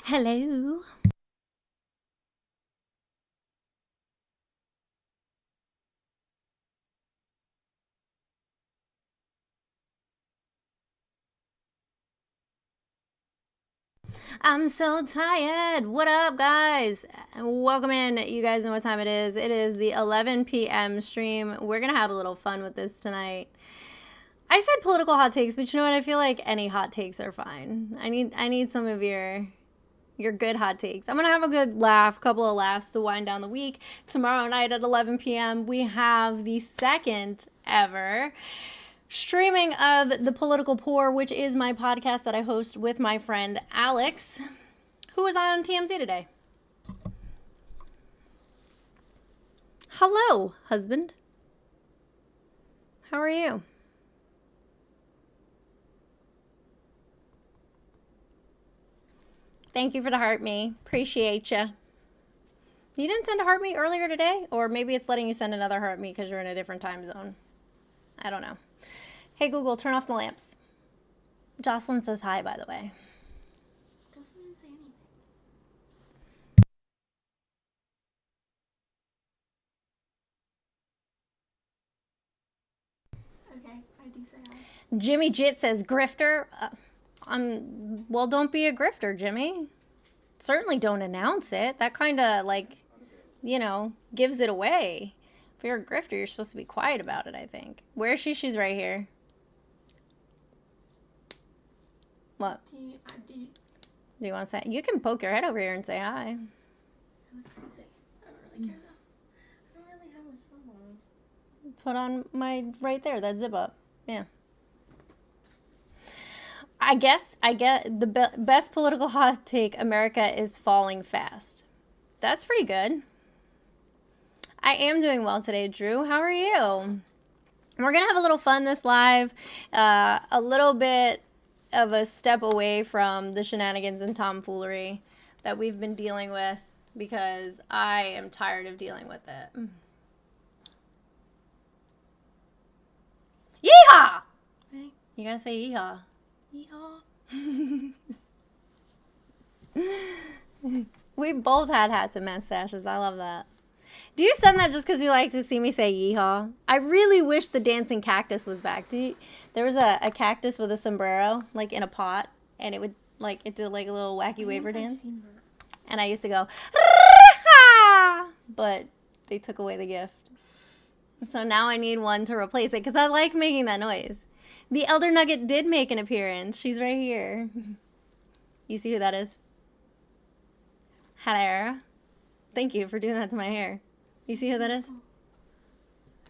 Hello. I'm so tired. What up, guys? Welcome in. You guys know what time it is. It is the 11 p.m. stream. We're going to have a little fun with this tonight. I said political hot takes, but you know what? I feel like any hot takes are fine. I need some of your good hot takes. I'm going to have a good couple of laughs to wind down the week. Tomorrow night at 11 p.m., we have the second ever streaming of The Political Poor, which is my podcast that I host with my friend Alex, who is on TMZ today. Hello, husband. How are you? Thank you for the heart me. Appreciate you. You didn't send a heart me earlier today? Or maybe it's letting you send another heart me because you're in a different time zone. I don't know. Hey, Google, turn off the lamps. Jocelyn says hi, by the way. Jocelyn didn't say anything. Okay, I do say hi. Jimmy Jit says grifter. Well, don't be a grifter, Jimmy. Certainly don't announce it. That kind of, gives it away. If you're a grifter, you're supposed to be quiet about it, I think. Where's she? She's right here. What? Do you want to say? You can poke your head over here and say hi. I look crazy. I don't really care though. I don't really have my phone on. Put on my right there, that zip up. Yeah. I get the best political hot take. America is falling fast. That's pretty good. I am doing well today, Drew. How are you? We're going to have a little fun this live. A little bit of a step away from the shenanigans and tomfoolery that we've been dealing with because I am tired of dealing with it. Yeehaw! Hey. You gotta say yeehaw. Yeehaw. We both had hats and mustaches. I love that. Do you send that just because you like to see me say yeehaw? I really wish the dancing cactus was back. There was a cactus with a sombrero, like in a pot, and it did like a little wacky waver dance. And I used to go, but they took away the gift. So now I need one to replace it because I like making that noise. The Elder Nugget did make an appearance. She's right here. You see who that is? Hello. Thank you for doing that to my hair. You see who that is?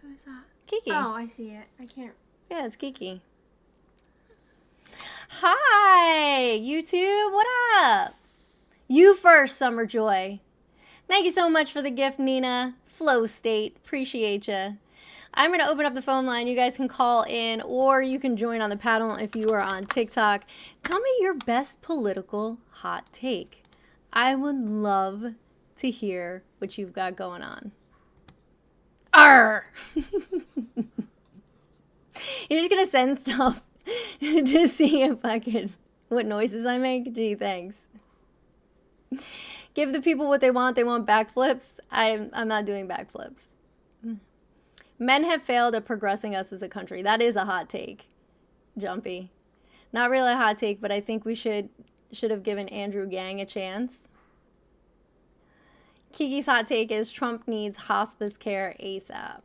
Who is that? Kiki. Oh, I see it. I can't. Yeah, it's Kiki. Hi, YouTube. What up? You first, Summer Joy. Thank you so much for the gift, Nina. Flow State. Appreciate you. I'm going to open up the phone line. You guys can call in or you can join on the panel if you are on TikTok. Tell me your best political hot take. I would love to hear what you've got going on. Arr! You're just going to send stuff to see if I can, what noises I make? Gee, thanks. Give the people what they want. They want backflips. I'm not doing backflips. Men have failed at progressing us as a country. That is a hot take, Jumpy. Not really a hot take, but I think we should have given Andrew Yang a chance. Kiki's hot take is Trump needs hospice care ASAP.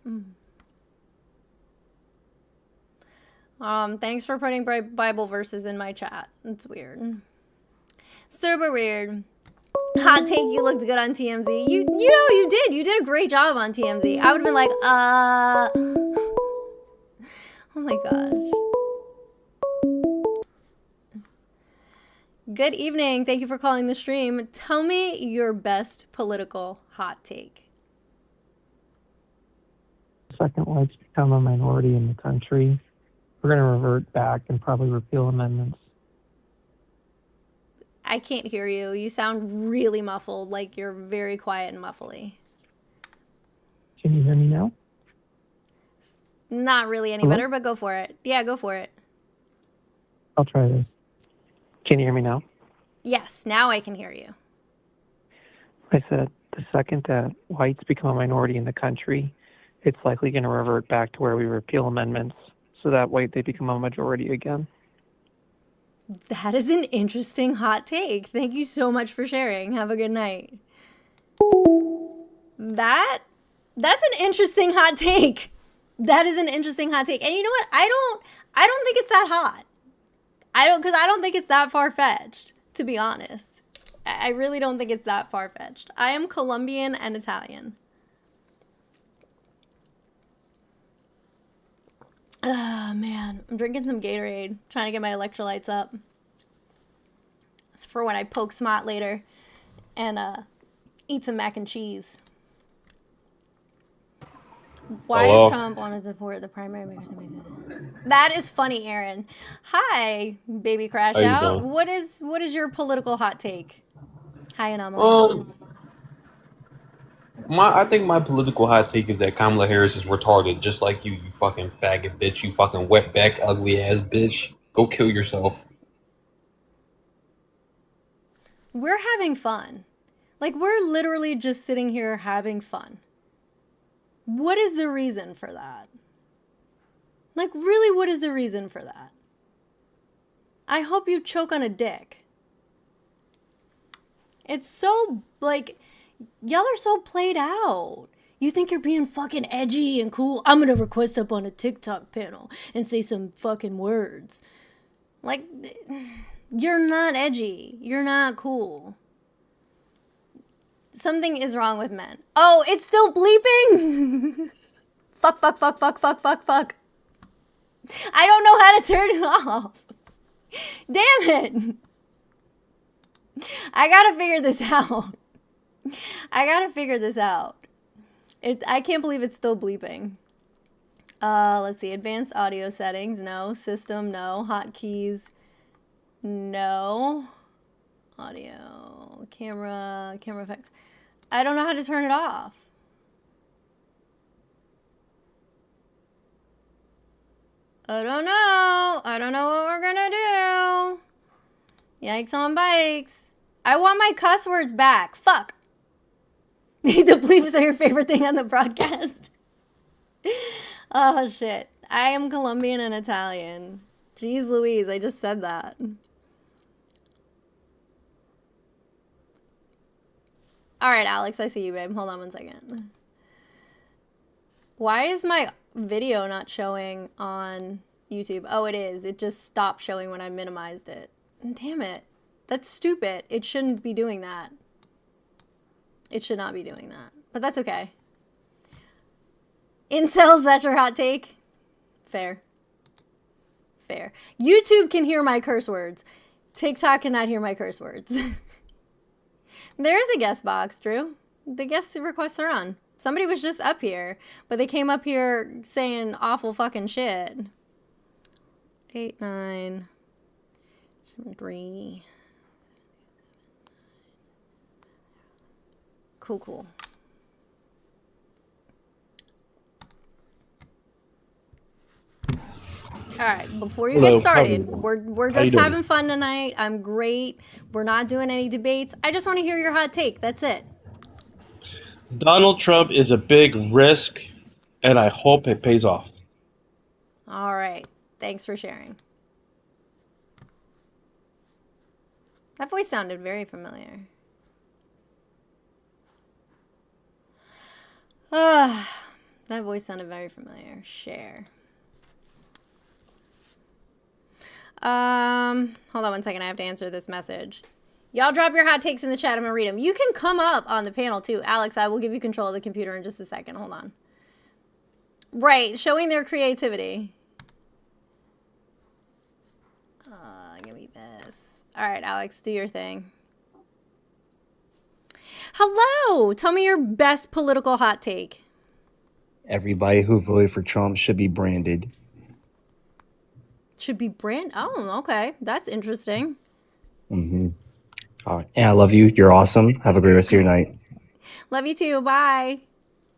Thanks for putting Bible verses in my chat. It's weird. Super weird. Hot take, you looked good on TMZ. You know you did. You did a great job on TMZ. I would have been like, oh my gosh. Good evening. Thank you for calling the stream. Tell me your best political hot take. Second whites become a minority in the country, we're going to revert back and probably repeal amendments. I can't hear you. You sound really muffled, like you're very quiet and muffly. Can you hear me now? Not really any better, but go for it. Yeah, go for it. I'll try this. Can you hear me now? Yes, now I can hear you. I said the second that whites become a minority in the country, it's likely going to revert back to where we repeal amendments so that way they become a majority again. That is an interesting hot take. Thank you so much for sharing. Have a good night. That's an interesting hot take. That is an interesting hot take. And you know what? I don't think it's that hot. I don't think it's that far fetched, to be honest. I really don't think it's that far fetched. I am Colombian and Italian. Oh man, I'm drinking some Gatorade, trying to get my electrolytes up. It's for when I poke Smot later and eat some mac and cheese. Why is Hello. Trump wanted to support the primary makers? That is funny, Aaron. Hi, baby crash How you out. doing? What is your political hot take? Hi, Anomaly. Um, I think my political hot take is that Kamala Harris is retarded, just like you. You fucking faggot bitch. You fucking wetback, ugly ass bitch. Go kill yourself. We're having fun. Like we're literally just sitting here having fun. What is the reason for that? Like really, what is the reason for that? I hope you choke on a dick. It's so like y'all are so played out. You think you're being fucking edgy and cool? I'm gonna request up on a TikTok panel and say some fucking words. Like, you're not edgy. You're not cool. Something is wrong with men. Oh, it's still bleeping? Fuck, fuck, fuck, fuck, fuck, fuck, fuck. I don't know how to turn it off. Damn it. I gotta figure this out. I gotta figure this out. I can't believe it's still bleeping. Let's see. Advanced audio settings. No. System. No. Hotkeys. No. Audio. Camera. Camera effects. I don't know how to turn it off. I don't know. I don't know what we're gonna do. Yikes on bikes. I want my cuss words back. Fuck. The bleeps are your favorite thing on the broadcast. Oh shit. I am Colombian and Italian. Jeez Louise, I just said that. Alright, Alex, I see you, babe. Hold on one second. Why is my video not showing on YouTube? Oh, it is. It just stopped showing when I minimized it. Damn it. That's stupid. It shouldn't be doing that. It should not be doing that. But that's okay. Incels, that's your hot take? Fair. Fair. YouTube can hear my curse words. TikTok cannot hear my curse words. There is a guest box, Drew. The guest requests are on. Somebody was just up here, but they came up here saying awful fucking shit. 8, 9, 7, 3. Cool, cool. All right, before you Hello, get how are started, you? we're How you just doing? having fun tonight. I'm great. We're not doing any debates. I just want to hear your hot take. That's it. Donald Trump is a big risk, and I hope it pays off. All right. Thanks for sharing. That voice sounded very familiar. That voice sounded very familiar. Share. Hold on one second. I have to answer this message. Y'all drop your hot takes in the chat. I'm gonna read them. You can come up on the panel too. Alex, I will give you control of the computer in just a second. Hold on. Right, showing their creativity. Give me this. All right, Alex, do your thing. Hello. Tell me your best political hot take. Everybody who voted for Trump should be branded. Should be brand. Oh, okay. That's interesting. All right. And I love you. You're awesome. Have a great rest of your night. Love you too. Bye.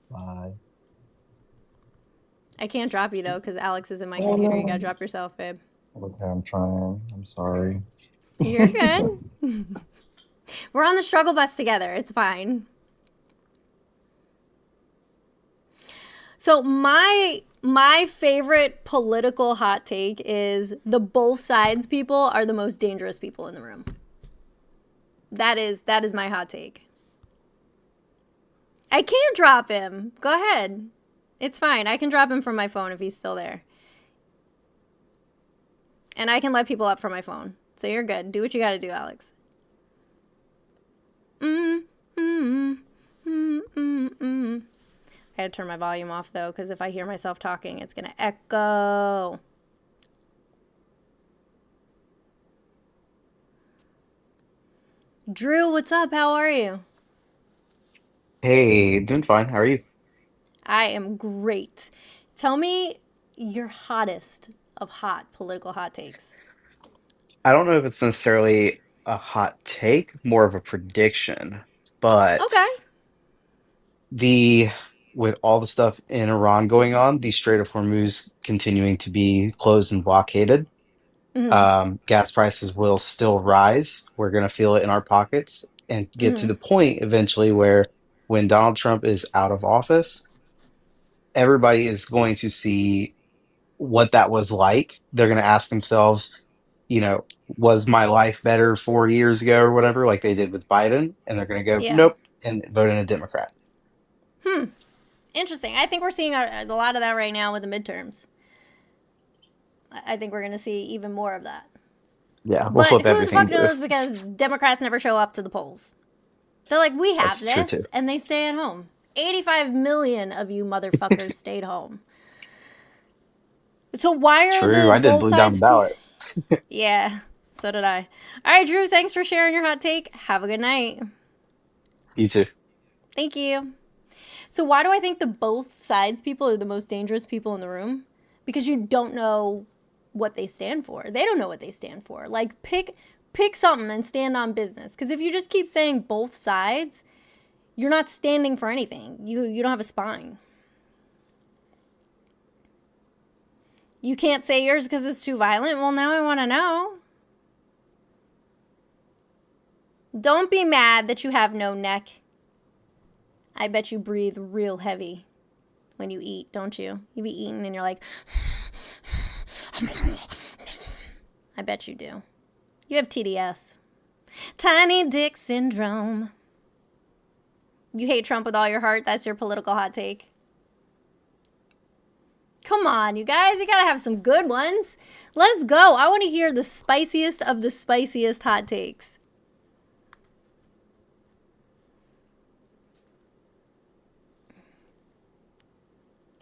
Bye. I can't drop you though because Alex is in my Oh, computer. You no. gotta drop yourself, babe. Okay, I'm trying. I'm sorry. You're good. We're on the struggle bus together. It's fine. So my favorite political hot take is the both sides people are the most dangerous people in the room. That is my hot take. I can't drop him. Go ahead. It's fine. I can drop him from my phone if he's still there. And I can let people up from my phone. So you're good. Do what you gotta do, Alex. I had to turn my volume off though, because if I hear myself talking, it's gonna echo. Drew, what's up? How are you? Hey, doing fine. How are you? I am great. Tell me your hottest of hot political hot takes. I don't know if it's necessarily a hot take, more of a prediction, but Okay. the with all the stuff in Iran going on, the Strait of Hormuz continuing to be closed and blockaded, Mm-hmm. gas prices will still rise. We're going to feel it in our pockets and get to Mm-hmm. the point eventually where when Donald Trump is out of office, everybody is going to see what that was like. They're going to ask themselves, was my life better 4 years ago or whatever, like they did with Biden? And they're going to go, Yeah. nope, and vote in a Democrat. Hmm. Interesting. I think we're seeing a lot of that right now with the midterms. I think we're going to see even more of that. Yeah, we'll But flip who the fuck everything. knows because Democrats never show up to the polls. They're like, we have That's true too. this, and they stay at home. 85 million of you motherfuckers stayed home. So why are True. the I did both blue down the sides? ballot. Yeah, so did I. All right, Drew, thanks for sharing your hot take. Have a good night. You too. Thank you. So why do I think the both sides people are the most dangerous people in the room? Because you don't know what they stand for. They don't know what they stand for. Like pick something and stand on business. Because if you just keep saying both sides, you're not standing for anything. You don't have a spine. You can't say yours because it's too violent. Well, now I want to know. Don't be mad that you have no neck. I bet you breathe real heavy when you eat, don't you? You be eating and you're like, I bet you do. You have TDS. Tiny dick syndrome. You hate Trump with all your heart. That's your political hot take. Come on, you guys. You gotta have some good ones. Let's go. I want to hear the spiciest of the spiciest hot takes.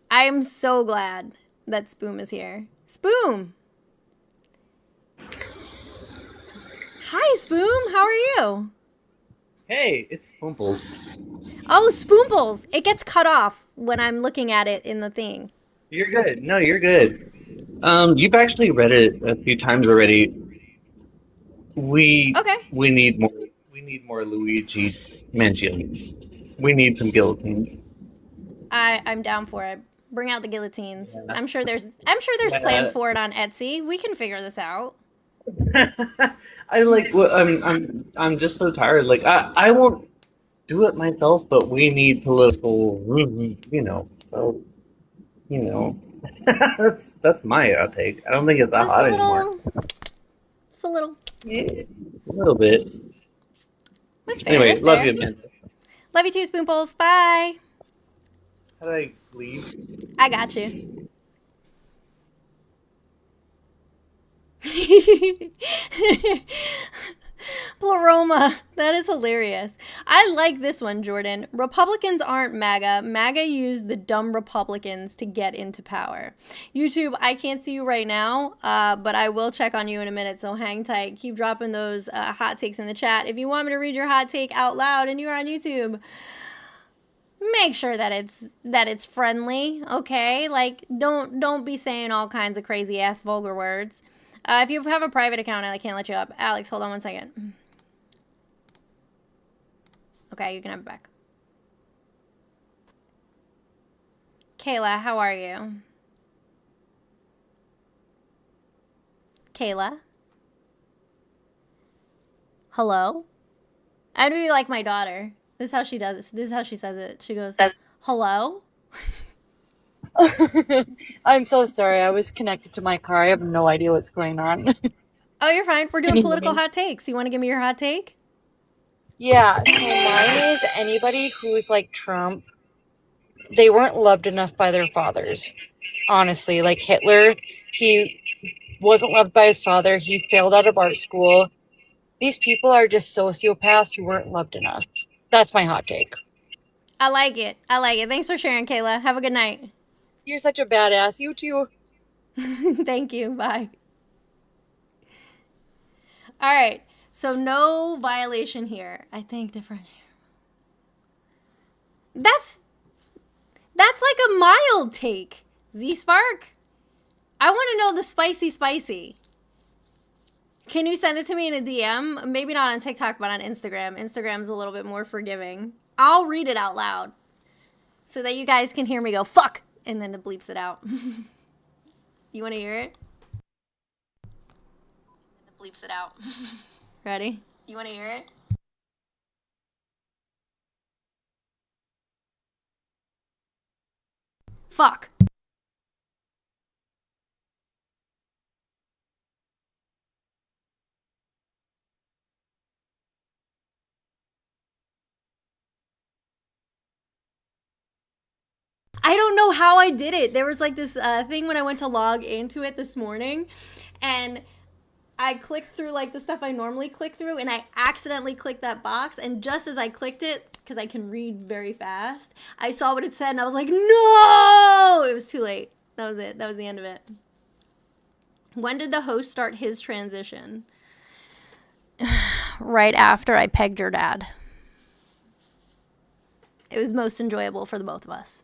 I am so glad that Spoom is here. Spoom! Hi, Spoom. How are you? Hey, it's Pumples. Oh, Spoomples. It gets cut off when I'm looking at it in the thing. You're good. No, you're good. You've actually read it a few times already. We Okay. we need more. We need more Luigi Mangiellis. We need some guillotines. I'm down for it. Bring out the guillotines. Yeah. I'm sure there's plans Yeah. for it on Etsy. We can figure this out. I like. I'm just so tired. Like I won't do it myself, but we need political. So you know, that's my outtake. I don't think it's that Just a hot anymore. little. Just a little. Yeah, a little bit. That's fair. Anyway, That's love fair. you, man. Love you too, Spoonfuls. Bye. How do I leave? I got you. Pleroma. That is hilarious. I like this one, Jordan. Republicans aren't MAGA. MAGA used the dumb Republicans to get into power. YouTube, I can't see you right now, but I will check on you in a minute, so hang tight. Keep dropping those hot takes in the chat. If you want me to read your hot take out loud and you're on YouTube, make sure that it's friendly, okay? Like don't be saying all kinds of crazy ass vulgar words. If you have a private account, I can't let you up. Alex, hold on one second. Okay, you can have it back. Kayla, how are you? Kayla? Hello? I'd be like my daughter. This is how she does it. This is how she says it. She goes, hello? I'm so sorry. I was connected to my car. I have no idea what's going on. Oh, you're fine. We're Can doing you hear political me? hot takes. You want to give me your hot take? Yeah, so mine is anybody who's like Trump, they weren't loved enough by their fathers. Honestly, like Hitler, he wasn't loved by his father. He failed out of art school. These people are just sociopaths who weren't loved enough. That's my hot take. I like it. I like it. Thanks for sharing, Kayla. Have a good night. You're such a badass. You too. Thank you. Bye. All right. So no violation here. I think different. That's like a mild take. Z Spark. I want to know the spicy. Can you send it to me in a DM? Maybe not on TikTok, but on Instagram. Instagram's a little bit more forgiving. I'll read it out loud so that you guys can hear me go, fuck, and then it bleeps it out. You want to hear it? It bleeps it out. Ready? You want to hear it? Fuck. I don't know how I did it. There was like this thing when I went to log into it this morning, and I clicked through like the stuff I normally click through, and I accidentally clicked that box. And just as I clicked it, because I can read very fast, I saw what it said, and I was like, no! It was too late. That was it. That was the end of it. When did the host start his transition? Right after I pegged your dad. It was most enjoyable for the both of us.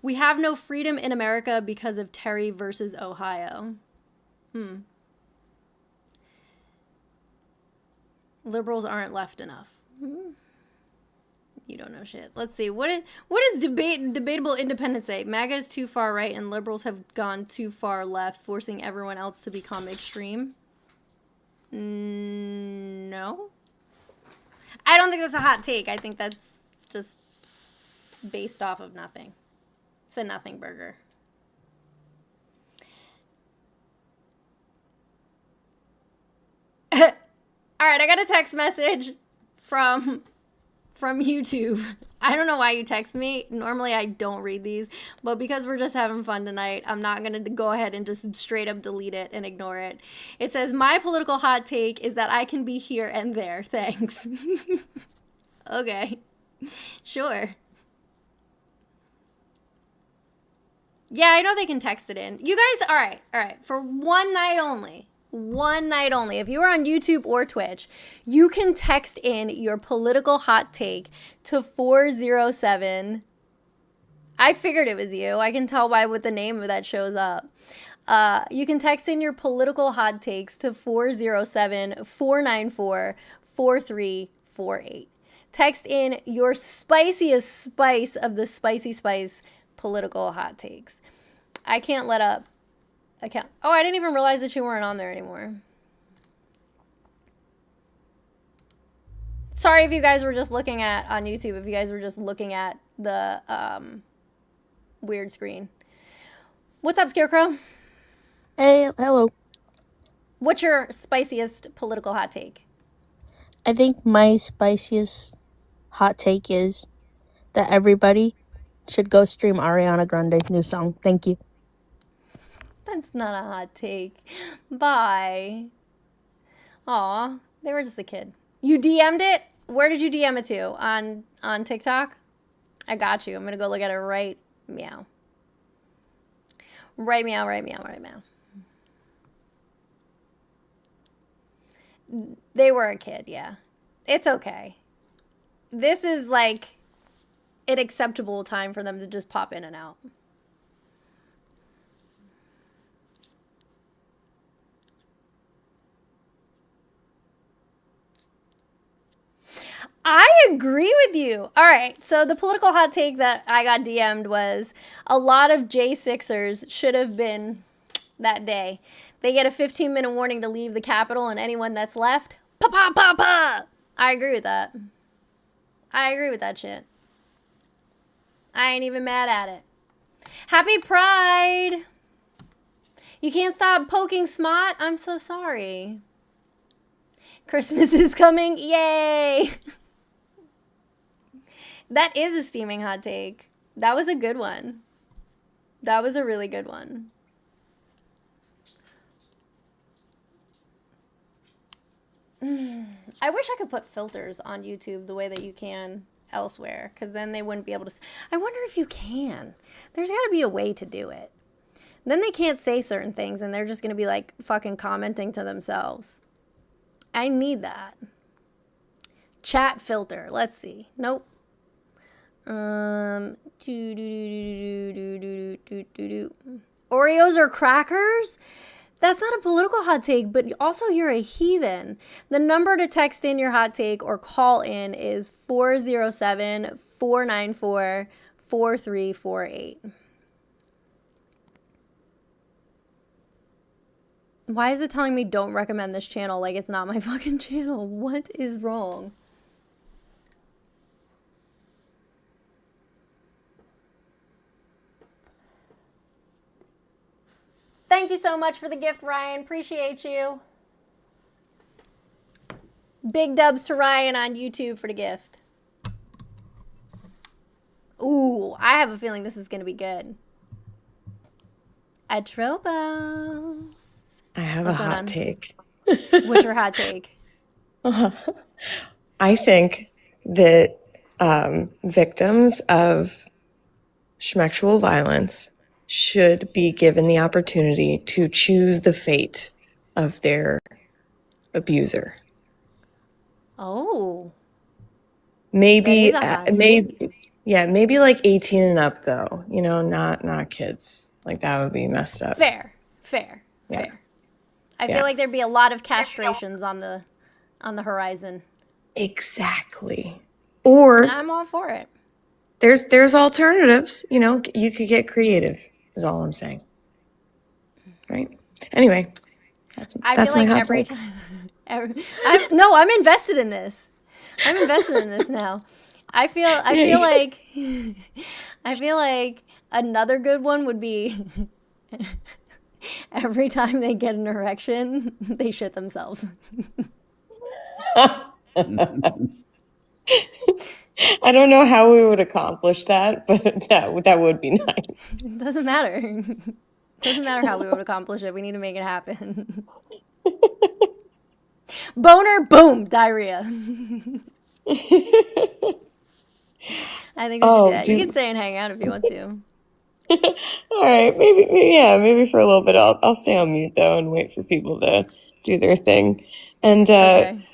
We have no freedom in America because of Terry versus Ohio. Liberals aren't left enough. You don't know shit. Let's see. What is debatable independence say? MAGA is too far right and liberals have gone too far left, forcing everyone else to become extreme. No. I don't think that's a hot take. I think that's just based off of nothing. It's a nothing burger. All right, I got a text message from YouTube. I don't know why you text me. Normally I don't read these, but because we're just having fun tonight, I'm not going to go ahead and just straight up delete it and ignore it. It says, my political hot take is that I can be here and there. Thanks. Okay. Sure. Yeah, I know they can text it in. You guys, all right. For one night only. One night only. If you are on YouTube or Twitch, you can text in your political hot take to 407. I figured it was you. I can tell by what the name of that shows up. You can text in your political hot takes to 407-494-4348. Text in your spiciest spice of the spicy spice political hot takes. I can't let up. I can't. Oh, I didn't even realize that you weren't on there anymore. Sorry if you guys were just looking at on YouTube, if you guys were just looking at the weird screen. What's up, Scarecrow? Hey, hello. What's your spiciest political hot take? I think my spiciest hot take is that everybody should go stream Ariana Grande's new song. Thank you. That's not a hot take. Bye. Aw, they were just a kid. You DM'd it? Where did you DM it to? On TikTok? I got you. I'm gonna go look at it right meow. Right meow, right meow, right meow. They were a kid, yeah. It's okay. This is like an acceptable time for them to just pop in and out. I agree with you. All right, so the political hot take that I got DM'd was a lot of J6ers should have been that day. They get a 15-minute warning to leave the Capitol, and anyone that's left, pa pa pa pa. I agree with that. I agree with that shit. I ain't even mad at it. Happy Pride! You can't stop poking Smot? I'm so sorry. Christmas is coming. Yay! That is a steaming hot take. That was a good one. That was a really good one. I wish I could put filters on YouTube the way that you can elsewhere, because then they wouldn't be able to. I wonder if you can. There's got to be a way to do it. Then they can't say certain things, and they're just going to be like fucking commenting to themselves. I need that. Chat filter. Let's see. Nope. Oreos or crackers? That's not a political hot take, but also you're a heathen. The number to text in your hot take or call in is 407-494-4348. Why is it telling me don't recommend this channel like it's not my fucking channel? What is wrong? Thank you so much for the gift, Ryan. Appreciate you. Big dubs to Ryan on YouTube for the gift. Ooh, I have a feeling this is going to be good. Atropos. I have a hot take. What's your hot take? I think that victims of schmexual violence should be given the opportunity to choose the fate of their abuser. Oh. Maybe, That is a hot take. maybe like 18 and up though. You know, not kids. Like that would be messed up. Fair. Yeah. I feel like there'd be a lot of castrations on the horizon. Exactly. Or And I'm all for it. there's alternatives. You know, you could get creative. Is all I'm saying. Right. Anyway, that's I feel my like hot every take. time. I'm invested in this. I'm invested in this now. I feel like another good one would be every time they get an erection, they shit themselves. I don't know how we would accomplish that, but that would be nice. It doesn't matter. It doesn't matter how we would accomplish it. We need to make it happen. Boner, boom, diarrhea. I think we should do that. You can stay and hang out if you want to. All right, maybe for a little bit. I'll stay on mute though and wait for people to do their thing. And Okay.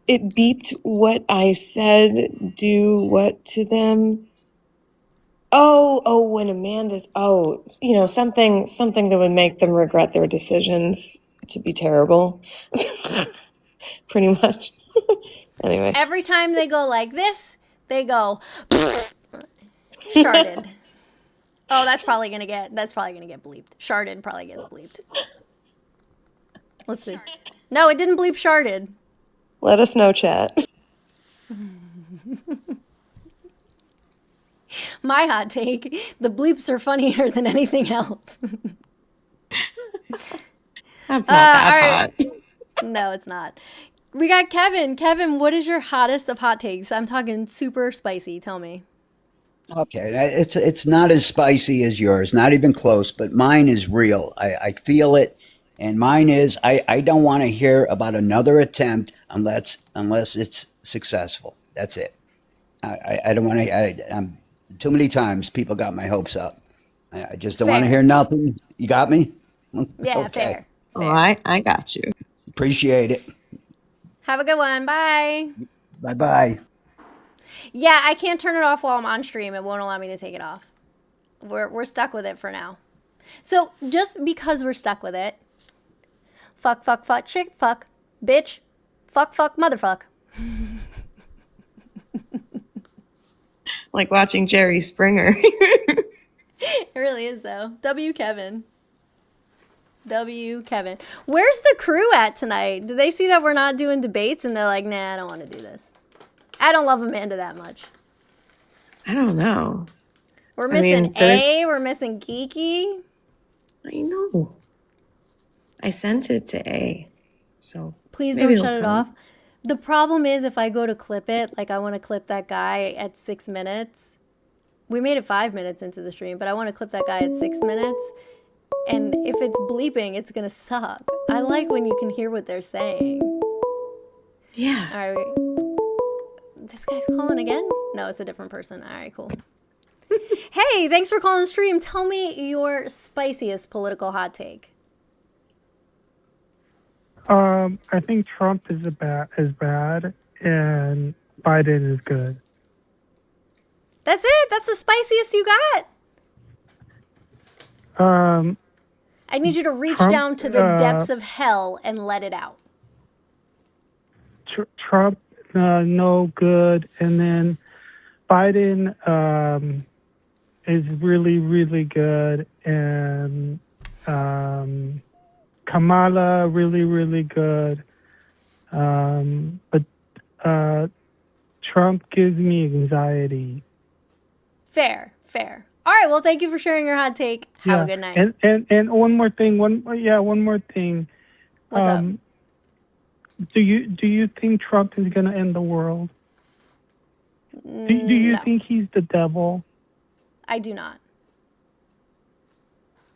it beeped what I said. Do what to them? Oh, when Amanda's something that would make them regret their decisions to be terrible. Pretty much. Anyway. Every time they go like this, they go sharded. Oh, that's probably gonna get bleeped. Sharded probably gets bleeped. Let's see. No, it didn't bleep sharded. Let us know, chat. My hot take: the bleeps are funnier than anything else. That's not that hot. No, it's not. We got Kevin. Kevin, what is your hottest of hot takes? I'm talking super spicy. Tell me. Okay, it's not as spicy as yours, not even close, but mine is real. I feel it, and mine is I don't want to hear about another attempt unless it's successful. That's it. I don't want to. Too many times people got my hopes up. I just don't want to Fair. hear nothing. You got me? Yeah, Okay. fair. All right, I got you. Appreciate it. Have a good one. Bye. Bye bye. Yeah, I can't turn it off while I'm on stream. It won't allow me to take it off. We're stuck with it for now. So just because we're stuck with it, fuck, chick, fuck, bitch, fuck, motherfuck. Like watching Jerry Springer. It really is, though. W. Kevin. W. Kevin. Where's the crew at tonight? Do they see that we're not doing debates and they're like, nah, I don't want to do this? I don't love Amanda that much. I don't know. We're I missing mean, there's- A. We're missing Geeky. I know. I sent it to A. So Please maybe don't he'll shut it come. off. The problem is if I go to clip it, like I want to clip that guy at 6 minutes. We made it 5 minutes into the stream, but I want to clip that guy at 6 minutes. And if it's bleeping, it's going to suck. I like when you can hear what they're saying. Yeah. All right. This guy's calling again? No, it's a different person. All right, cool. Hey, thanks for calling the stream. Tell me your spiciest political hot take. I think Trump is bad, and Biden is good. That's it? That's the spiciest you got? I need you to reach Trump, down to the depths of hell and let it out. Trump, no good, and then Biden is really, really good, and Kamala, really, really good. But Trump gives me anxiety. Fair. All right, well, thank you for sharing your hot take. Have a good night. And one more thing. One more thing. What's up? Do you think Trump is going to end the world? Do you think he's the devil? I do not.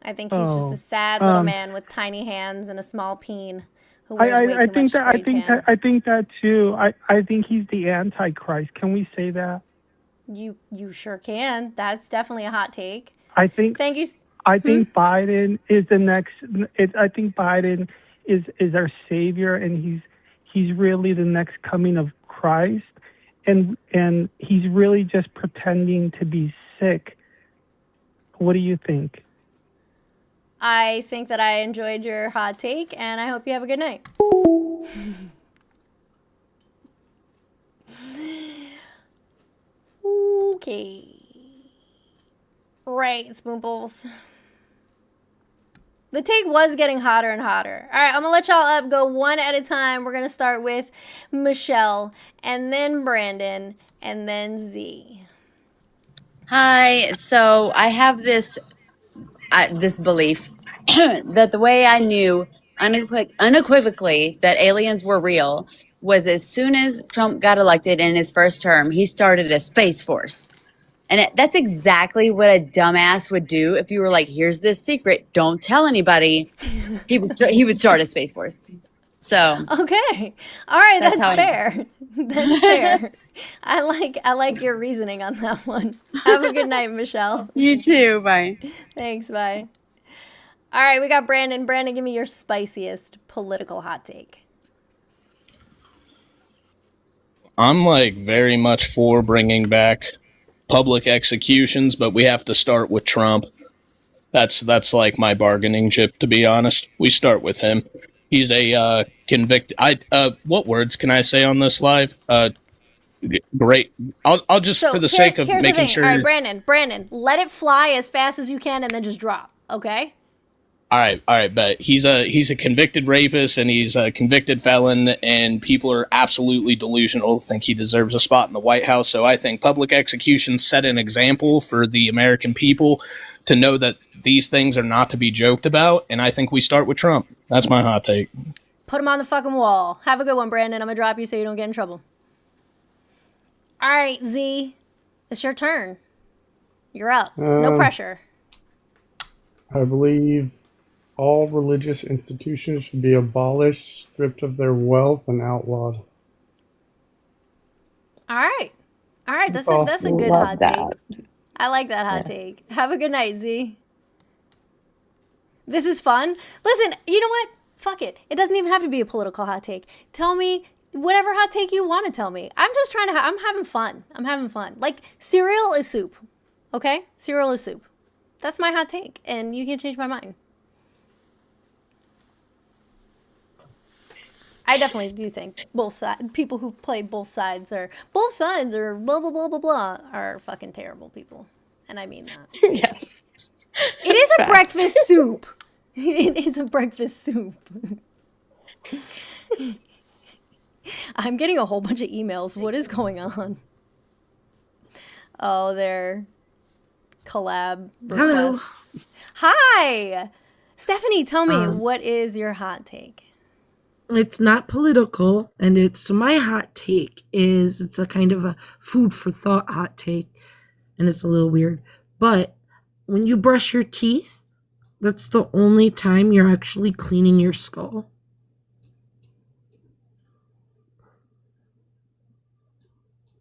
I think he's just a sad little man with tiny hands and a small peen who wears way too much spray tan. I think that too. I think he's the Antichrist. Can we say that? You sure can. That's definitely a hot take. I think. Thank you. I think Biden is the next. I think Biden is our savior, and he's really the next coming of Christ, and he's really just pretending to be sick. What do you think? I think that I enjoyed your hot take, and I hope you have a good night. Okay. Right, Spoonfuls. The take was getting hotter and hotter. All right, I'm going to let y'all up go one at a time. We're going to start with Michelle, and then Brandon, and then Z. Hi. So I have this belief that the way I knew unequivocally that aliens were real was as soon as Trump got elected in his first term, he started a space force. And that's exactly what a dumbass would do if you were like, here's this secret, don't tell anybody. He would start a space force. So okay, all right, that's how fair. That's fair. I like your reasoning on that one. Have a good night, Michelle. You too. Bye. Thanks. Bye. All right, we got Brandon. Brandon, give me your spiciest political hot take. I'm like very much for bringing back public executions, but we have to start with Trump. That's like my bargaining chip, to be honest. We start with him. He's a convicted. What words can I say on this live? Great. I'll just for the sake of making sure. All right, Brandon, let it fly as fast as you can, and then just drop. Okay. All right, but he's a convicted rapist and he's a convicted felon, and people are absolutely delusional to think he deserves a spot in the White House. So I think public executions set an example for the American people to know that these things are not to be joked about, and I think we start with Trump. That's my hot take. Put him on the fucking wall. Have a good one, Brandon. I'm gonna drop you so you don't get in trouble. All right, Z, it's your turn. You're up. No pressure. I believe all religious institutions should be abolished, stripped of their wealth, and outlawed. All right. That's a good hot take. I like that hot take. Have a good night, Z. This is fun. Listen, you know what? Fuck it. It doesn't even have to be a political hot take. Tell me whatever hot take you want to tell me. I'm just trying to. I'm having fun. Like cereal is soup. Okay, cereal is soup. That's my hot take, and you can change my mind. I definitely do think both sides, people who play both sides or blah blah blah blah blah are fucking terrible people, and I mean that. Yes. It is a Facts. breakfast soup. It is a breakfast soup. I'm getting a whole bunch of emails. What is going on? Oh, they're collab Hello. requests. Hi, Stephanie. Tell me, Um, what is your hot take? It's not political, and it's my hot take is it's a kind of a food for thought hot take, and it's a little weird. But when you brush your teeth, that's the only time you're actually cleaning your skull.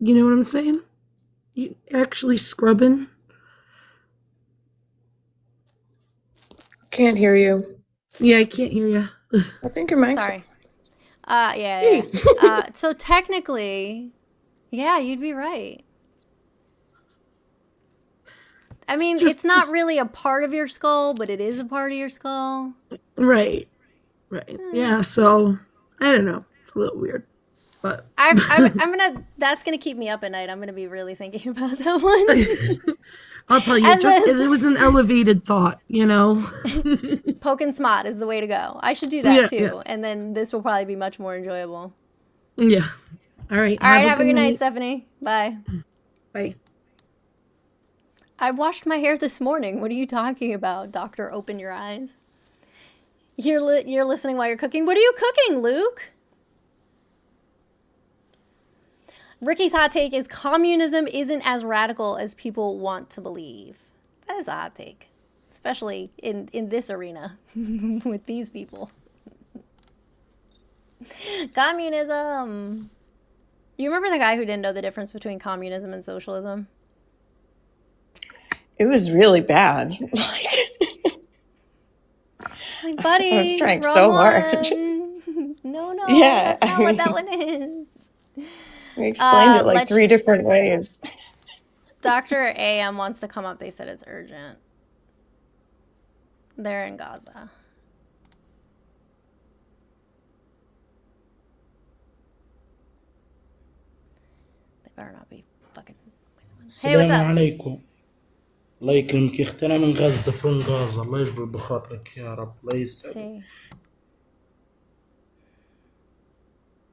You know what I'm saying? You actually scrubbing. Can't hear you. Yeah, I can't hear you. I think your mic's Sorry. Yeah. So technically, yeah, you'd be right. I mean, it's not really a part of your skull, but it is a part of your skull. Right. Yeah, so I don't know. It's a little weird. But That's gonna keep me up at night. I'm gonna be really thinking about that one. I'll tell you, it was an elevated thought, you know? Poke and smot is the way to go. I should do that too. Yeah. And then this will probably be much more enjoyable. Yeah. All right. Have a good night, Stephanie. Bye. Bye. I washed my hair this morning. What are you talking about, Doctor? Open your eyes. You're listening while you're cooking. What are you cooking, Luke? Ricky's hot take is communism isn't as radical as people want to believe. That is a hot take, especially in this arena with these people. Communism. You remember the guy who didn't know the difference between communism and socialism? It was really bad. Like, buddy, I was trying so hard. No, Yeah, that's not what that one is. We explained it like 3 different ways. Dr. AM wants to come up. They said it's urgent. They're in Gaza. They better not be fucking. Hey, what's up? عليكم. الله يكرمك يا اختي، انا من غزه فين غازه، الله يجبر بخاطرك يا رب، الله يسعدك. See.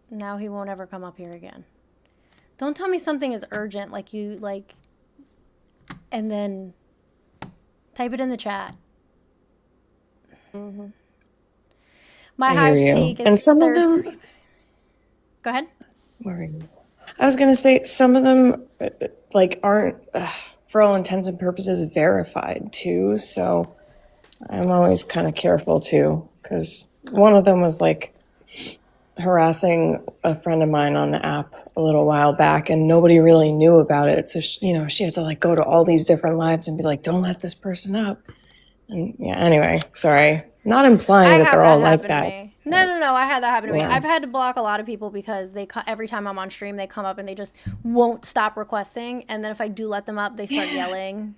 Now he won't ever come up here again. Don't tell me something is urgent, and then type it in the chat. Mm-hmm. My hot take is and some of them. Go ahead. I was gonna say some of them aren't, for all intents and purposes, verified too. So I'm always kind of careful too, because one of them was harassing a friend of mine on the app a little while back, and nobody really knew about it. So she had to go to all these different lives and be like, "Don't let this person up." And yeah, anyway, sorry, not implying that they're all like that. No, I had that happen to me. Yeah. I've had to block a lot of people because every time I'm on stream, they come up and they just won't stop requesting. And then if I do let them up, they start yelling.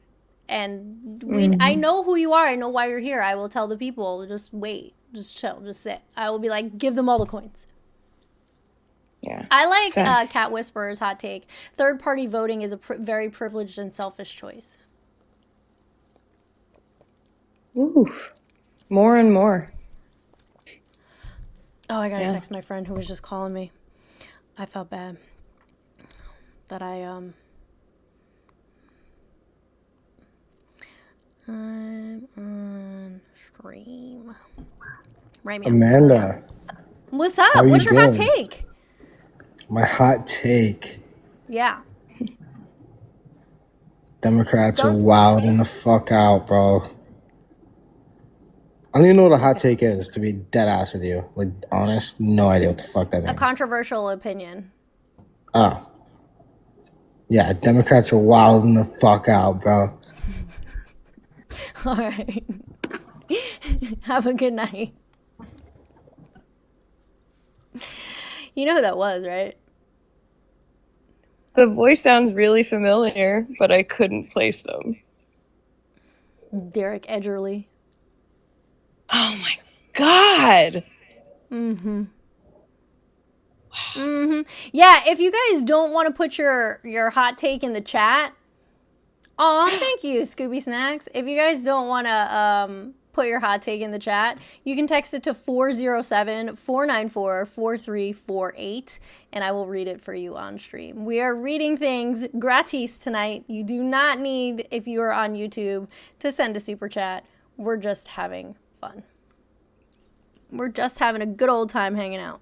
And I know who you are. I know why you're here. I will tell the people, just wait, just chill, just sit. I will be like, give them all the coins. Yeah. I like Cat Whisperer's hot take. Third-party voting is a very privileged and selfish choice. Ooh, more and more. Oh, I gotta text my friend who was just calling me. I felt bad that I'm on stream. Right, man. Amanda. What's up? What's your hot take? My hot take. Yeah. Democrats are wilding the fuck out, bro. I don't even know what a hot take is, to be dead ass with you. Like, honest, no idea what the fuck that means. A controversial opinion. Oh. Yeah, Democrats are wilding the fuck out, bro. All right. Have a good night. You know who that was, right? The voice sounds really familiar, but I couldn't place them. Derek Edgerly. Oh my God. Mm-hmm. Yeah, if you guys don't want to put your hot take in the chat, thank you, Scooby Snacks. If you guys don't want to put your hot take in the chat, you can text it to 407-494-4348, and I will read it for you on stream. We are reading things gratis tonight. You do not need, if you are on YouTube, to send a super chat. We're just having fun. We're just having a good old time hanging out.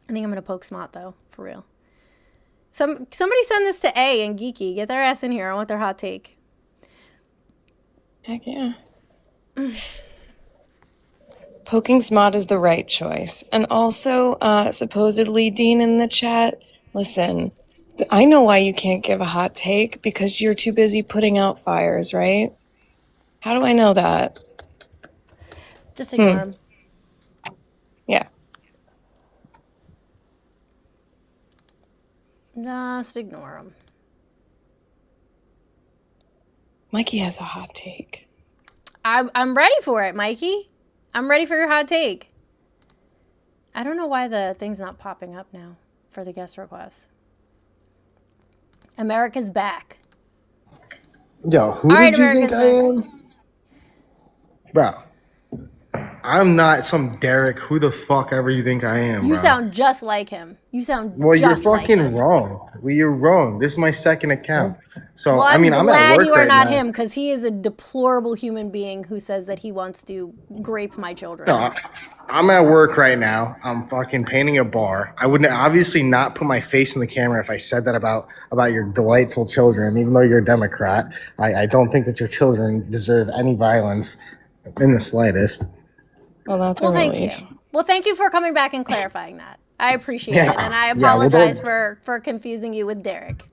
I think I'm going to poke Smot, though, for real. Somebody send this to A and Geeky. Get their ass in here. I want their hot take. Heck yeah. Poking Smot is the right choice. And also, supposedly, Dean in the chat, listen, I know why you can't give a hot take, because you're too busy putting out fires, right? How do I know that? Just ignore him. Yeah. Just ignore him. Mikey has a hot take. I'm ready for it, Mikey. I'm ready for your hot take. I don't know why the thing's not popping up now for the guest requests. America's back. Yo, who did you think I am? Bro, I'm not some Derek, who the fuck ever you think I am, You bro. sound just like him. You sound Well, you're just like fucking him. wrong. Well, you're wrong. This is my second account. So, Well, I mean, I'm at glad work you are right not now. him, because he is a deplorable human being who says that he wants to grape my children. No, I'm at work right now. I'm fucking painting a bar. I would obviously not put my face in the camera if I said that about your delightful children. Even though you're a Democrat, I don't think that your children deserve any violence in the slightest. Well, that's Well, thank you. Well, thank you for coming back and clarifying that. I appreciate it, and I apologize for confusing you with Derek.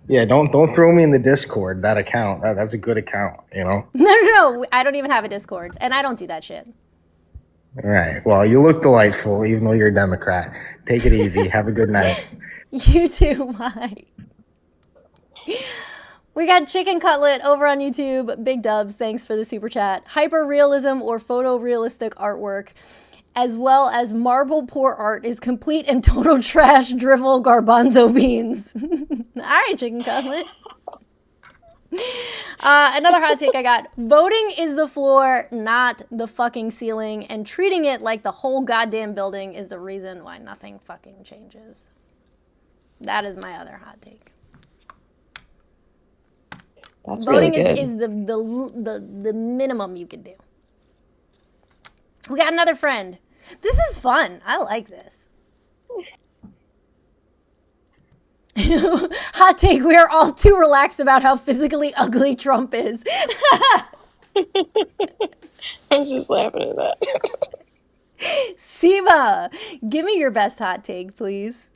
Yeah, don't throw me in the Discord. That account, that's a good account, you know. No, I don't even have a Discord, and I don't do that shit. All right. Well, you look delightful, even though you're a Democrat. Take it easy. Have a good night. You too, Mike. We got Chicken Cutlet over on YouTube. Big dubs. Thanks for the super chat. Hyper realism or photorealistic artwork, as well as marble pour art, is complete and total trash, drivel, garbanzo beans. All right, Chicken Cutlet. Another hot take I got. Voting is the floor, not the fucking ceiling, and treating it like the whole goddamn building is the reason why nothing fucking changes. That is my other hot take. That's Voting really good. is the minimum you can do. We got another friend. This is fun. I like this. Hot take, we are all too relaxed about how physically ugly Trump is. I was just laughing at that. Seema, give me your best hot take, please.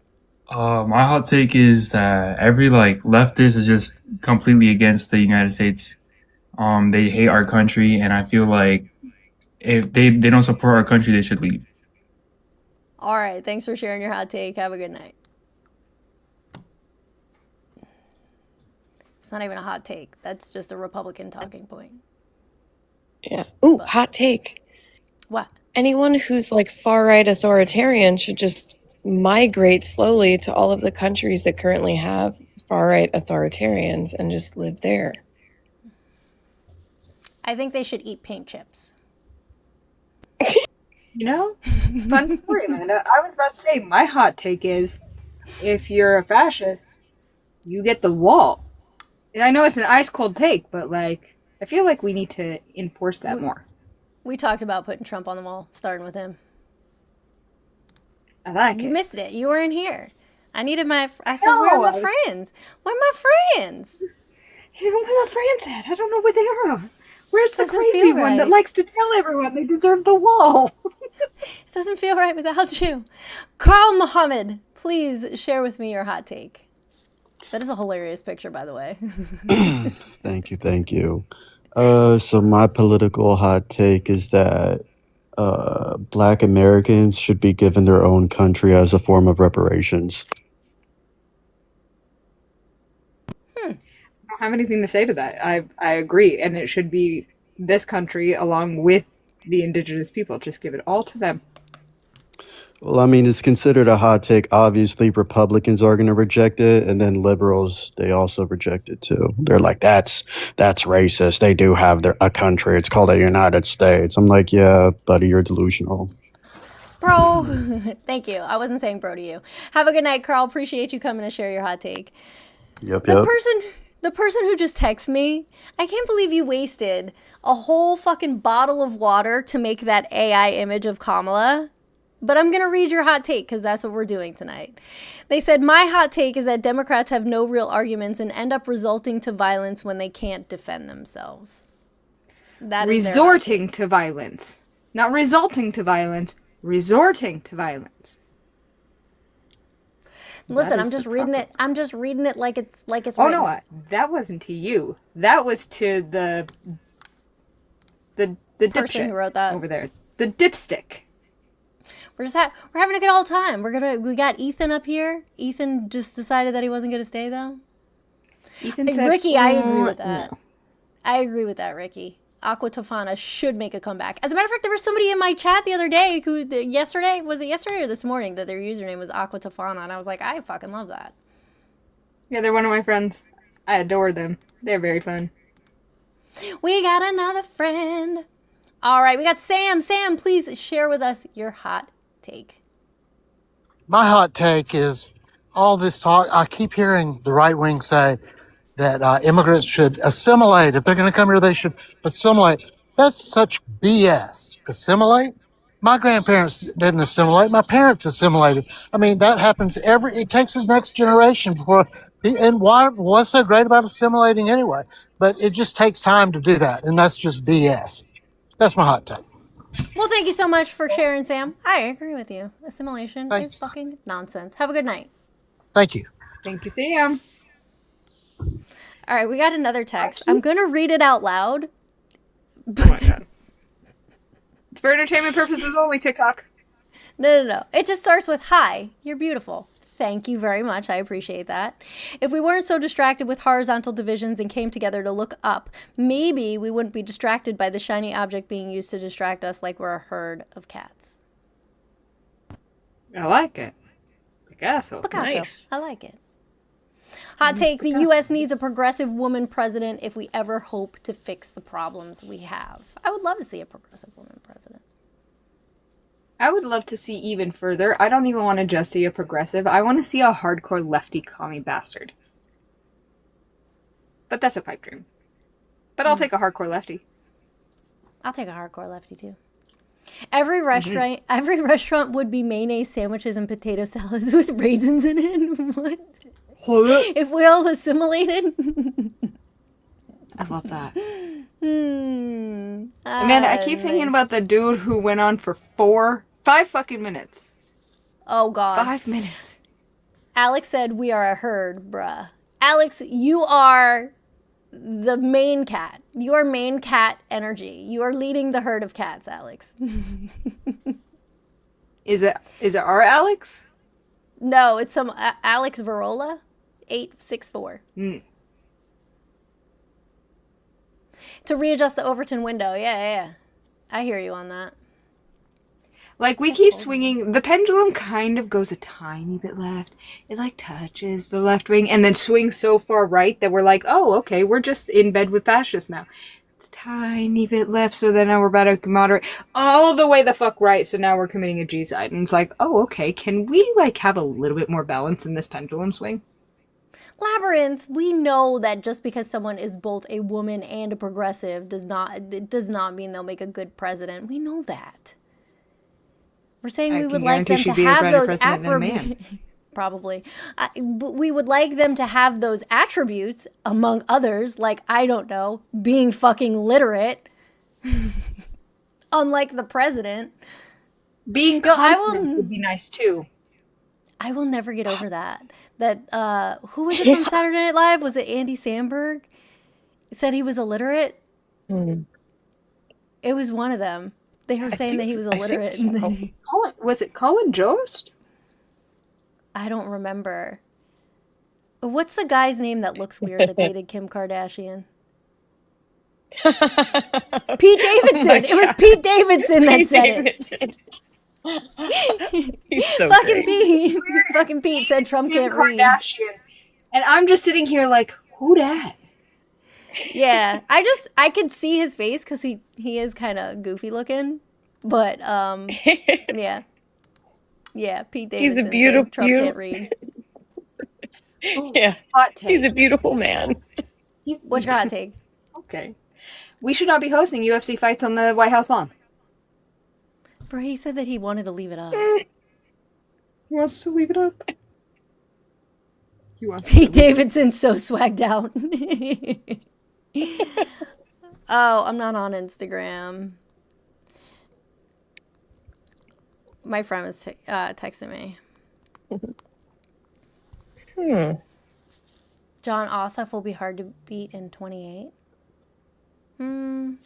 My hot take is that every leftist is just completely against the United States. They hate our country, and I feel like if they don't support our country, they should leave. All right, thanks for sharing your hot take. Have a good night. It's not even a hot take. That's just a Republican talking point. Yeah. Ooh, hot take. What? Anyone who's like far right authoritarian should just migrate slowly to all of the countries that currently have far right authoritarians and just live there. I think they should eat paint chips. You know, fun story, Amanda. I was about to say, my hot take is, if you're a fascist, you get the wall. And I know it's an ice cold take, but I feel like we need to enforce that more. We talked about putting Trump on the wall, starting with him. I like it. You missed it. You weren't here. I said, where are my friends? Where are my friends? You know where my friends at? I don't know where they are. Where's the Doesn't crazy feel one that right. likes to tell everyone they deserve the wall? It doesn't feel right without you. Carl Muhammad, please share with me your hot take. That is a hilarious picture, by the way. Thank you. So my political hot take is that Black Americans should be given their own country as a form of reparations. I don't have anything to say to that. I agree, and it should be this country along with the indigenous people. Just give it all to them. Well, I mean, it's considered a hot take. Obviously, Republicans are going to reject it, and then liberals, they also reject it too. They're like, that's racist. They do have a country. It's called the United States. I'm like, yeah, buddy, you're delusional. Bro, thank you. I wasn't saying bro to you. Have a good night, Carl. Appreciate you coming to share your hot take. Yep, The yep. person who just texted me, I can't believe you wasted a whole fucking bottle of water to make that AI image of Kamala. But I'm going to read your hot take because that's what we're doing tonight. They said, my hot take is that Democrats have no real arguments and end up resulting to violence when they can't defend themselves. That is their hot Resorting to violence. Not resulting to violence. Resorting to violence. Listen, That I'm is just the reading proper- it. I'm just reading it like it's Oh written. no, that wasn't to you. That was to the person dipshit who wrote that over there. The dipstick. We're having a good old time. We got Ethan up here. Ethan just decided that he wasn't gonna stay though. Ethan said, Ricky, I agree with that. No. I agree with that, Ricky. Aqua Tofana should make a comeback. As a matter of fact, there was somebody in my chat the other day was it yesterday or this morning that their username was Aqua Tofana, and I was like, I fucking love that. Yeah, they're one of my friends. I adore them. They're very fun. We got another friend. All right, we got Sam. Sam, please share with us your hot take. My hot take is all this talk. I keep hearing the right wing say that immigrants should assimilate. If they're going to come here, they should assimilate. That's such BS. Assimilate? My grandparents didn't assimilate. My parents assimilated. I mean, that happens it takes the next generation before. And what's so great about assimilating anyway? But it just takes time to do that. And that's just BS. That's my hot take. Well, thank you so much for sharing, Sam. I agree with you. Assimilation is fucking nonsense. Have a good night. Thank you. Thank you, Sam. All right, we got another text. I'm going to read it out loud. Oh my god. It's for entertainment purposes only, TikTok. No. It just starts with, hi, you're beautiful. Thank you very much. I appreciate that. If we weren't so distracted with horizontal divisions and came together to look up, maybe we wouldn't be distracted by the shiny object being used to distract us like we're a herd of cats. I like it. Picasso. Picasso. Nice. I like it. Hot take, the U.S. needs a progressive woman president if we ever hope to fix the problems we have. I would love to see a progressive woman president. I would love to see even further. I don't even want to just see a progressive. I want to see a hardcore lefty commie bastard. But that's a pipe dream. But I'll take a hardcore lefty. I'll take a hardcore lefty too. Every restaurant would be mayonnaise sandwiches and potato salads with raisins in it. What? If we all assimilated? I love that. Man, I keep thinking about the dude who went on for 5 fucking minutes. Oh, God. 5 minutes. Alex said we are a herd, bruh. Alex, you are the main cat. You are main cat energy. You are leading the herd of cats, Alex. Is it our Alex? No, it's some Alex Varola, 864. To readjust the Overton window. Yeah. I hear you on that. Like, we keep swinging. The pendulum kind of goes a tiny bit left. It, like, touches the left wing and then swings so far right that we're like, oh, okay, we're just in bed with fascists now. It's tiny bit left, so then now we're about to moderate all the way the fuck right, so now we're committing a G-side. And it's like, oh, okay, can we, like, have a little bit more balance in this pendulum swing? Labyrinth, we know that just because someone is both a woman and a progressive does not mean they'll make a good president. We know that. We're saying we would like them to have those attributes. Probably. But we would like them to have those attributes, among others, like, I don't know, being fucking literate. Unlike the president. Being confident would be nice, too. I will never get over that. Who was it from Saturday Night Live? Was it Andy Samberg? He said he was illiterate. It was one of them. They were saying that he was illiterate. Was it Colin Jost? I don't remember. What's the guy's name that looks weird that dated Kim Kardashian? Pete Davidson. It was Pete Davidson that said it. He's so Fucking great. Pete. Fucking Pete said Trump Kim can't read. Kardashian. And I'm just sitting here like, who dat? Yeah, I could see his face because he is kind of goofy looking, but yeah, Pete He's a Davidson saying Trump can't read. Yeah, hot take. He's a beautiful man. What's your hot take? Okay. We should not be hosting UFC fights on the White House lawn. Bro, he said that he wanted to leave it up. He wants to leave it up. Pete Davidson's so swagged out. Oh, I'm not on Instagram. My friend was texting me. John Ossoff will be hard to beat in 28. All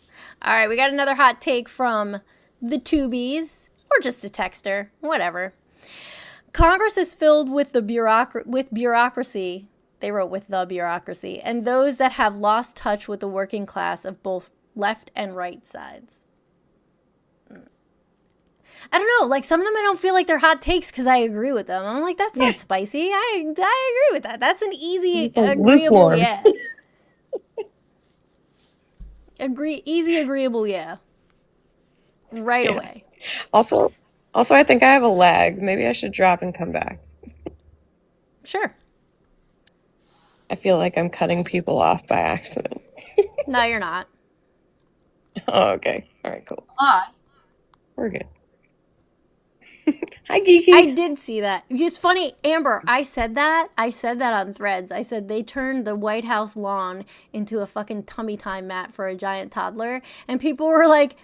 right, we got another hot take from the Tubies, or just a texter, whatever. Congress is filled with bureaucracy. They wrote with the bureaucracy, and those that have lost touch with the working class of both left and right sides. I don't know, like some of them I don't feel like they're hot takes because I agree with them. I'm like, that's not spicy. I agree with that. That's an easy, agreeable, yeah. Easy, agreeable, yeah. Right away. Also, I think I have a lag. Maybe I should drop and come back. Sure. I feel like I'm cutting people off by accident. No, you're not. Oh, okay. All right, cool. We're good. Hi, Geeky. I did see that. It's funny, Amber, I said that on Threads. I said they turned the White House lawn into a fucking tummy time mat for a giant toddler. And people were like,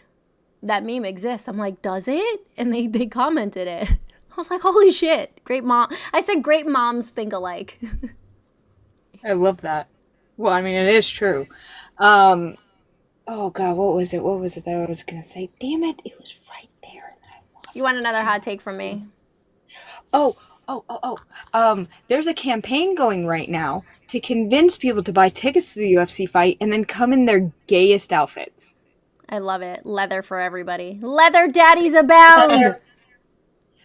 that meme exists. I'm like, does it? And they commented it. I was like, holy shit. Great mom. I said great moms think alike. I love that. Well, I mean, it is true. Oh God, what was it? What was it that I was gonna say? Damn it! It was right there, and then I lost. You want another hot take from me? Oh. There's a campaign going right now to convince people to buy tickets to the UFC fight and then come in their gayest outfits. I love it. Leather for everybody. Leather daddies abound.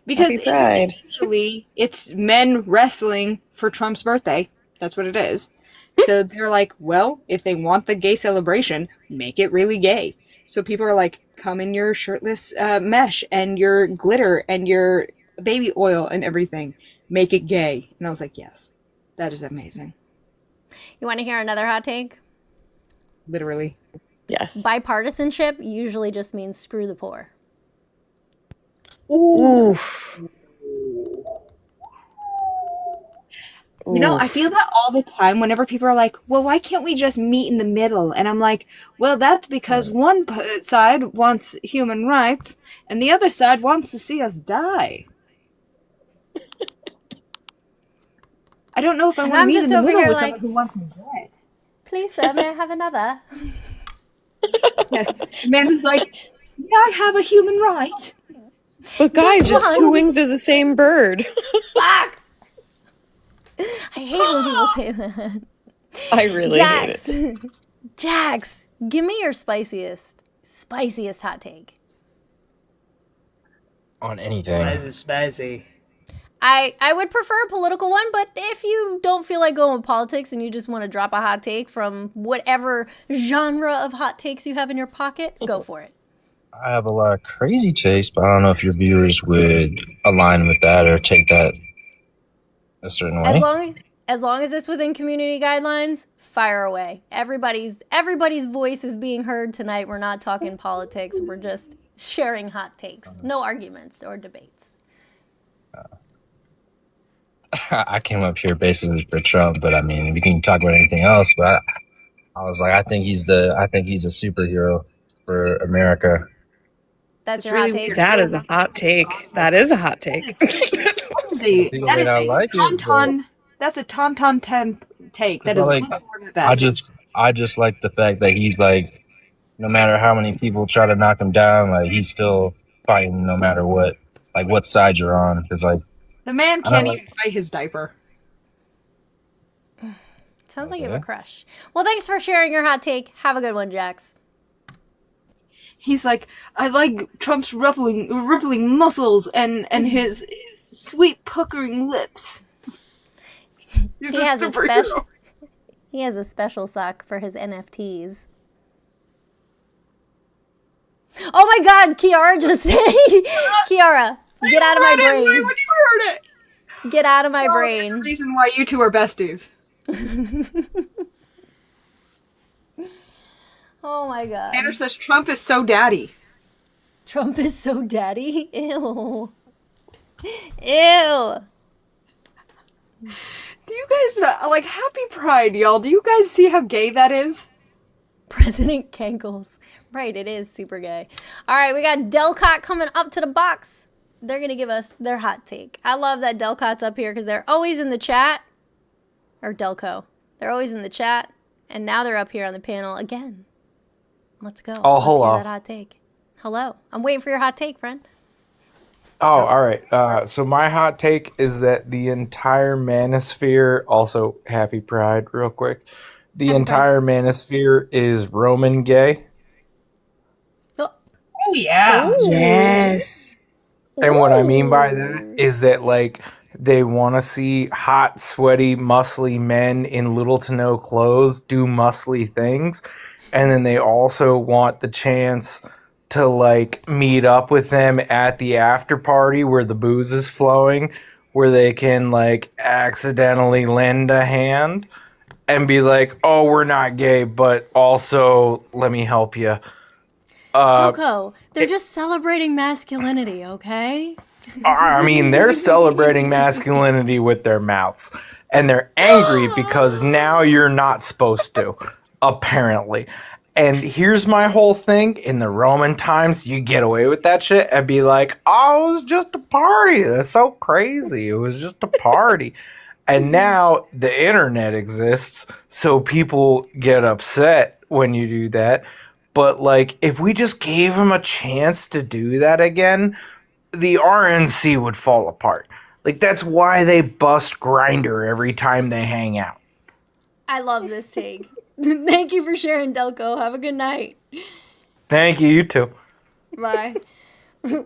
Because essentially, it's men wrestling for Trump's birthday. That's what it is. So they're like, well, if they want the gay celebration, make it really gay. So people are like, come in your shirtless mesh and your glitter and your baby oil and everything. Make it gay. And I was like, yes, that is amazing. You want to hear another hot take? Literally. Yes. Bipartisanship usually just means screw the poor. Oof. You know, I feel that all the time whenever people are like, well, why can't we just meet in the middle? And I'm like, well, that's because one side wants human rights and the other side wants to see us die. I don't know if I want to meet in the middle with someone who wants me dead. Please, sir, may I have another? Amanda's like, yeah, I have a human right. But guys, it's two wings of the same bird. Fuck! I hate when people say that. I really hate it. Jax, give me your spiciest hot take. On anything. Spicy. I would prefer a political one, but if you don't feel like going with politics and you just want to drop a hot take from whatever genre of hot takes you have in your pocket, go for it. I have a lot of crazy takes, but I don't know if your viewers would align with that or take that a certain way. As long as it's within community guidelines, fire away. Everybody's voice is being heard tonight. We're not talking politics. We're just sharing hot takes. No arguments or debates. I came up here basically for Trump, but I mean, we can talk about anything else. But I was like, I think he's a superhero for America. That's your hot take. That is a hot take. That is a hot take. That's a tauntaun. That's a tauntaun take. That is like, the best. I just like the fact that he's like, no matter how many people try to knock him down, like he's still fighting no matter what, like what side you're on. Because like the man can't even fight his diaper. Sounds like you have a crush. Well, thanks for sharing your hot take. Have a good one, Jax. He's like, I like Trump's rippling muscles and his sweet puckering lips. He has a special. He has a special sock for his NFTs. Oh my God, Kiara just said, Kiara, get out of my brain. Right when you heard it. Get out of my There's brain. a reason why you two are besties. Oh my God. Tanner says Trump is so daddy. Trump is so daddy? Ew. Ew. Do you guys like happy pride, y'all? Do you guys see how gay that is? President Kankles. Right, it is super gay. All right, we got Delcott coming up to the box. They're going to give us their hot take. I love that Delcott's up here because they're always in the chat. Or Delco. They're always in the chat. And now they're up here on the panel again. Let's go. Oh, Let's hello. hear that hot take. Hello. I'm waiting for your hot take, friend. Oh, all right. So my hot take is that the entire manosphere, also happy pride real quick, the entire manosphere is Roman gay. Oh yeah. Ooh. Yes. And what I mean by that is that, like, they want to see hot, sweaty, muscly men in little to no clothes do muscly things. And then they also want the chance to, like, meet up with them at the after party where the booze is flowing, where they can, like, accidentally lend a hand and be like, oh, we're not gay, but also let me help you. Delco, they're just celebrating masculinity, okay? I mean, they're celebrating masculinity with their mouths. And they're angry because now you're not supposed to, apparently. And here's my whole thing. In the Roman times, you get away with that shit and be like, oh, it was just a party. That's so crazy. It was just a party. And now the internet exists, so people get upset when you do that. But, like, if we just gave them a chance to do that again, the RNC would fall apart. Like, that's why they bust Grindr every time they hang out. I love this take. Thank you for sharing, Delco. Have a good night. Thank you, you too. Bye.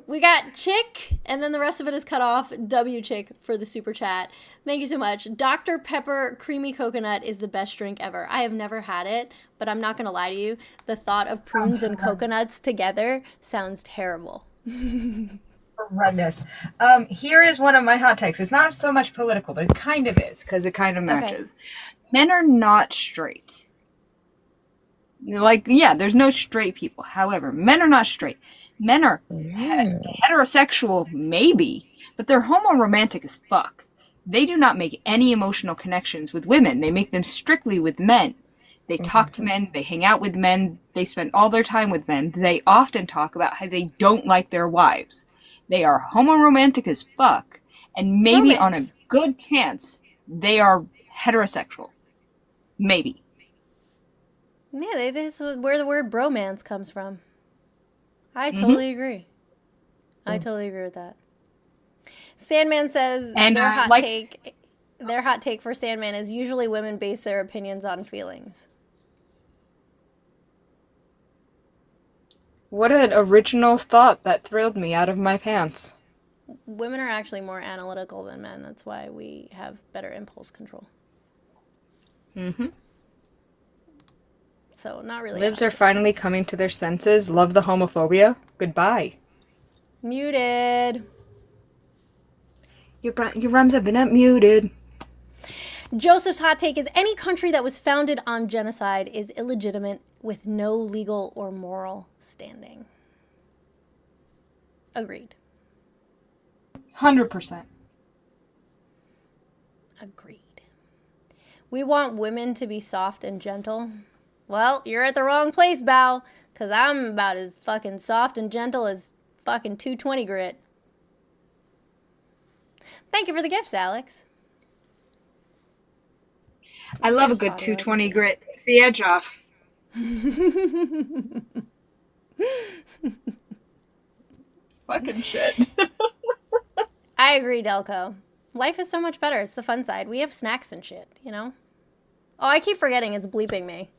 We got Chick, and then the rest of it is cut off. W Chick for the super chat. Thank you so much. Dr. Pepper Creamy Coconut is the best drink ever. I have never had it, but I'm not going to lie to you. The thought of prunes and coconuts together sounds terrible. Horrendous. Here is one of my hot takes. It's not so much political, but it kind of is because it kind of matches. Men are not straight. Like, yeah, there's no straight people. However, men are not straight. Men are heterosexual, maybe, but they're homo-romantic as fuck. They do not make any emotional connections with women. They make them strictly with men. They talk to men. They hang out with men. They spend all their time with men. They often talk about how they don't like their wives. They are homo-romantic as fuck, and maybe on a good chance, they are heterosexual. Maybe. Yeah, this is where the word bromance comes from. I totally agree. I totally agree with that. Sandman says their hot take for Sandman is usually women base their opinions on feelings. What an original thought that thrilled me out of my pants. Women are actually more analytical than men. That's why we have better impulse control. So, not really. Libs are finally coming to their senses. Love the homophobia. Goodbye. Muted. Your rums have been unmuted. Joseph's hot take is any country that was founded on genocide is illegitimate with no legal or moral standing. Agreed. 100%. Agreed. We want women to be soft and gentle. Well, you're at the wrong place, Bao, because I'm about as fucking soft and gentle as fucking 220 grit. Thank you for the gifts, Alex. I love a good 220 grit. The edge off. Fucking shit. I agree, Delco. Life is so much better. It's the fun side. We have snacks and shit, you know? Oh, I keep forgetting it's bleeping me.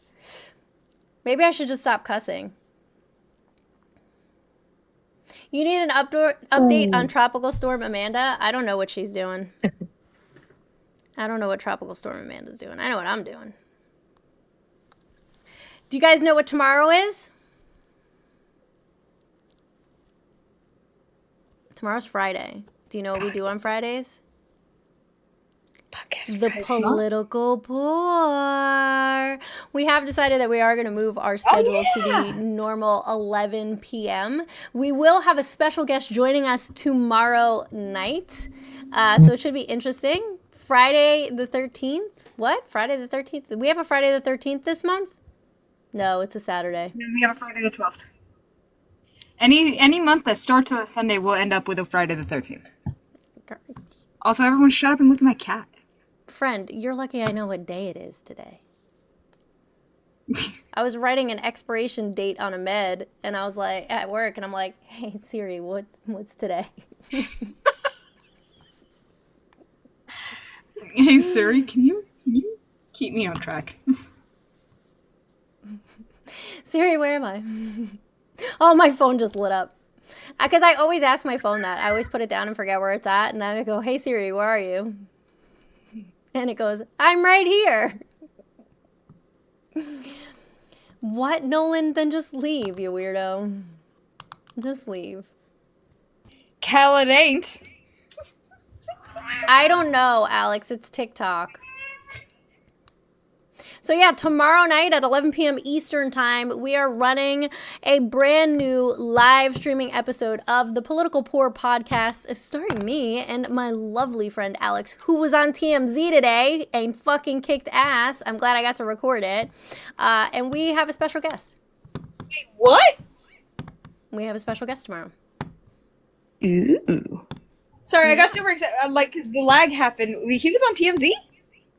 Maybe I should just stop cussing. You need an update on Tropical Storm Amanda? I don't know what she's doing. I don't know what Tropical Storm Amanda's doing. I know what I'm doing. Do you guys know what tomorrow is? Tomorrow's Friday. Do you know what we do on Fridays? Podcast The Friday. political pour. We have decided that we are going to move our schedule to the normal 11 p.m. We will have a special guest joining us tomorrow night. So it should be interesting. Friday the 13th. What? Friday the 13th? We have a Friday the 13th this month? No, it's a Saturday. No, we have a Friday the 12th. Any month that starts on a Sunday will end up with a Friday the 13th. Also, everyone shut up and look at my cat. Friend, you're lucky I know what day it is today. I was writing an expiration date on a med, and I was like, at work, and I'm like, hey, Siri, what's today? Hey, Siri, can you keep me on track? Siri, where am I? Oh, my phone just lit up. Because I always ask my phone that. I always put it down and forget where it's at, and I go, hey, Siri, where are you? And it goes, I'm right here. What, Nolan? Then just leave, you weirdo. Just leave. Cal, it ain't. I don't know, Alex. It's TikTok. So yeah, tomorrow night at 11 p.m. Eastern Time, we are running a brand new live streaming episode of the Political Pour podcast, starring me and my lovely friend Alex, who was on TMZ today and fucking kicked ass. I'm glad I got to record it. And we have a special guest. Wait, what? We have a special guest tomorrow. Ooh. Sorry, I got super excited. Like, the lag happened. He was on TMZ?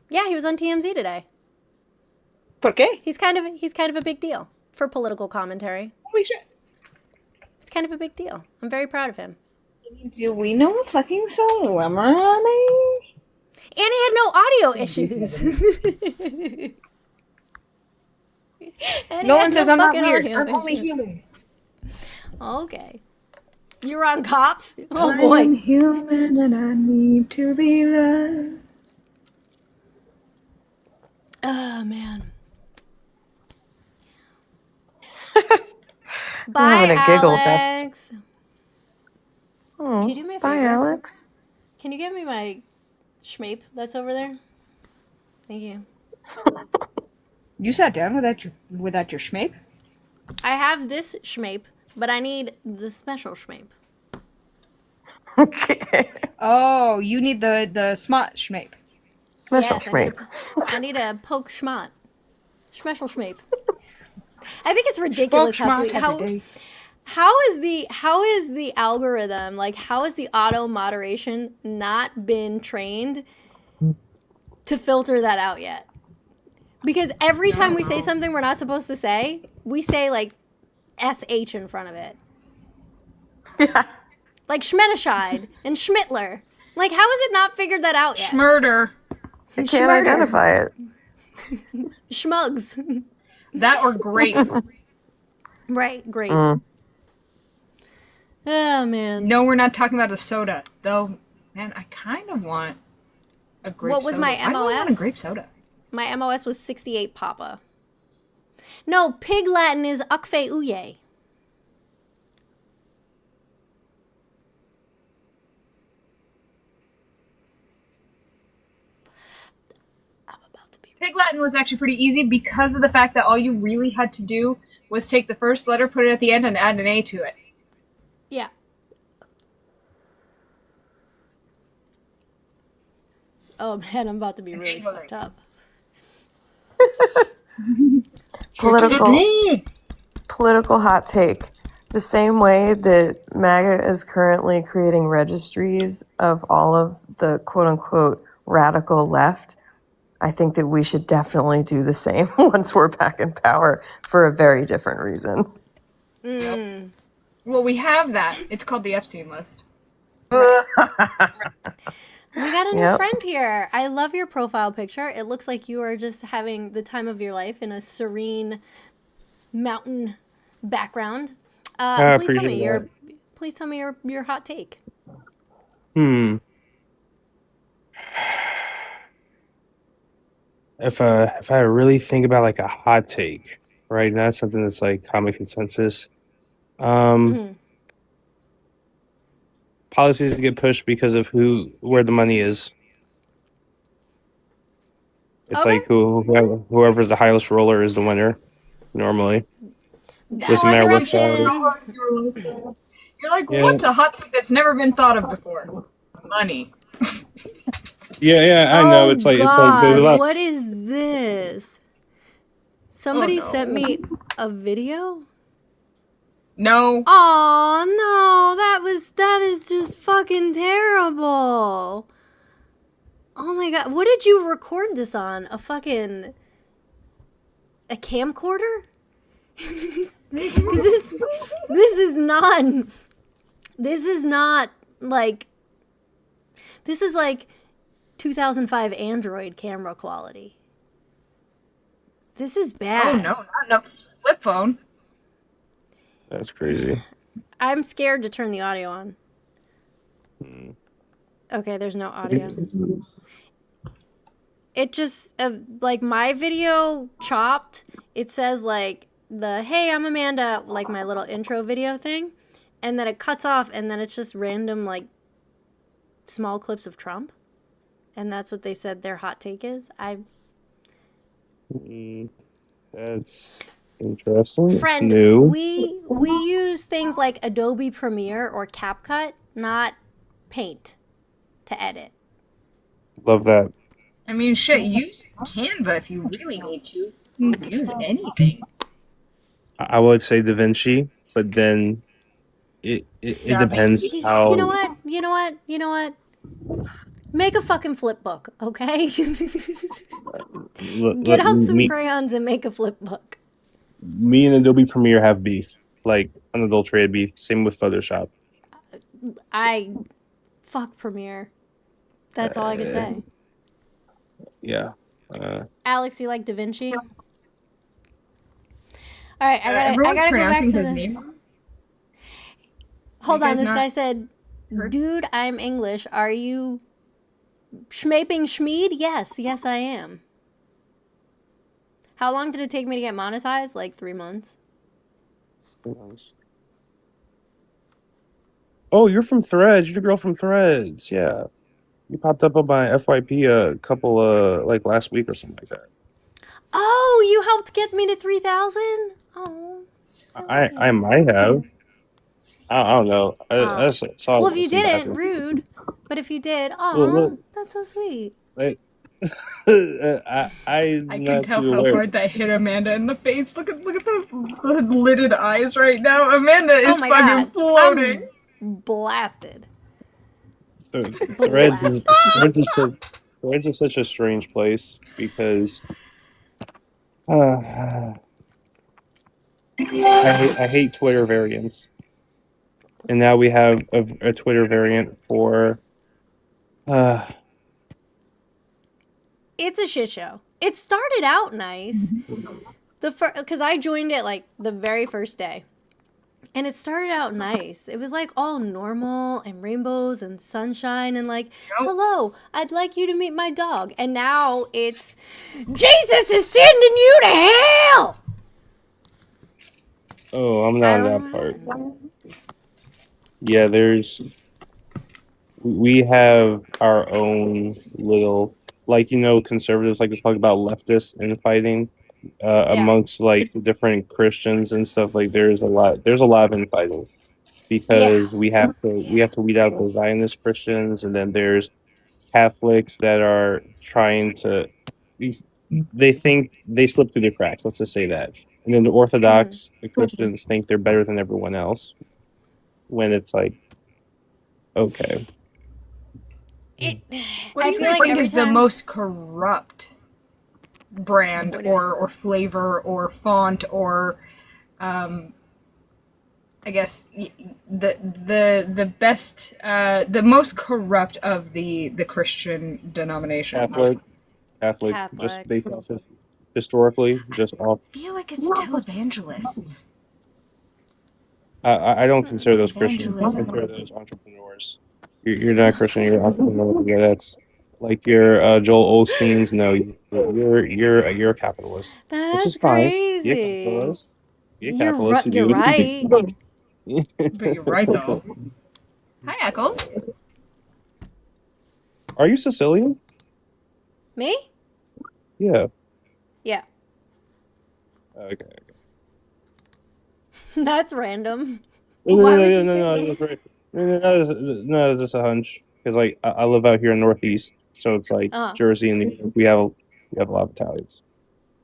Yeah, he was on TMZ today. ¿Por qué? He's kind of a big deal for political commentary. Holy shit. He's kind of a big deal. I'm very proud of him. Do we know a fucking celebrity? And he had no audio issues. Nolan says I'm not weird. I'm only human. Okay. You're on Cops? Oh, I'm boy. human and I need to be loved. Oh, man. I'm Bye, having a giggle Alex. fest. Oh, Can you do me a bye, favor? Alex. Can you give me my schmape that's over there? Thank you. You sat down without your schmape? I have this schmape, but I need the special schmape. Okay. Oh, you need the smart schmape. Special Yes, schmape. I need a poke schmott. Special schmape. I think it's ridiculous how is the algorithm, like, how is the auto moderation not been trained to filter that out yet? Because every time we say something we're not supposed to say, we say like SH in front of it. Yeah. Like Schmetterscheid and Schmittler. Like, how has it not figured that out yet? Schmurder. I can't identify it. Schmugs. That or grape. Right, grape. Mm. Oh, man. No, we're not talking about a soda. Though, man, I kind of want a grape soda. What was my I really want a MOS? grape soda. My MOS was 68 Papa. No, Pig Latin is Ukfe Uye. Pig Latin was actually pretty easy because of the fact that all you really had to do was take the first letter, put it at the end, and add an A to it. Yeah. Oh, man, I'm about to be really fucked up. Political hot take. The same way that MAGA is currently creating registries of all of the quote-unquote radical left, I think that we should definitely do the same once we're back in power for a very different reason. Mm. Well, we have that. It's called the Epstein list. We got a new Yep. friend here. I love your profile picture. It looks like you are just having the time of your life in a serene mountain background. Please please tell me your hot take. If I really think about like a hot take, right? Not something that's like common consensus. Mhm. Policies get pushed because of where the money is. It's Okay. like whoever's the highest roller is the winner. Normally, That's doesn't Oh, I matter thought what you were side. direction. You're like, Yeah, what's a hot take that's never been thought of before? Money. yeah. I know. Oh It's like there's a God, lot. what is this? Oh Somebody sent no. me a video. No. Oh no, that is just fucking terrible. Oh my God, what did you record this on? A camcorder? Because this is not like, this is like 2005 Android camera quality. This is Oh bad. no, not no flip phone. That's crazy. I'm scared to turn the audio on. Okay, there's no audio. It just, like, my video chopped. It says, like, hey, I'm Amanda, like my little intro video thing. And then it cuts off, and then it's just random, like, small clips of Trump. And that's what they said their hot take is. That's interesting. It's Friend, new. we use things like Adobe Premiere or CapCut, not Paint, to edit. Love that. I mean, shit, use Canva if you really need to. Use anything. I would say Da Vinci, but then it Yeah, depends You know how. what? You know what? You know what? Make a fucking flip book, okay? Get out some Me crayons and make a flip book. and Adobe Premiere have beef, like unadulterated beef. Same with Photoshop. I fuck Premiere. That's all I can Uh, say. yeah. Alex, you like Da Vinci? All right, I Everyone's gotta go back pronouncing to his the. name wrong. Hold You on, guys this not guy said, heard? "Dude, I'm English. Are you schmaping schmeed?" Yes, yes, I am. How long did it take me to get monetized? Like 3 months. Oh, you're from Threads. You're the girl from Threads. Yeah. You popped up on my FYP a couple like last week or something like that. Oh, you helped get me to 3,000. Oh, I love I you. might have. I don't know. I Oh, just saw well, it if with you some didn't, passing. rude. But if you did, Look, that's so sweet. like, I I'm can not tell too how aware. hard that hit Amanda in the face. Look at the lidded eyes right now. Amanda Oh is my fucking God, floating. I'm blasted. Threads is Blasted. Threads is such a strange place because I hate Twitter variants, and now we have a Twitter variant for uh It's a shit show. It started out nice. Because I joined it like the very first day. And it started out nice. It was like all normal and rainbows and sunshine and like, hello, I'd like you to meet my dog. And now it's, Jesus is sending you to hell. oh, I'm I not on that part. don't know. Yeah, we have our own little, like, conservatives like to talk about leftists infighting Yeah. amongst like different Christians and stuff. Like there's a lot of infighting Yeah. because we have to weed out the Zionist Christians, and then there's Catholics that are trying to, they think they slip through the cracks, let's just say that. And then the Orthodox Christians think they're better than everyone else, when it's like, okay. What do I you feel guys like think every is the time. most corrupt brand or flavor or font or I guess the best the most corrupt of the Christian denominations? Catholic, just Catholic. based off of historically, just off. I feel like it's televangelists. I don't consider those Christians. I consider those entrepreneurs. You're not Christian. You're an entrepreneur. Yeah, that's like your Joel Osteen's. No, you're a capitalist, which is That's fine. Be a crazy. capitalist. Be a capitalist. You You're do right. But you're right though. Hi, Eccles. Are you Sicilian? Me? Yeah. Yeah. Okay. That's random. No, Why would you say no, that? you're right. No, it's just a hunch because like I live out here in Northeast, so it's like Oh, Jersey and New York. We have a lot of Italians.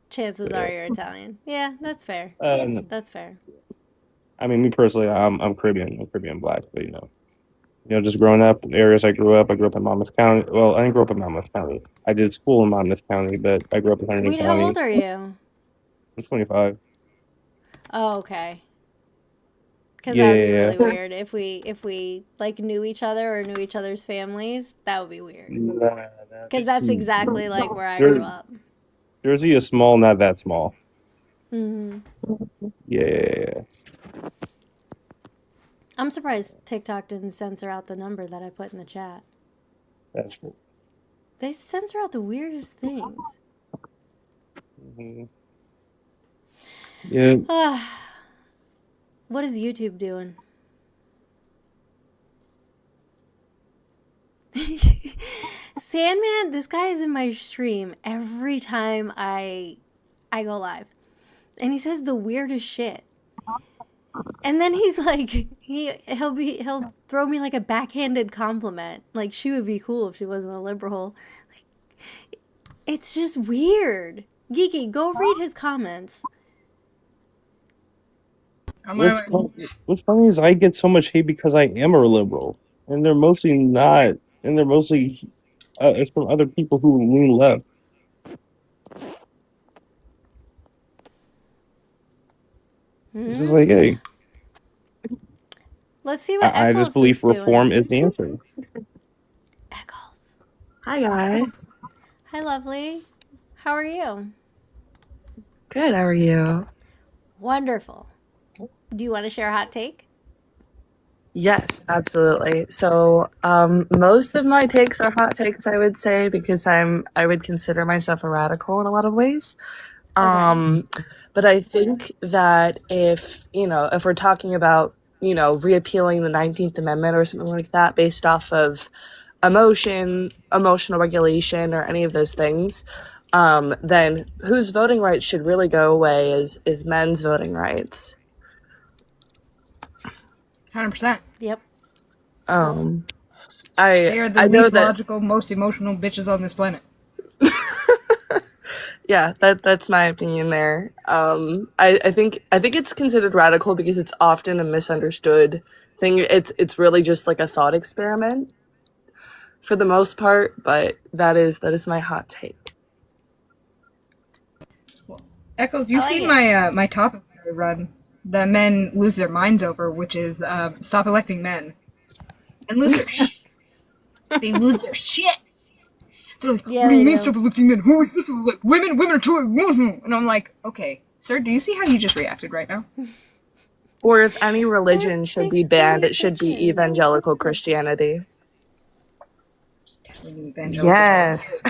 chances So, are yeah. you're Italian. Yeah, that's fair. Um, That's fair. I mean, me personally, I'm Caribbean. I'm Caribbean black, but just growing up, the areas I grew up in Monmouth County. Well, I didn't grow up in Monmouth County. I did school in Monmouth County, but I grew up in Huntington Wait, how County. old are you? I'm 25. Oh, okay. Because Yeah, that would yeah, be yeah. really weird if we like knew each other or knew each other's families. That would be weird. Nah, Because that's exactly like where I grew Jer- up. Jersey is small, not that small. Hmm. Yeah. I'm surprised TikTok didn't censor out the number that I put in the chat. That's cool. They censor out the weirdest things. Hmm. Yeah. What is YouTube doing? Sandman, this guy is in my stream every time I go live. And he says the weirdest shit. And then he's like he'll throw me like a backhanded compliment. Like she would be cool if she wasn't a liberal. Like, it's just weird. Geeky, go read his comments. What's funny is I get so much hate because I am a liberal, and they're mostly not, and they're mostly it's from other people who lean left. It's just like, hey, Let's see what I just Eccles believe is reform doing. is the answer. Eccles. Hi, guys. Hi, lovely. How are you? Good. How are you? Wonderful. Do you want to share a hot take? Yes, absolutely. So, most of my takes are hot takes, I would say, because I would consider myself a radical in a lot of ways. But I think that if we're talking about, reappealing the 19th Amendment or something like that based off of emotional regulation, or any of those things, then whose voting rights should really go away is men's voting rights. 100%. Yep. They are the I know least that. logical, most emotional bitches on this planet. Yeah, that's my opinion there. I think it's considered radical because it's often a misunderstood thing. It's really just like a thought experiment for the most part, but that is my hot take. Eccles, you've seen my topic that I run that men lose their minds over, which is stop electing men. And lose their shit. They lose their shit. They're like, Yeah, what do you they mean do. stop electing men? Who is supposed to elect women? Women are too emotional. And I'm like, okay, sir, do you see how you just reacted right now? Or if any religion should be banned, it should be evangelical Christianity. Yes.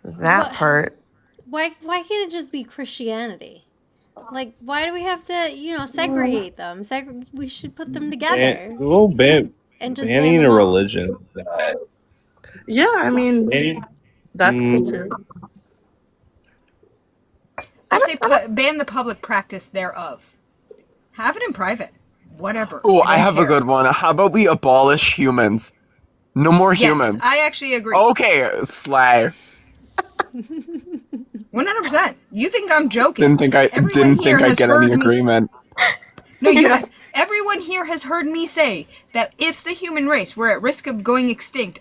That part. Why can't it just be Christianity? Like, why do we have to, segregate them? We should put them together. And just ban Banning them a all. religion. Yeah, I mean, that's cool too. I say ban the public practice thereof. Have it in private. Whatever. Oh, I don't have care. a good one. How about we abolish humans? No more humans. Yes, I actually agree. Okay, slay. 100%. You think I'm joking? Didn't think I'd get any agreement. No, you know, everyone here has heard me say that if the human race were at risk of going extinct,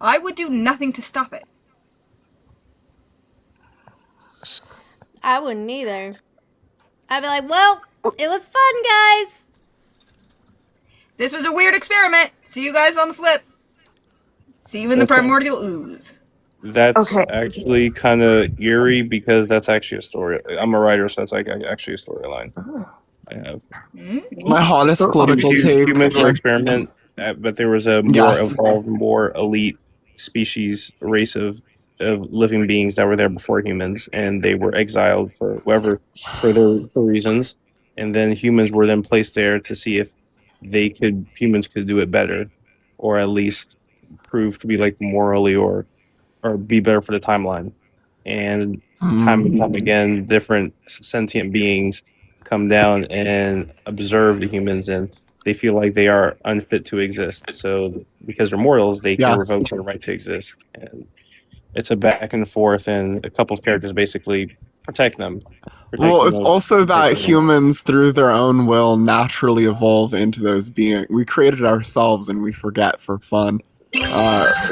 I would do nothing to stop it. I wouldn't either. I'd be like, well, it was fun, guys. This was a weird experiment. See you guys on the flip. See you in the primordial ooze. That's actually kind of eerie because that's actually a story. I'm a writer, so that's like actually a storyline. I have. My hottest political take. Humans were experiment, but there was a more Yes. evolved, more elite species, race of living beings that were there before humans, and they were exiled for for reasons, and then humans were then placed there to see if humans could do it better, or at least prove to be like morally or be better for the timeline. And time and time again, different sentient beings come down and observe the humans, and they feel like they are unfit to exist. So, because they're mortals, they can Yes. revoke their right to exist. And it's a back and forth, and a couple of characters basically protect them. Well, it's them, also that protecting them. humans, through their own will, naturally evolve into those beings. We created ourselves and we forget for fun.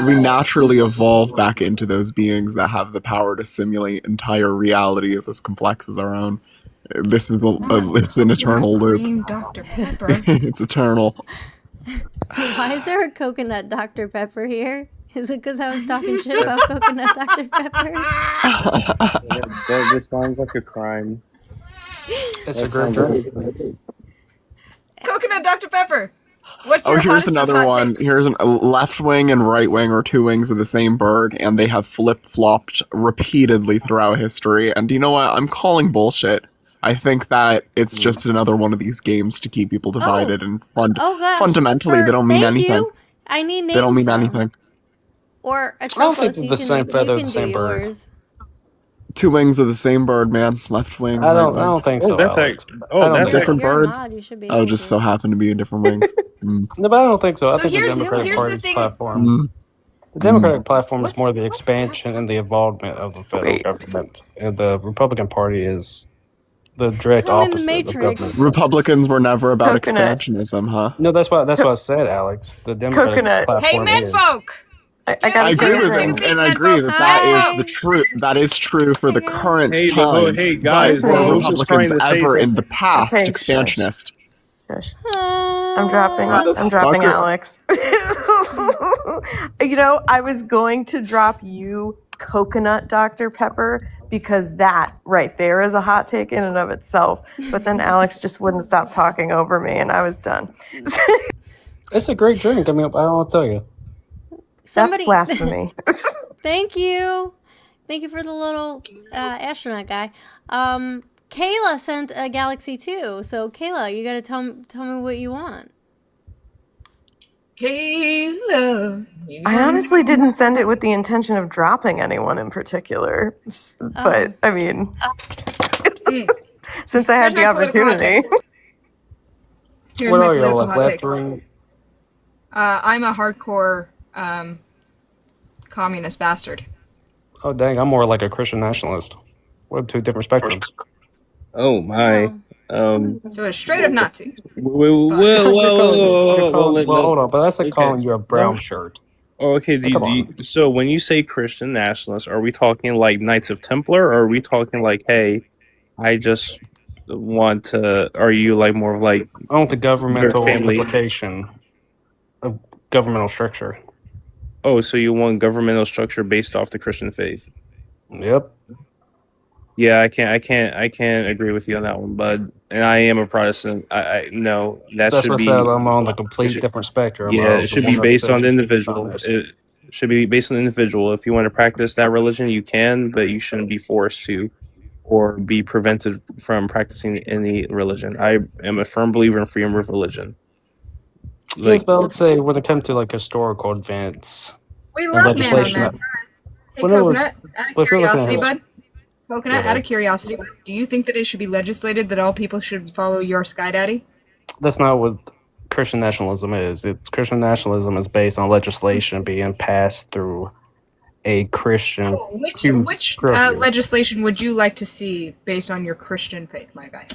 We naturally evolve back into those beings that have the power to simulate entire realities as complex as our own. This is it's an eternal loop. Dr. Pepper. It's eternal. Why is there a coconut Dr. Pepper here? Is it because I was talking shit about coconut Dr. Pepper? This sounds like a crime. It's a great drink. Coconut Dr. Pepper. What's your Here's hottest of another hot one. takes? Here's a left wing and right wing are two wings of the same bird, and they have flip flopped repeatedly throughout history. And you know what? I'm calling bullshit. I think that it's just another one of these games to keep people divided, and gosh, fundamentally they don't mean thank anything. you. I need names. They don't mean though. anything. Or a I don't think Tropos, they're you the can, same feather, you the can same do bird. yours. Two wings of the same bird, man. Left wing. I right don't. wing. I don't think so. That's Alex. I don't think that's different You're a birds. mod, you should be. Oh, just so happen to be different wings. No, but I don't think so. I So think the here's Democratic the Party's thing. platform. The Democratic platform is more the expansion and the involvement of the federal government, and the Republican Party is the direct I'm in the opposite of Matrix. government. Republicans were never about Coconut. expansionism, huh? No, that's what I said, Alex. The Democratic Coconut. Hey, platform is. menfolk. I I gotta agree say, with Take a him, beat, and I menfolk. agree that that is Hi. the true. That is true for the current Hey, time. hey, but guys, were Rose is trying Republicans to say ever in the something. past Okay, expansionist? Shush. I'm dropping. Who the I'm dropping fuck are- Alex. You know, I was going to drop you coconut Dr. Pepper because that right there is a hot take in and of itself. But then Alex just wouldn't stop talking over me, and I was done. It's a great drink. I mean, I don't tell you. Somebody. That's blasphemy. Thank you. Thank you for the little astronaut guy. Kayla sent a Galaxy too. So Kayla, you gotta tell me what you want. Kayla. I honestly didn't send it with the intention of dropping anyone in particular, but I mean, since I had the Here's my political hot opportunity. Here's What my are you, political like hot left take. wing? I'm a hardcore communist bastard. Oh dang, I'm more like a Christian nationalist. We're two different spectrums. Oh my. So it's straight up Nazi. Well, Hold on, but that's like calling you a brown shirt. Oh, okay. So when you say Christian nationalist, are we talking like Knights of Templar, or are we talking like, hey, I just want to? Are you like more of like I want the governmental family? implication of governmental structure. Oh, so you want governmental structure based off the Christian faith? Yep. Yeah, I can't agree with you on that one, bud. And I am a Protestant. I no, that That's should what I be. said. I'm on the complete different spectrum. Yeah, of it should the be one that based said on the just be individual. honest. It should be based on the individual. If you want to practice that religion, you can, but you shouldn't be forced to, or be prevented from practicing any religion. I am a firm believer in freedom of religion. Yes, but let's say when it comes to like historical events We and love man on legislation, that. Hey, when it was- Coconut, out of but if you're looking at curiosity, his- bud. Coconut, out of curiosity, bud, do you think that it should be legislated that all people should follow your Sky Daddy? that's not what Christian nationalism is. Christian nationalism is based on legislation being passed through a Christian. Which legislation would you like to see based on your Christian faith, my guy?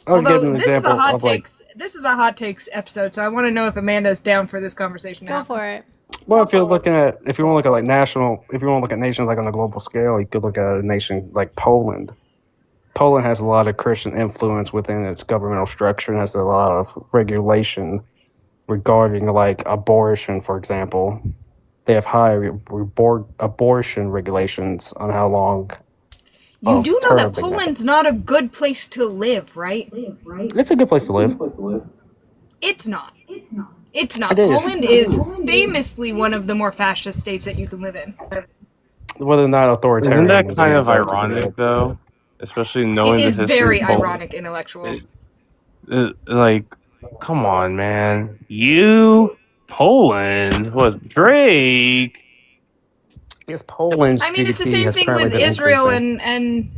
I'll give Although an this is a example hot of like. takes, this is a hot takes episode, so I want to know if Amanda's down for this conversation. Go for it. Well, if you want to look at like national, if you want to look at nations like on a global scale, you could look at a nation like Poland. Poland has a lot of Christian influence within its governmental structure and has a lot of regulation regarding like abortion, for example. They have high abortion regulations on how long You do know that Poland's not a good place to live, right? It's a good place to live. It's not. It's not. It is. Poland is famously one of the more fascist states that you can live in. Whether or not authoritarian. Isn't that kind of ironic, though? Especially knowing It the is history very of Poland. ironic, intellectual. Like, come on, man. Poland was Drake. Yes, Poland's I mean, it's the same thing with Israel and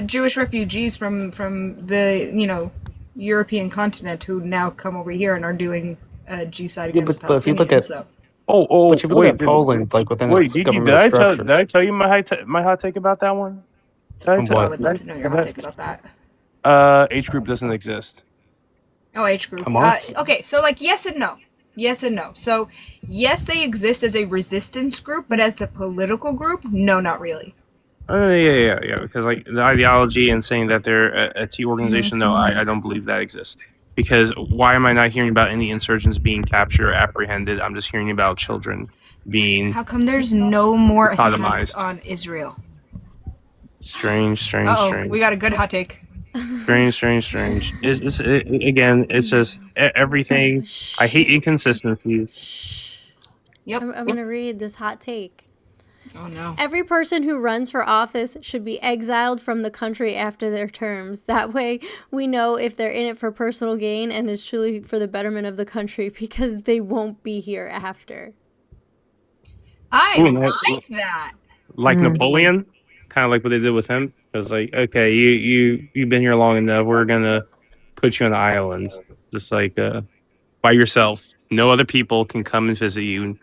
Jewish refugees from the European continent who now come over here and are doing genocide against but if you look Palestinians. at but if you look at Poland, like within its governmental structure. Did I tell you my hot take about that one? I would love to know your hot take about that. H group doesn't exist. Oh, H group. Okay, so like yes and no. Yes and no. So yes, they exist as a resistance group, but as the political group, no, not really. Yeah. Because like the ideology and saying that they're a T organization, no, I don't believe that exists. Because why am I not hearing about any insurgents being captured or apprehended? I'm just hearing about children being. How come there's no more attacks sodomized. on Israel? Strange. We got a good hot take. Strange. It's just everything. I hate inconsistencies. Yep. I'm going to read this hot take. Oh, no. Every person who runs for office should be exiled from the country after their terms. That way we know if they're in it for personal gain and is truly for the betterment of the country, because they won't be here after. I like that. Like Napoleon? Kind of like what they did with him. Because like, okay, you've been here long enough. We're going to put you on the island. Just like by yourself. No other people can come and visit you.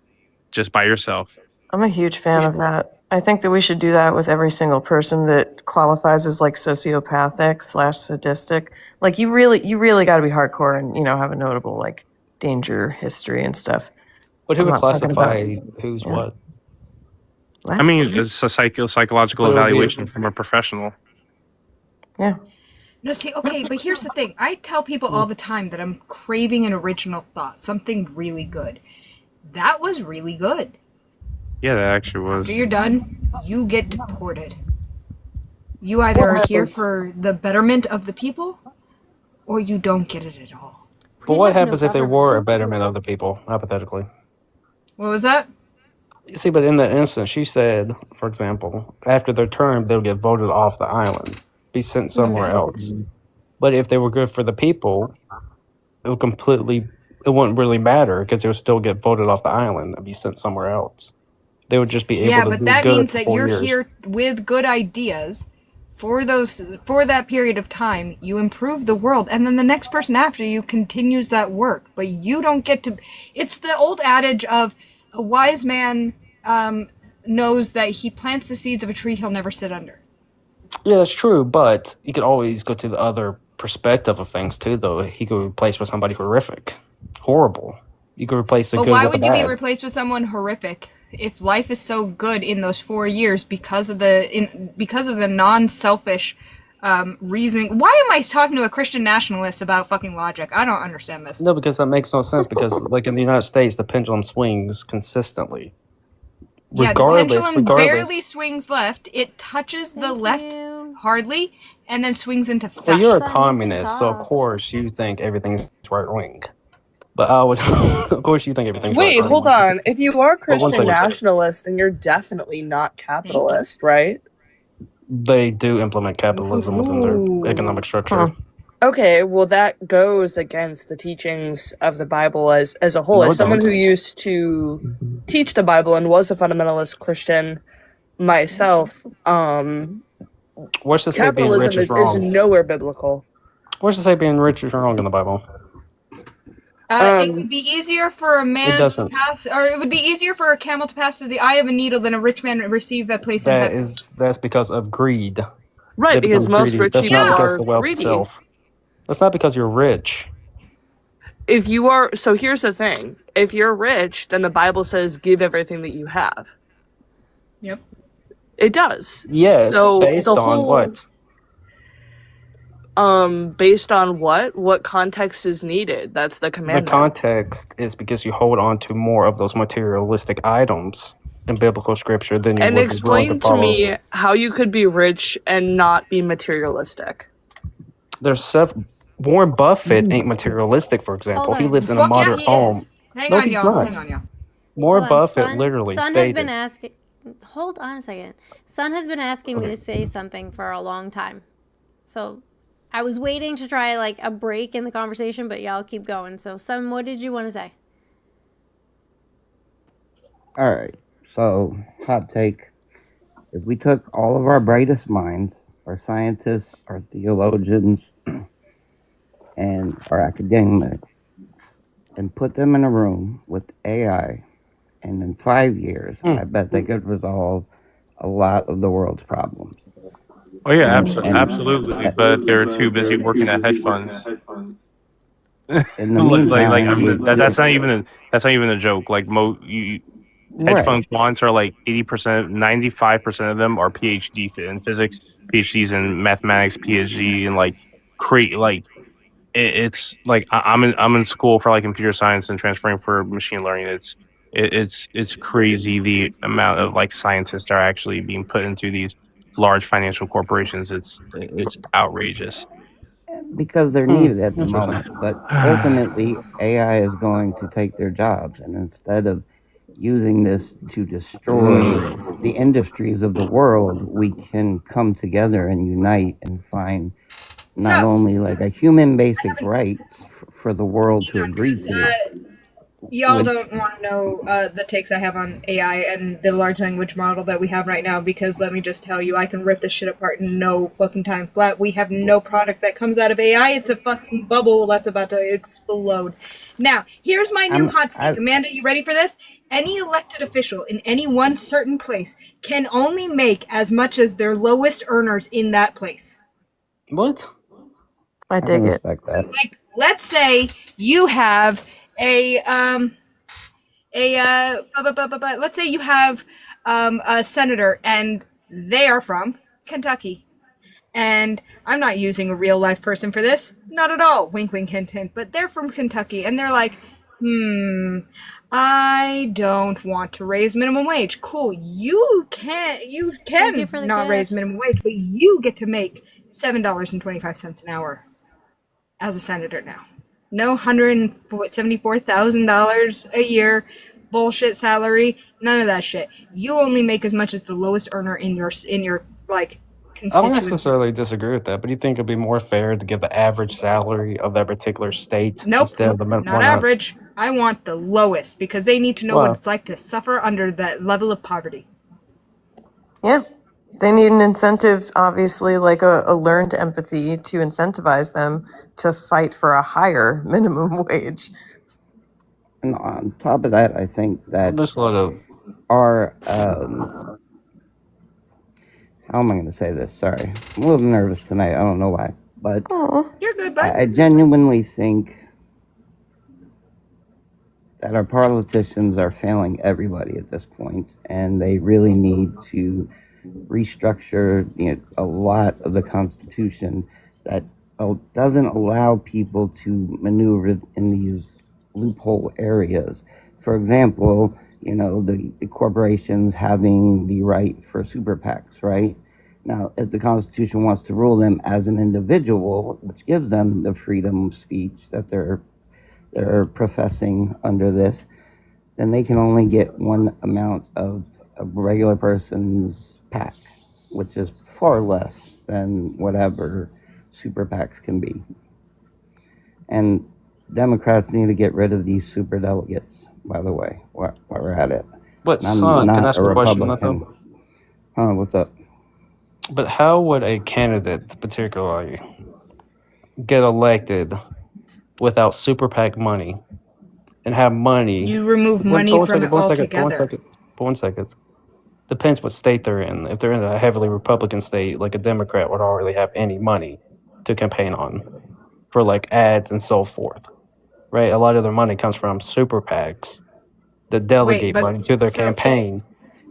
Just by yourself. I'm a huge fan of that. I think that we should do that with every single person that qualifies as like sociopathic / sadistic. Like you really got to be hardcore and have a notable like danger history and stuff. But who I'm would not talking classify about- who's yeah. what? I mean, it's a psychological But it would be- evaluation from a professional. Yeah. No, see, okay, but here's the thing. I tell people all the time that I'm craving an original thought, something really good. That was really good. Yeah, that actually was. After you're done, you get deported. You either are here for the betterment of the people, or you don't get it at all. But what happens if they were a betterment of the people, hypothetically? What was that? You see, but in that instance, she said, for example, after their term, they'll get voted off the island, be sent somewhere else. But if they were good for the people, it wouldn't really matter because they would still get voted off the island and be sent somewhere else. They would just be able to Yeah, do but that good means for that 4 you're years. here with good ideas for that period of time. You improve the world, and then the next person after you continues that work. But you don't get to. It's the old adage of a wise man knows that he plants the seeds of a tree he'll never sit under. Yeah, that's true, but you could always go to the other perspective of things too, though. He could replace with somebody horrible. You could replace the But good why with the would you be bad. replaced with someone horrific if life is so good in those 4 years because of the non-selfish reason? Why am I talking to a Christian nationalist about fucking logic? I don't understand this. No, because that makes no sense. Because, like in the United States, the pendulum swings consistently. Yeah, the pendulum barely swings left. It touches the left hardly, and then swings into fascism. Well, you're a communist, so of course you think everything's right wing. But I would, of course, you think everything's right Wait, wing. hold on. If you are But one Christian second. nationalist, then you're definitely not capitalist, right? They do implement capitalism within their economic structure. Huh. Okay, well that goes against the teachings of the Bible as a whole. No, As it someone don't. who used to teach the Bible and was a fundamentalist Christian myself, What's to say being rich capitalism is is wrong? nowhere biblical. What's to say being rich is wrong in the Bible? It would be easier for a man to doesn't. pass, or it would be easier for a camel to pass through the eye of a needle than a rich man to receive a place in heaven. That's because of greed. Right, They because become most greedy. rich That's people not because are of the wealth greedy. itself. That's not because you're rich. If you are, so here's the thing. If you're rich, then the Bible says give everything that you have. Yep. It does. Yes, So based the on whole- what? Based on what? What context is needed? That's the The commandment. context is because you hold on to more of those materialistic items in biblical scripture, then you And would be willing to explain to follow. me how you could be rich and not be materialistic. There's Warren Buffett ain't materialistic, for example. Hold He on. lives in a Fuck yeah, modern he is. home. Hang No, on, he's y'all. not. Hang on, y'all. Warren Hold on. Buffett literally Son has been stated. asking. Hold on a second. Son has been asking me to say something for a long time. So I was waiting to try like a break in the conversation, but y'all keep going. So, Son, what did you want to say? All right. So, hot take. If we took all of our brightest minds, our scientists, our theologians, and our academics, and put them in a room with AI, and in 5 years, I bet they could resolve a lot of the world's problems. Oh yeah, And absolutely. But they're too busy working at hedge funds. in the meantime, we that's not even a joke. Like hedge right. fund quants are like 80%, 95% of them are PhD in physics, PhDs in mathematics, PhD in like create like it's like I'm in school for like computer science and transferring for machine learning. It's crazy the amount of like scientists that are actually being put into these large financial corporations. It's outrageous. Because they're needed at the Interesting. moment. But ultimately, AI is going to take their jobs, and instead of using this to destroy the industries of the world, we can come together and unite and find not only like a human basic rights for the world to agree to. Y'all which- don't want to know the takes I have on AI and the large language model that we have right now, because let me just tell you, I can rip this shit apart in no fucking time flat. We have no product that comes out of AI. It's a fucking bubble that's about to explode. Now, here's my new hot take. Amanda, you ready for this? Any elected official in any one certain place can only make as much as their lowest earners in that place. What? I dig it. Respect So, like, let's say you have let's say you have a senator and they are from Kentucky. And I'm not using a real life person for this. Not at all. Wink, wink, hint, hint. But they're from Kentucky and they're like, I don't want to raise minimum wage. Cool. You can not raise minimum wage, but you get to make $7.25 an hour as a senator now. No $174,000 a year bullshit salary. None of that shit. You only make as much as the lowest earner in your like I don't constituency. necessarily disagree with that, but do you think it'd be more fair to give the average salary of that particular state Nope, instead of the not average. I want the lowest because they need to know Wow. what it's like to suffer under that level of poverty. Yeah. They need an incentive, obviously, like a learned empathy to incentivize them to fight for a higher minimum wage. And on top of that, I think that there's a lot of our how am I going to say this? Sorry, I'm a little nervous tonight. I don't know why, but You're good, bud. I genuinely think that our politicians are failing everybody at this point, and they really need to restructure a lot of the Constitution that doesn't allow people to maneuver in these loophole areas. For example, the corporations having the right for super PACs, right? Now, if the Constitution wants to rule them as an individual, which gives them the freedom of speech that they're professing under this, then they can only get one amount of a regular person's PAC, which is far less than whatever super PACs can be. And Democrats need to get rid of these super delegates, by the way, while we're at it. But I'm son, can I not ask a a question, Republican. What's up? But how would a candidate particularly get elected without super PAC money and have money? You remove money from it altogether. One second. Depends what state they're in. If they're in a heavily Republican state, like a Democrat would already have any money to campaign on for like ads and so forth, right? A lot of their money comes from super PACs that delegate but- money to their campaign.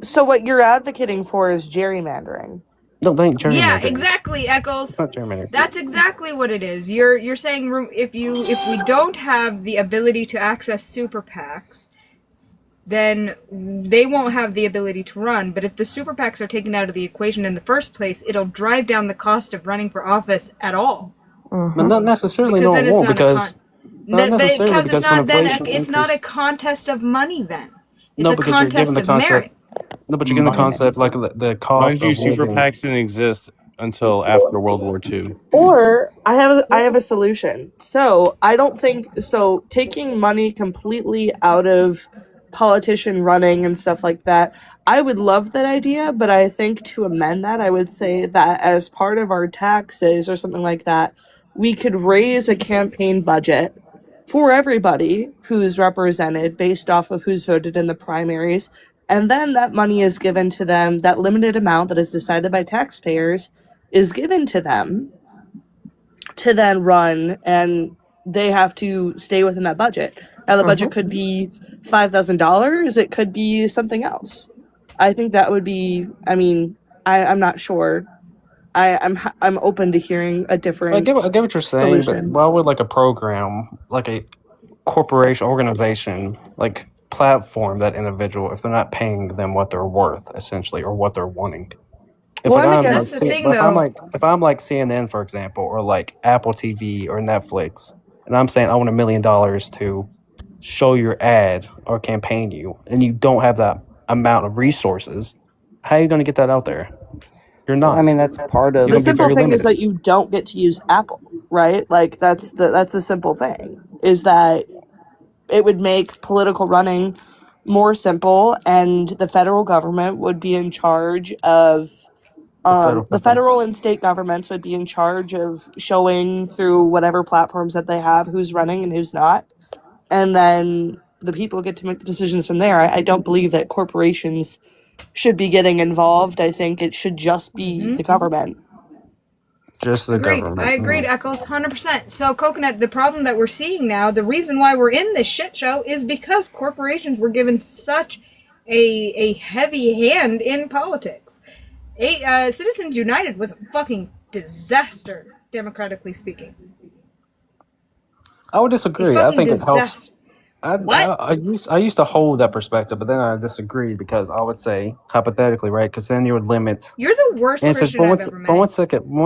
So what you're advocating for is gerrymandering. No, they ain't gerrymandering. Yeah, exactly, Eccles. It's not gerrymandering. That's exactly what it is. You're saying if we don't have the ability to access super PACs, then they won't have the ability to run. But if the super PACs are taken out of the equation in the first place, it'll drive down the cost of running for office at all. But not necessarily. Because No, then it it's won't not because not necessarily because it's because when not then inflation it's not increases. a contest of money then. It's No, a because you're given contest the of concept. merit. No, but you're given the concept like the cost Mind you, of super living. PACs didn't exist until after World War II. Or I have a solution. So I don't think so. Taking money completely out of politician running and stuff like that, I would love that idea. But I think to amend that, I would say that as part of our taxes or something like that, we could raise a campaign budget for everybody who's represented based off of who's voted in the primaries. And then that money is given to them, that limited amount that is decided by taxpayers is given to them to then run, and they have to stay within that budget. Now, the budget could be $5,000, it could be something else. I think that would be, I mean, I'm not sure. I'm open to hearing a different I get what you're saying, but solution. why would like a program, like a corporation, organization, like platform that individual if they're not paying them what they're worth, essentially, or what they're wanting? If Well, like I'm I'm like against That's the thing, but though. if I'm like CNN, for example, or like Apple TV or Netflix, and I'm saying I want $1 million to show your ad or campaign you, and you don't have that amount of resources, how are you going to get that out there? You're Well, I not. mean, that's part You're of. The going to be simple very thing is limited. that you don't get to use Apple, right? Like that's the simple thing, is that it would make political running more simple, and the federal government would be in charge of The federal the government. federal and state governments would be in charge of showing through whatever platforms that they have who's running and who's not, and then the people get to make the decisions from there. I don't believe that corporations should be getting involved. I think it should just be the government. Just the Agreed. government. I agreed, Eccles, 100%. So, Coconut, the problem that we're seeing now, the reason why we're in this shit show is because corporations were given such a heavy hand in politics. Citizens United was a fucking disaster, democratically speaking. I would A disagree. I fucking think it helps. disaster. What? I used to hold that perspective, but then I disagreed because I would say hypothetically, right? Because then you would limit. You're the worst And it says, Christian I've ever met. one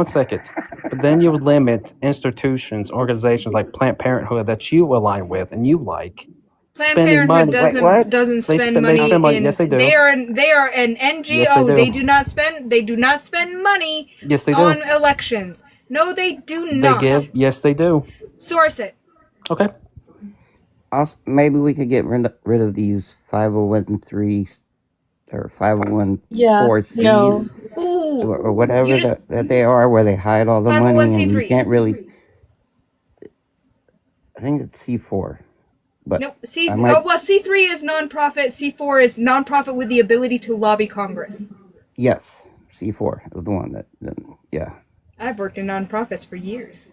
second. But then you would limit institutions, organizations like Planned Parenthood that you align with and you like, Planned spending Parenthood money. doesn't They spend spend money money. in. Yes, they do. They are an Yes, they NGO. do. They do not spend money Yes, they do. on elections. No, they do They not. give. Yes, they do. Source it. Okay. Also, maybe we could get rid of these 501(c)(3) or 501(c)(4)s No. or whatever that they are, where they hide all the money and you 501(c)(3). can't really. I think it's C4, but Nope. C3 is nonprofit. C4 is nonprofit with the ability to lobby Congress. Yes, C4 is the one that yeah. I've worked in nonprofits for years.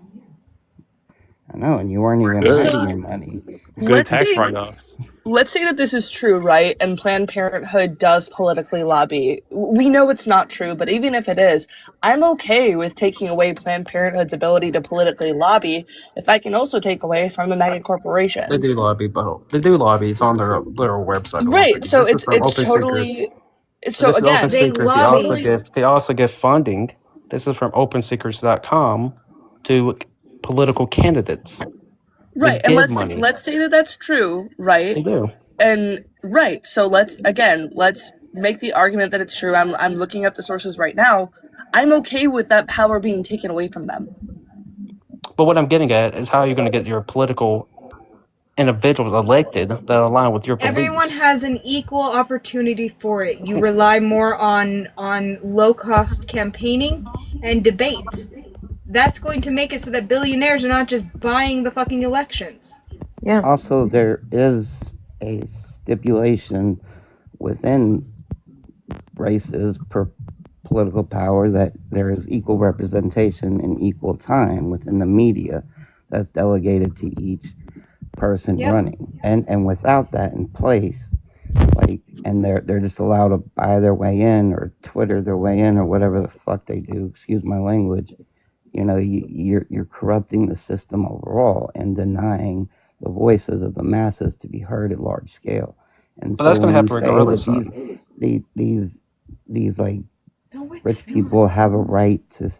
I know, and you weren't even hiding your money. Let's say that this is true, right? And Planned Parenthood does politically lobby. We know it's not true, but even if it is, I'm okay with taking away Planned Parenthood's ability to politically lobby if I can also take away from the mega corporations. They do lobby, but they do lobby. It's on their website. Right. So This is from it's Open totally. Secrets. So This is again, Open Secrets. They also give funding. This is from OpenSecrets.com to political candidates. Right, They and give let's money. let's say that that's true, right? They do. And right, so let's make the argument that it's true. I'm looking up the sources right now. I'm okay with that power being taken away from them. But what I'm getting at is how you're going to get your political individuals elected that align with your beliefs. Everyone has an equal opportunity for it. You rely more on low cost campaigning and debates. That's going to make it so that billionaires are not just buying the fucking elections. Yeah. Also, there is a stipulation within races per political power that there is equal representation and equal time within the media that's delegated to each person running. And without that in place, and they're just allowed to buy their way in or Twitter their way in or whatever the fuck they do, excuse my language. You know, you're corrupting the system overall and denying the voices of the masses to be heard at large scale. And But so that's going when to you happen say that regardless, son. these like rich people have a right to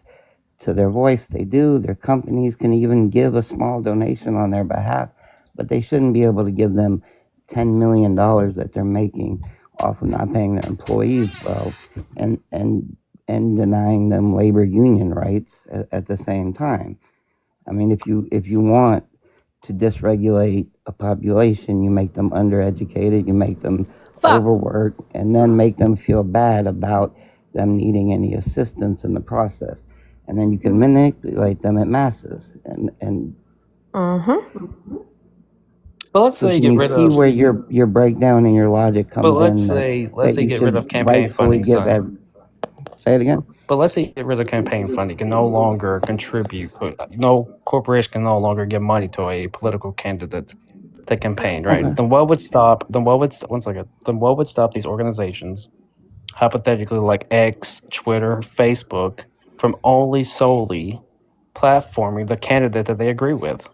their voice, they do. Their companies can even give a small donation on their behalf, but they shouldn't be able to give them $10 million that they're making off of not paying their employees well, and denying them labor union rights at the same time. I mean, if you want to dysregulate a population, you make them undereducated, you make them overworked, and then make them feel bad about them needing any assistance in the process. And then you can manipulate them at masses. And But let's so say you can get you rid see of. where your breakdown and your logic But comes let's in say that you you get rid should of campaign rightfully funding, give son. say it again? But let's say you get rid of campaign funding. You can no longer contribute. No corporation can no longer give money to a political candidate to campaign, right? Okay. Then what would stop? Then what would one second? Then what would stop these organizations, hypothetically like X, Twitter, Facebook, from only solely platforming the candidate that they agree with?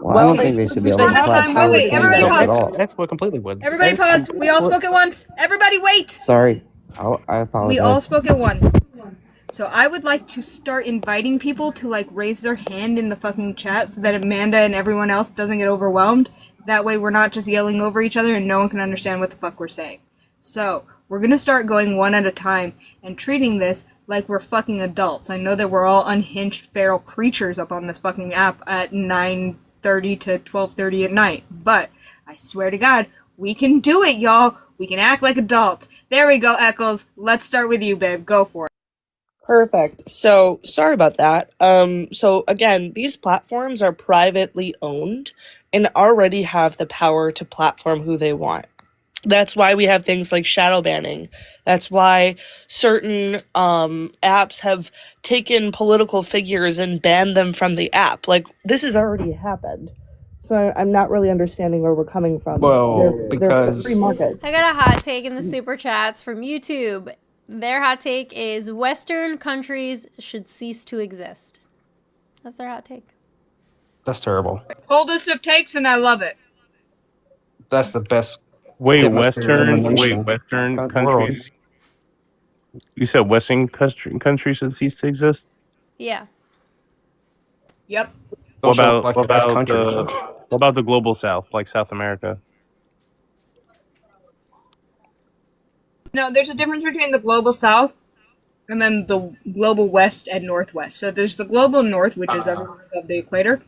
Well, I don't think they should be able to Time, time. Wait, platform wait. Everybody candidates at pause. all. X would completely would. Everybody pause. We all spoke at once. Everybody wait. Sorry, I We apologize. all spoke at once. So I would like to start inviting people to like raise their hand in the fucking chat so that Amanda and everyone else doesn't get overwhelmed. That way we're not just yelling over each other and no one can understand what the fuck we're saying. So we're gonna start going one at a time and treating this like we're fucking adults. I know that we're all unhinged feral creatures up on this fucking app at 9:30 to 12:30 at night, but I swear to God, we can do it, y'all. We can act like adults. There we go, Eccles. Let's start with you, babe. Go for it. Perfect. So sorry about that. So again, these platforms are privately owned and already have the power to platform who they want. That's why we have things like shadow banning. That's why certain apps have taken political figures and banned them from the app. Like, this has already happened. So I'm not really understanding where we're coming from. Well, They're free market. I got a hot take in the super chats from YouTube. Their hot take is Western countries should cease to exist. That's their hot take. That's terrible. Coldest of takes, and I love it. That's the best. Wait, atmosphere in the nation. Western World. countries. You said Western countries should cease to exist. Yeah. Yep. What Those are about like the best countries. what about the global South, like South America? No, there's a difference between the global south and then the global west and northwest. So there's the global north, which is everywhere above the equator.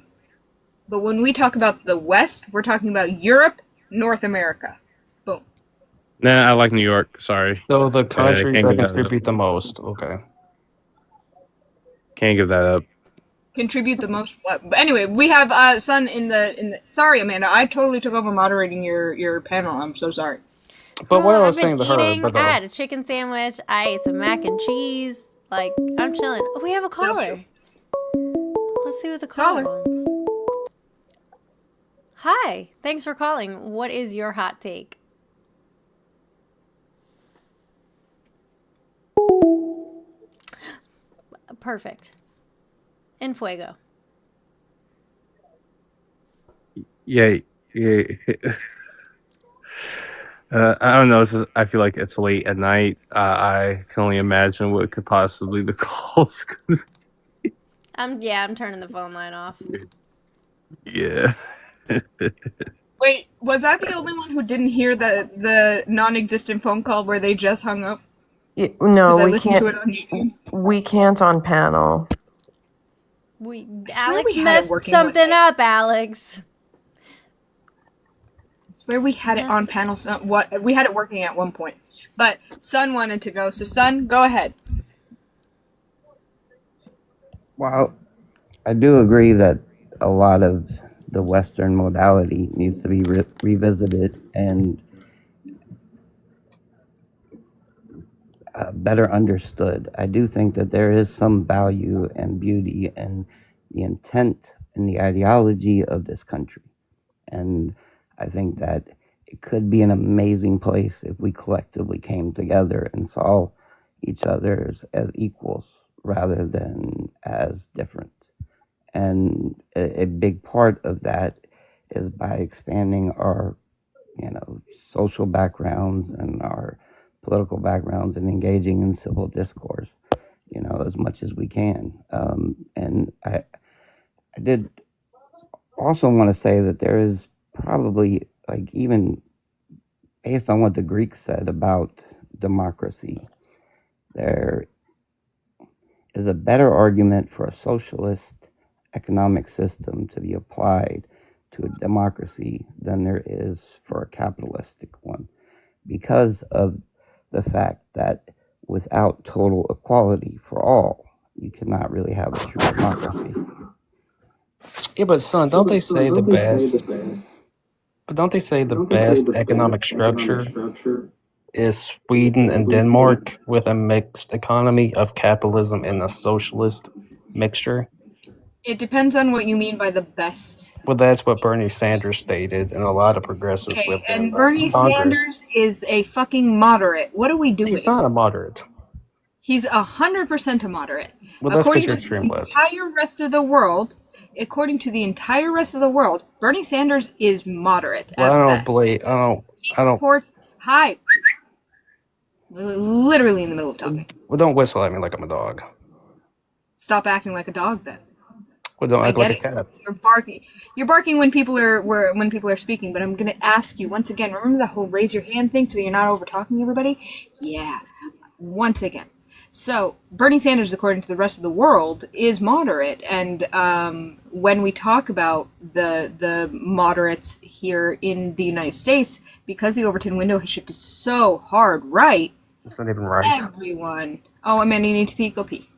But when we talk about the west, we're talking about Europe, North America. Boom. Nah, I like New York. Sorry. So the countries can't that give that up. contribute the most. Okay. Can't give that up. Contribute the most. What? But anyway, we have Sun in the. Sorry, Amanda. I totally took over moderating your panel. I'm so sorry. But what I I've was saying been to her, eating. brother. I had a chicken sandwich. I ate some mac and cheese. Like, I'm chilling. Oh, we have a caller. Let's see what the caller wants. Hi. Thanks for calling. What is your hot take? Perfect. En fuego. Yeah. I don't know. I feel like it's late at night. I can only imagine what could possibly the calls could be. I'm turning the phone line off. Yeah. Wait, was I the only one who didn't hear the non-existent phone call where they just hung up? No, Because I we listened can't. to it on YouTube. We can't on panel. Alex we had it messed working something up, Alex. I swear we had it on panel. What we had it working at one point, but Sun wanted to go. So Sun, go ahead. Well, I do agree that a lot of the Western modality needs to be revisited and better understood. I do think that there is some value and beauty in the intent and the ideology of this country. And I think that it could be an amazing place if we collectively came together and saw each other as equals rather than as different. And a big part of that is by expanding our social backgrounds and our political backgrounds and engaging in civil discourse, as much as we can. And I did also want to say that there is probably, like, even based on what the Greeks said about democracy, there is a better argument for a socialist economic system to be applied to a democracy than there is for a capitalistic one, because of the fact that without total equality for all, you cannot really have a true democracy. Yeah, but son, don't they say the best? But don't they say the best economic structure is Sweden and Denmark with a mixed economy of capitalism and a socialist mixture? It depends on what you mean by the best. Well, that's what Bernie Sanders stated, and a lot of progressives Okay, within and the Bernie Congress. Sanders is a fucking moderate. What are we doing? He's not a moderate. He's 100% a moderate. Well, that's because According you're to the extreme left. entire rest of the world, Bernie Sanders is moderate Well, at I don't best. believe. He supports. Hi. Literally in the middle of talking. Well, don't whistle at me like I'm a dog. Stop acting like a dog, then. Well, don't I act get like it. a cat. You're barking. You're barking when people are speaking. But I'm gonna ask you once again. Remember the whole raise your hand thing so you're not over talking everybody? Yeah. Once again. So Bernie Sanders, according to the rest of the world, is moderate, and when we talk about the moderates here in the United States, because the Overton window has shifted so hard right, it's not even right. Everyone. Oh, Amanda, you need to pee. Go pee.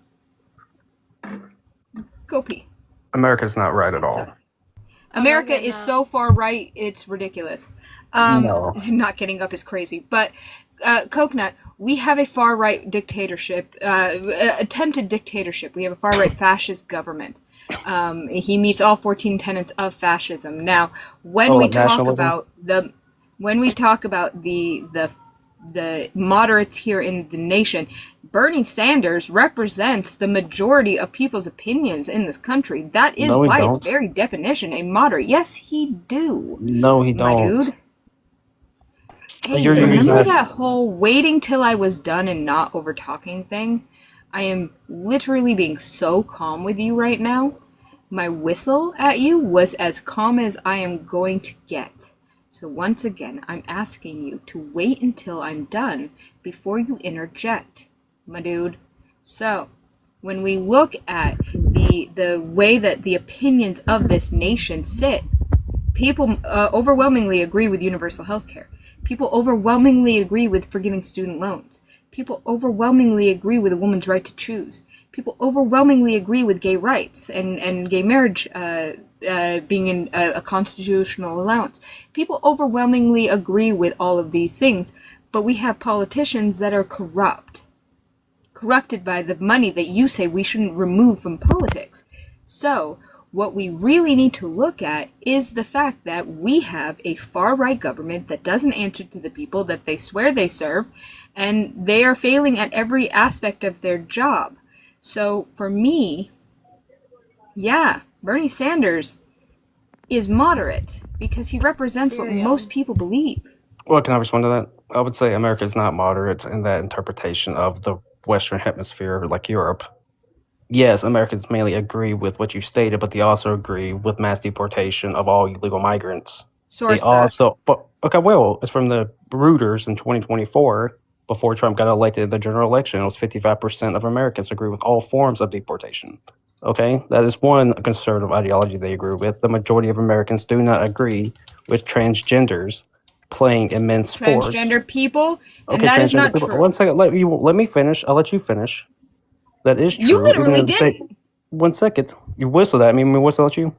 Go pee. America's not right at all. America is so far right, it's ridiculous. No. Not getting up is crazy. But, Coconut, we have a far right dictatorship, attempted dictatorship. We have a far right fascist government. He meets all 14 tenets of fascism. Now, when we talk about the moderates here in the nation, Bernie Sanders represents the majority of people's opinions in this country. That is by its very definition a moderate. Yes, he do. No, he my don't. Dude. Hey, remember that whole waiting till I was done and not over talking thing? I am literally being so calm with you right now. My whistle at you was as calm as I am going to get. So once again, I'm asking you to wait until I'm done before you interject, my dude. So, when we look at the way that the opinions of this nation sit, people overwhelmingly agree with universal health care. People overwhelmingly agree with forgiving student loans. People overwhelmingly agree with a woman's right to choose. People overwhelmingly agree with gay rights and gay marriage being in a constitutional allowance. People overwhelmingly agree with all of these things, but we have politicians that are corrupted by the money that you say we shouldn't remove from politics. So, what we really need to look at is the fact that we have a far-right government that doesn't answer to the people that they swear they serve, and they are failing at every aspect of their job. So, for me, yeah, Bernie Sanders is moderate because he represents what most people believe. Well, can I respond to that? I would say America is not moderate in that interpretation of the Western Hemisphere, like Europe. Yes, Americans mainly agree with what you stated, but they also agree with mass deportation of all illegal migrants. Source They also, but okay, well, it's from the Reuters in 2024. Before Trump got elected in the general election, it was 55% of Americans agree with all forms of deportation. Okay, that is one conservative ideology they agree with. The majority of Americans do not agree with transgenders playing immense sports. Transgender people, and Okay, that is transgender not people. true. 1 second, let me finish. I'll let you finish. That is true. You literally Even in the didn't. state, 1 second. You whistled at me. Me whistle at you.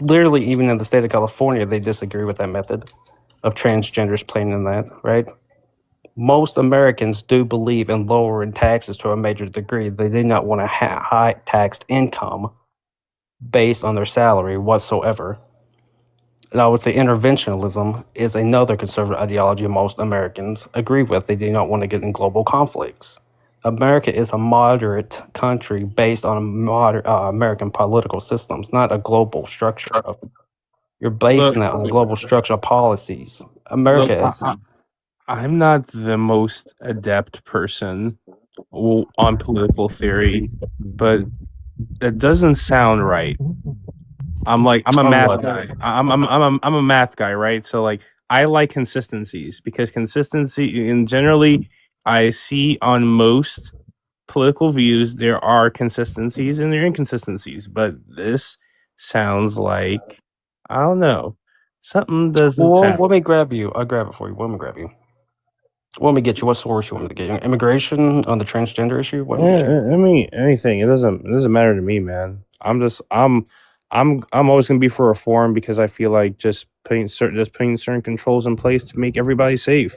Literally, even in the state of California, they disagree with that method of transgenders playing in that, right? Most Americans do believe in lowering taxes to a major degree. They do not want a high taxed income based on their salary whatsoever. And I would say interventionism is another conservative ideology most Americans agree with. They do not want to get in global conflicts. America is a moderate country based on American political systems, not a global structure of You're basing Look, that on global structural policies. America look, is I'm not the most adept person on political theory, but that doesn't sound right. I'm a on math what? guy. I'm a math guy, right? So like I like consistencies because consistency and generally I see on most political views there are consistencies and there are inconsistencies, but this sounds like I don't know. Something doesn't Well, sound let me grab you. I'll grab it for you. Let me grab you. Let me get you. What source you want me to get you? Immigration on the transgender issue? Let me get you. I mean, anything. It doesn't matter to me, man. I'm always gonna be for reform because I feel like just putting certain controls in place to make everybody safe.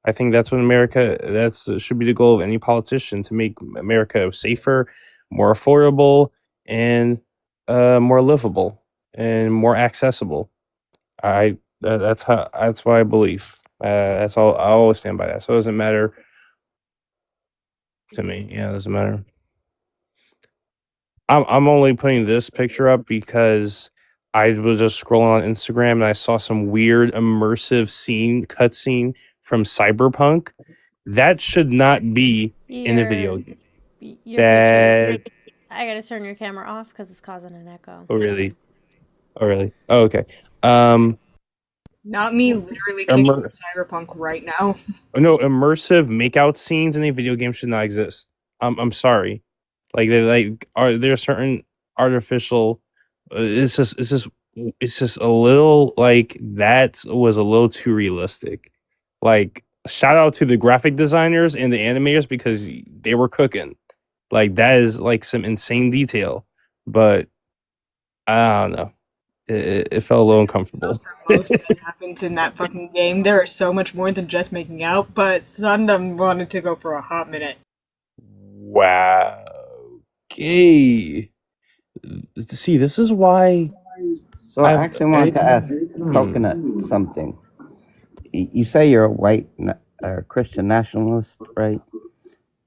I think that's what that's should be the goal of any politician to make America safer, more affordable, and more livable and more accessible. That's what I believe. That's all. I always stand by that. So it doesn't matter to me. Yeah, it doesn't matter. I'm only putting this picture up because I was just scrolling on Instagram and I saw some weird immersive cutscene from Cyberpunk. That should not be in a Your video game. your picture. That I gotta turn your camera off because it's causing an echo. oh really? Oh really? Oh, okay. Um Not me literally kicking immer- Cyberpunk right now. no, immersive makeout scenes in a video game should not exist. I'm sorry. Like they are there certain artificial it's just a little like that was a little too realistic. Like shout out to the graphic designers and the animators because they were cooking. Like that is like some insane detail, but I don't know. It felt a little uncomfortable. Most that happens in that fucking game. There is so much more than just making out, but Sundom wanted to go for a hot minute. Wow. Okay. See, this is why So I actually wanted to ask Coconut something. You say you're a white Christian nationalist, right?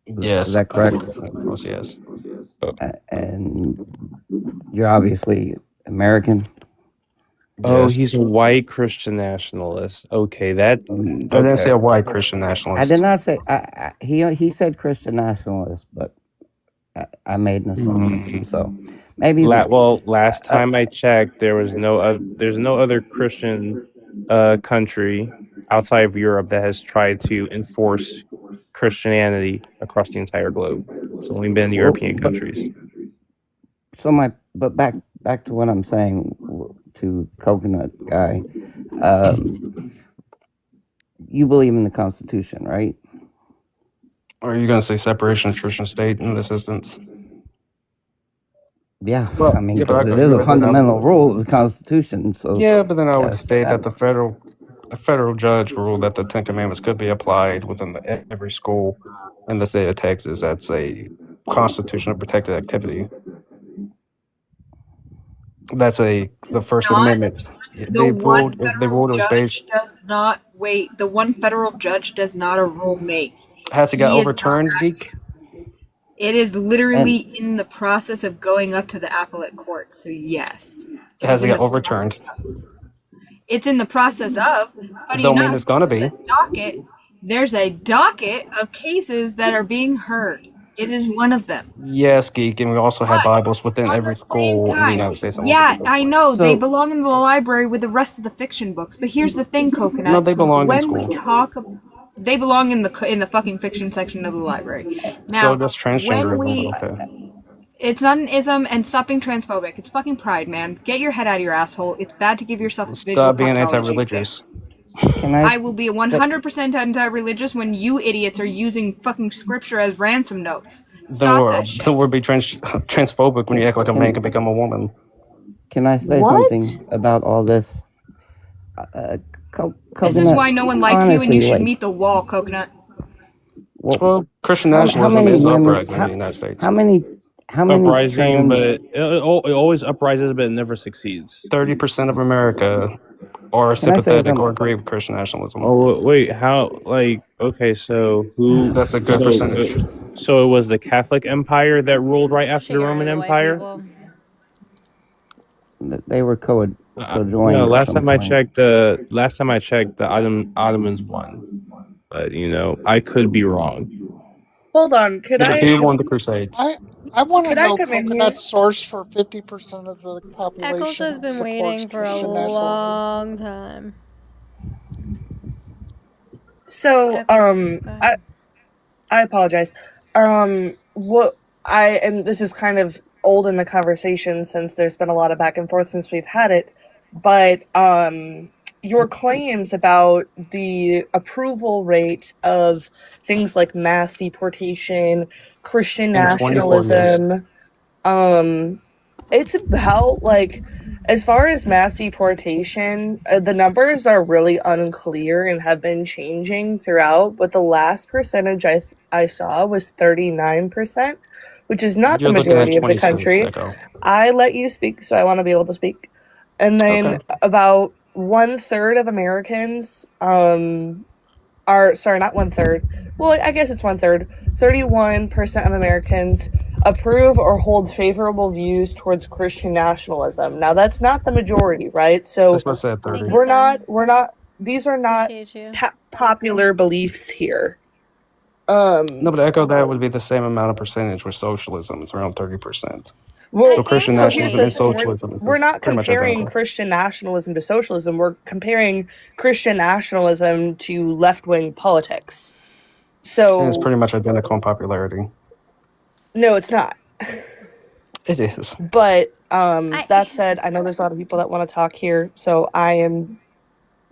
Yes. Is that correct? Yes. And you're obviously American. Oh, Yes. he's a white Christian nationalist. Okay, that I didn't say okay. a white Christian I nationalist. did not say. He said Christian nationalist, but I made an assumption. So maybe. Last time I checked, there's no other Christian country outside of Europe that has tried to enforce Christianity across the entire globe. It's only been European countries. But back to what I'm saying to Coconut Guy. You believe in the Constitution, right? Are you going to say separation of church and state in this instance? Yeah, Well, I mean, yeah, but because it is a fundamental rule of the Constitution. So yeah, but then I would yes, state that a federal judge ruled that the Ten Commandments could be applied within every school in the state of Texas. That's a constitutional protected activity. That's the First Amendment. The one They federal ruled it was based. judge does not wait. The one federal judge does not a rule make. Has it got He is not overturned, Geek? It is literally in the process of going up to the appellate court. So yes, Has it got overturned? It's in the process of. Funny Don't mean enough, it's gonna be. there's a docket of cases that are being heard. It is one of them. Yes, Geek, and we also have Bibles within every school in the United States. Yeah, I know. They belong in the library with the rest of the fiction books. But here's the thing, Coconut. No, they belong in when we school. talk, they belong in the fucking fiction section of the library. Now, So does transgenderism, but okay. it's not an ism, and stop being transphobic. It's fucking pride, man. Get your head out of your asshole. It's bad to give yourself a visual Stop being pathology. anti-religious. I will be 100% anti-religious when you idiots are using fucking scripture as ransom notes. Stop that shit. Then we'll be transphobic when you act like a man can become a woman. Can I say something about all this? This is why no one likes you, and you should like, meet the wall, Coconut. Well, Christian nationalism is uprising in the United States. How many uprising, trans- but it always uprises, but it never succeeds. 30% of America are sympathetic or agree with Christian nationalism. Oh wait, how? Like, okay, so who? That's a good percentage. So it was the Catholic Empire that ruled right after the Roman Empire. They were co-joined. No, at last some time I point. checked, the Ottomans won, but I could be wrong. Hold on, could I He won the Crusades. I want to could I know come in here? coconut source for 50% of the Eccles population has been supports waiting for a Christian nationalism. long time. So, Eccles, go ahead. I apologize. What and this is kind of old in the conversation since there's been a lot of back and forth since we've had it, but your claims about the approval rate of things like mass deportation, Christian In 24 years. nationalism, it's about like as far as mass deportation, the numbers are really unclear and have been changing throughout, but the last percentage I saw was 39%, which is not the You're looking at majority of the 26, country. Echo. I let you speak, so I want to be able to speak. And then Okay. about 1/3 of Americans sorry, not 1/3. Well, I guess it's 1/3. 31% of Americans approve or hold favorable views towards Christian nationalism. Now, that's not the majority, right? So That's what I said, 30. we're not, these are not popular beliefs here. No, but Echo, that would be the same amount of percentage with socialism. It's around 30%. Well, So Christian so here's nationalism the and thing. socialism is We're not pretty much comparing identical. Christian nationalism to socialism. We're comparing Christian nationalism to left-wing politics. And it's So pretty much identical in popularity. no, it's not. It is. But that said, I know there's a lot of people that want to talk here, so I am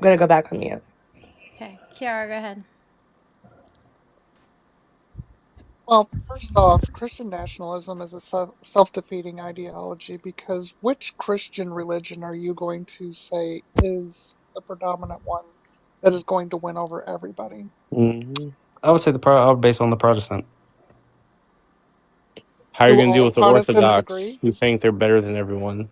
gonna go back on mute. Okay, Kiara, go ahead. Well, first off, Christian nationalism is a self-defeating ideology because which Christian religion are you going to say is the predominant one that is going to win over everybody? Mm-hmm. I would say I would base it on the Protestant. How are you Do going to deal all with the Protestants Orthodox agree? who think they're better than everyone?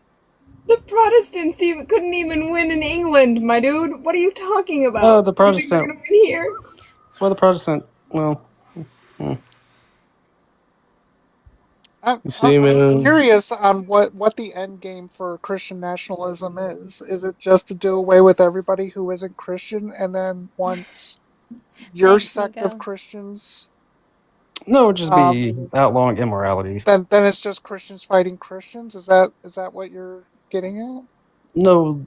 The Protestants couldn't even win in England, my dude. What are you talking about? Oh, the You think they're Protestant. gonna win here? Well, the Protestant. Well. I'm See, man. curious on what the end game for Christian nationalism is. Is it just to do away with everybody who isn't Christian, and then once your Thanks, sect of Nico. Christians, No, it would just be outlawing immorality. then it's just Christians fighting Christians? Is that what you're getting at? No,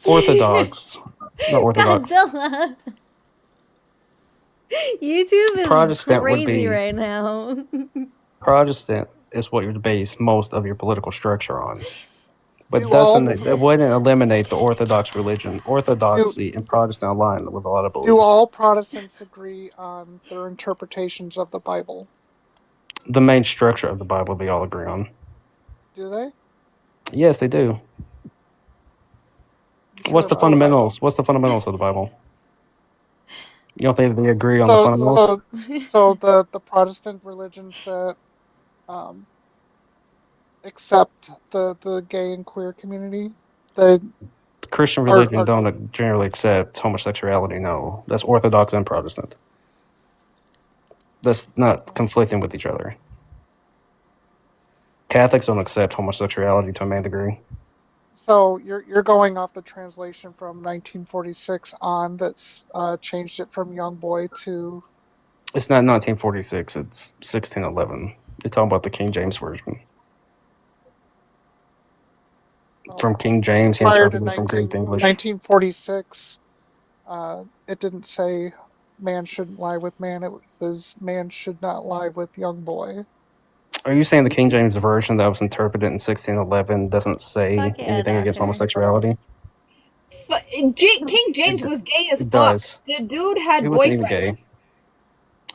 Orthodox. Not Orthodox. Godzilla. YouTube is Protestant would crazy be right now. Protestant is what you would base most of your political structure on. But it wouldn't eliminate the Orthodox religion. Orthodoxy and Protestant align with a lot of beliefs. Do all Protestants agree on their interpretations of the Bible? The main structure of the Bible they all agree on. Do they? Yes, they do. What's the fundamentals? What's the fundamentals of the Bible? You don't think they agree on the fundamentals? So the Protestant religions that accept the gay and queer community, the Christian religion don't generally accept homosexuality. No, that's Orthodox and Protestant. That's not conflicting with each other. Catholics don't accept homosexuality to a main degree. So you're going off the translation from 1946 on that's changed it from young boy to. It's not 1946. It's 1611. You're talking about the King James version. From King James, he interpreted from Greek to English. 1946, it didn't say man shouldn't lie with man. It was man should not lie with young boy. Are you saying the King James version that was interpreted in 1611 doesn't say anything against homosexuality? King James was gay as It fuck. does. The dude had He boyfriends. wasn't even gay.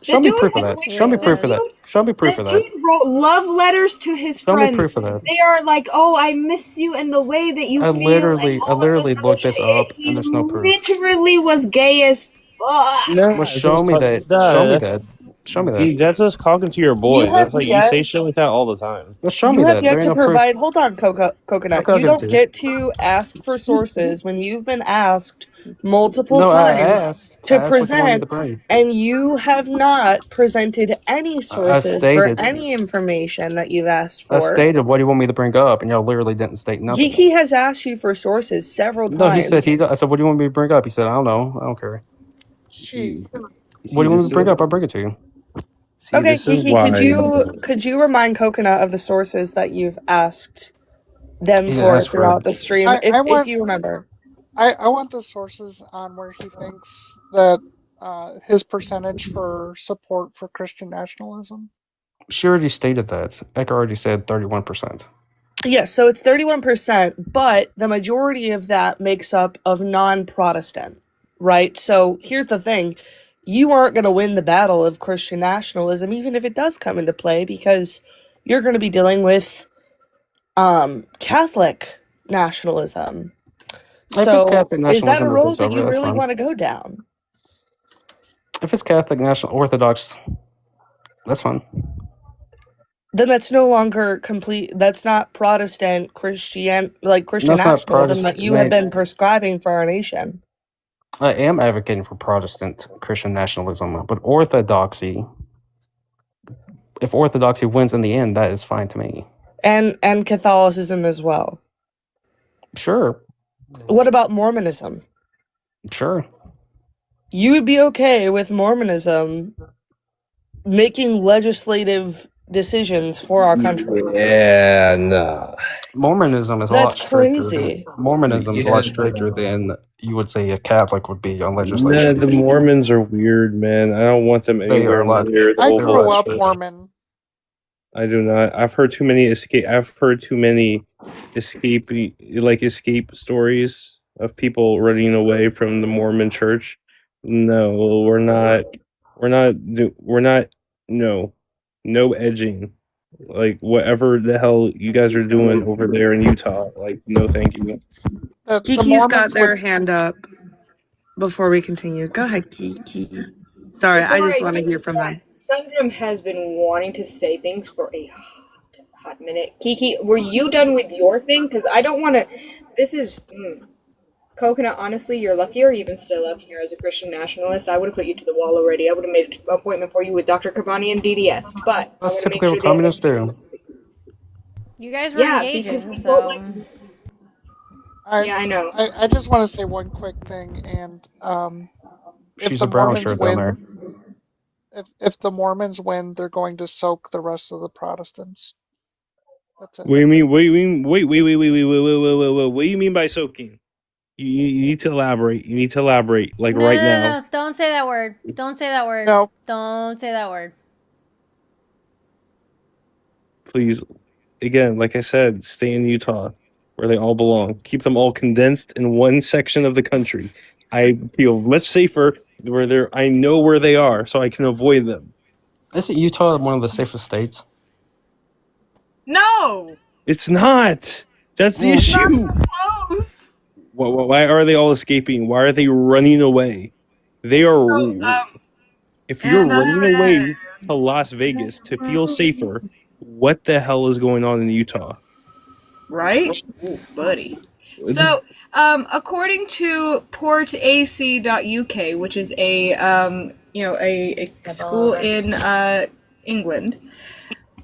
Show me proof of that. Show me proof of that. Show me proof of that. The dude wrote love letters to his Show friends. me proof of that. They are like, "Oh, I miss you," and the way that you I feel. literally looked this up, and there's no proof. Literally was gay as fuck. Well, show me that. Show me that. Show me See, that. that's us talking to your You boy. That's have like you yet. say shit like that all the time. Let's show You me have that. There yet ain't to no proof. provide. Hold on, Coconut. Okay, I'll You give it don't to you. get to ask for sources when you've been asked multiple No, I times asked. I to asked what you want me to present, bring. and you have not presented any I sources for stated. any information that you've asked I for. stated what do you want me to bring up, and y'all literally didn't state nothing. Geeky has asked you for sources several No, he said times. I said, what do you want me to bring up? He said, I don't know. I don't care. She. What do you want me to bring up? I'll bring it to you. See, Okay, this is Geeky, why. could you remind Coconut of the sources that you've asked them He for asked for. throughout the stream, I if want you remember? I want the sources on where he thinks that his percentage for support for Christian nationalism. She already stated that. Eka already said 31%. Yes, so it's 31%, but the majority of that makes up of non-Protestant, right? So here's the thing. You aren't going to win the battle of Christian nationalism, even if it does come into play, because you're going to be dealing with Catholic nationalism. If it's So Catholic is that a nationalism, if road it's that over, you that's really fine. want to go down? If it's Catholic national Orthodox, that's fine. Then that's no longer complete. That's not Protestant Christian No, it's not nationalism that Protestant. you have Man, been prescribing for our nation. I am advocating for Protestant Christian nationalism, but Orthodoxy, if Orthodoxy wins in the end, that is fine to me. And Catholicism as well. Sure. What about Mormonism? Sure. You would be okay with Mormonism making legislative decisions for our country. Yeah, no. Mormonism is a That's lot stricter. crazy. Mormonism is a lot Yeah. stricter than you would say a Catholic would be on Nah, legislation. the Mormons are weird, man. I don't want them They are anywhere a lot. near the I They're a grew lot Oval up stricter. Office. Mormon. I do not. I've heard too many escape stories of people running away from the Mormon church. No, we're not. We're not. No, no edging. Like whatever the hell you guys are doing over there in Utah. Like no, thank you. The Kiki's got Mormons their would. hand up before we continue. Go ahead, Kiki. Sorry, I Before just I want to get hear to from that, them. Sundrum has been wanting to say things for a hot minute. Kiki, were you done with your thing? Because I don't want to. This is. Coconut, honestly, you're luckier you're even still up here as a Christian nationalist. I would have put you to the wall already. I would have made an appointment for you with Dr. Kabani and DDS. But I That's want to make typically sure what the others communists get a do. moment to speak. You guys were Yeah, because engaging, we both like. so Yeah, I know. I just want to say one quick thing, and if She's the a brown Mormons shirt down there. win, if the Mormons win, they're going to soak the rest of the Protestants. That's it. What do you mean? What do you mean? Wait. What do you mean by soaking? You need to elaborate. You need to elaborate, like no, no, right no, now. no! Don't say that word. Don't say that word. No, Don't say that word. Please, again, like I said, stay in Utah, where they all belong. Keep them all condensed in one section of the country. I feel much safer where they're. I know where they are, so I can avoid them. Isn't Utah one of the safest states? No! It's not. That's the It's not issue. even close! Why are they all escaping? Why are they running away? They are. So, If you're and running away to Las Vegas to feel safer, what the hell is going on in Utah? right? Ooh, buddy. So, according to portac.uk, which is a school in England,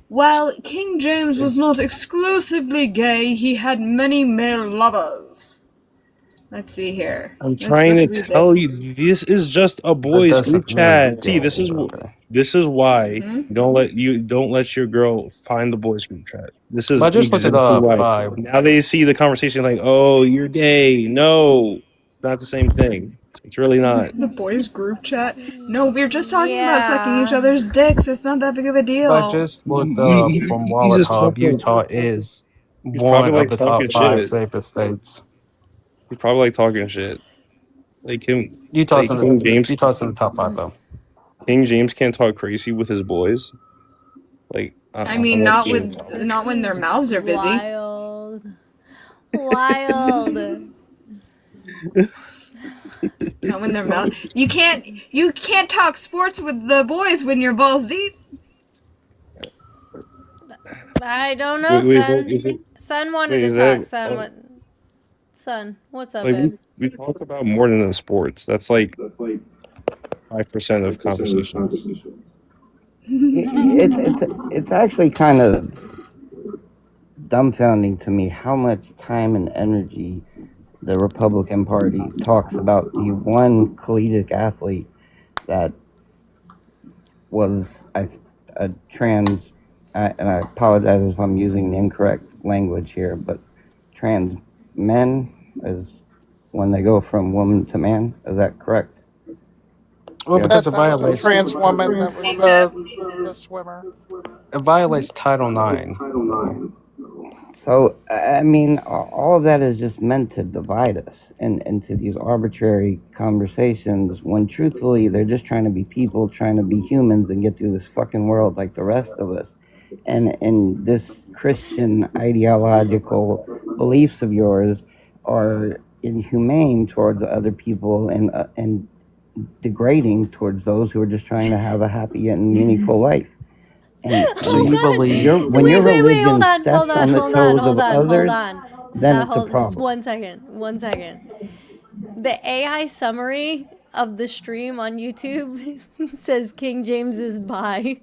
while King James was not exclusively gay, he had many male lovers. Let's see here. I'm trying to tell you, this is just a That boys group doesn't mean chat. See, gay. Okay. this is why Hmm? don't let your girl find the boys group chat. This is But I just looked it exactly up why. by. Now they see the conversation like, oh, you're gay. No, it's not the same thing. It's really not. It's the boys group chat. No, we're just talking about sucking each Yeah. other's dicks. It's not that big of a deal. But I just looked up from He's Wallet just Hub. talking. Utah is He's probably one of like the talking top 5 shit. safest states. He's probably like talking shit. Like him, Utah's like in King the James. Utah's in the top 5 though. King James can't talk crazy with his boys. Like I mean, I'm not not seeing. when their mouths are busy. Wild. Wild. Not when they're mouth. You can't talk sports with the boys when you're balls deep. I don't know, Wait, wait, son. is it? Son wanted Wait, to is talk. that Son, what? Son, what's up, like babe? we talk about more than the sports? That's like 5% of conversations. It's actually kind of dumbfounding to me how much time and energy the Republican Party talks about the one collegiate athlete that was a trans, and I apologize if I'm using the incorrect language here, but trans men is when they go from woman to man. Is that correct? Well, Yeah. because it That was a violates trans woman that was the swimmer. Title IX. So, I mean, all of that is just meant to divide us into these arbitrary conversations when truthfully they're just trying to be people, trying to be humans and get through this fucking world like the rest of us. And this Christian ideological beliefs of yours are inhumane towards other people and degrading towards those who are just trying to have a happy and meaningful life. And So you believe? when your Wait, religion steps on the toes of hold others, on. then Stop, it's a hold, just problem. 1 second. 1 second. The AI summary of the stream on YouTube says King James is bi.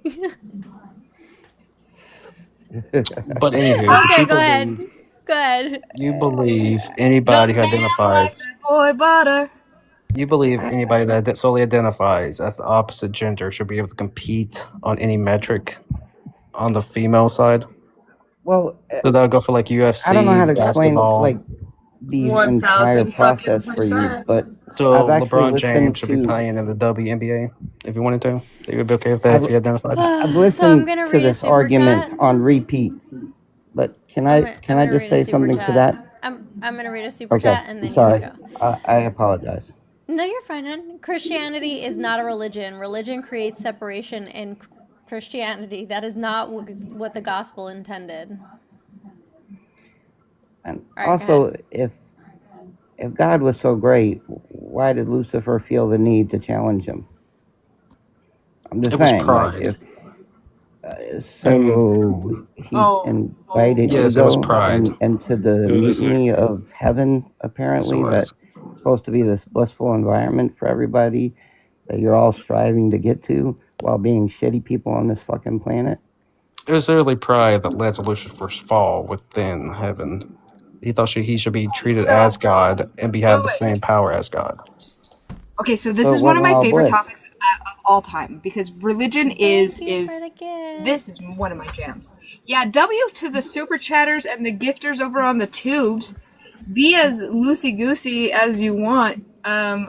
But anywho, Okay, go ahead. Go ahead. you believe anybody who identifies. Boy butter. You believe anybody that solely identifies as the opposite gender should be able to compete on any metric on the female side? Well, So that'll go for like I don't know how UFC, to explain like basketball. the entire process for you, but So I've actually LeBron listened James should be to playing in the WNBA if you wanted to. You would be okay with that if I've, you identified? I've So I'm listened gonna to read a this super argument chat. on repeat. But can I'm I gonna just read a say super something to chat. that? I'm gonna read a super Okay, chat and then you can sorry. go. I apologize. No, you're fine. Hon. Christianity is not a religion. Religion creates separation in Christianity. That is not what the gospel intended. And All right, go also, ahead. if God was so great, why did Lucifer feel the need to challenge him? I'm just It was saying, like, pride. if so, he invited Yes, it was ego pride. into the mutiny of heaven. Yes, it Apparently, was. that's supposed to be this blissful environment for everybody that you're all striving to get to, while being shitty people on this fucking planet. It was literally pride that led to Lucifer's fall within heaven. He thought he should be treated as God and have the same power as God. Okay, so this So it is one of wasn't my all favorite bliss. topics of all time because religion is Thank you for the gift. this is one of my jams. Yeah, W to the super chatters and the gifters over on the tubes. Be as loosey goosey as you want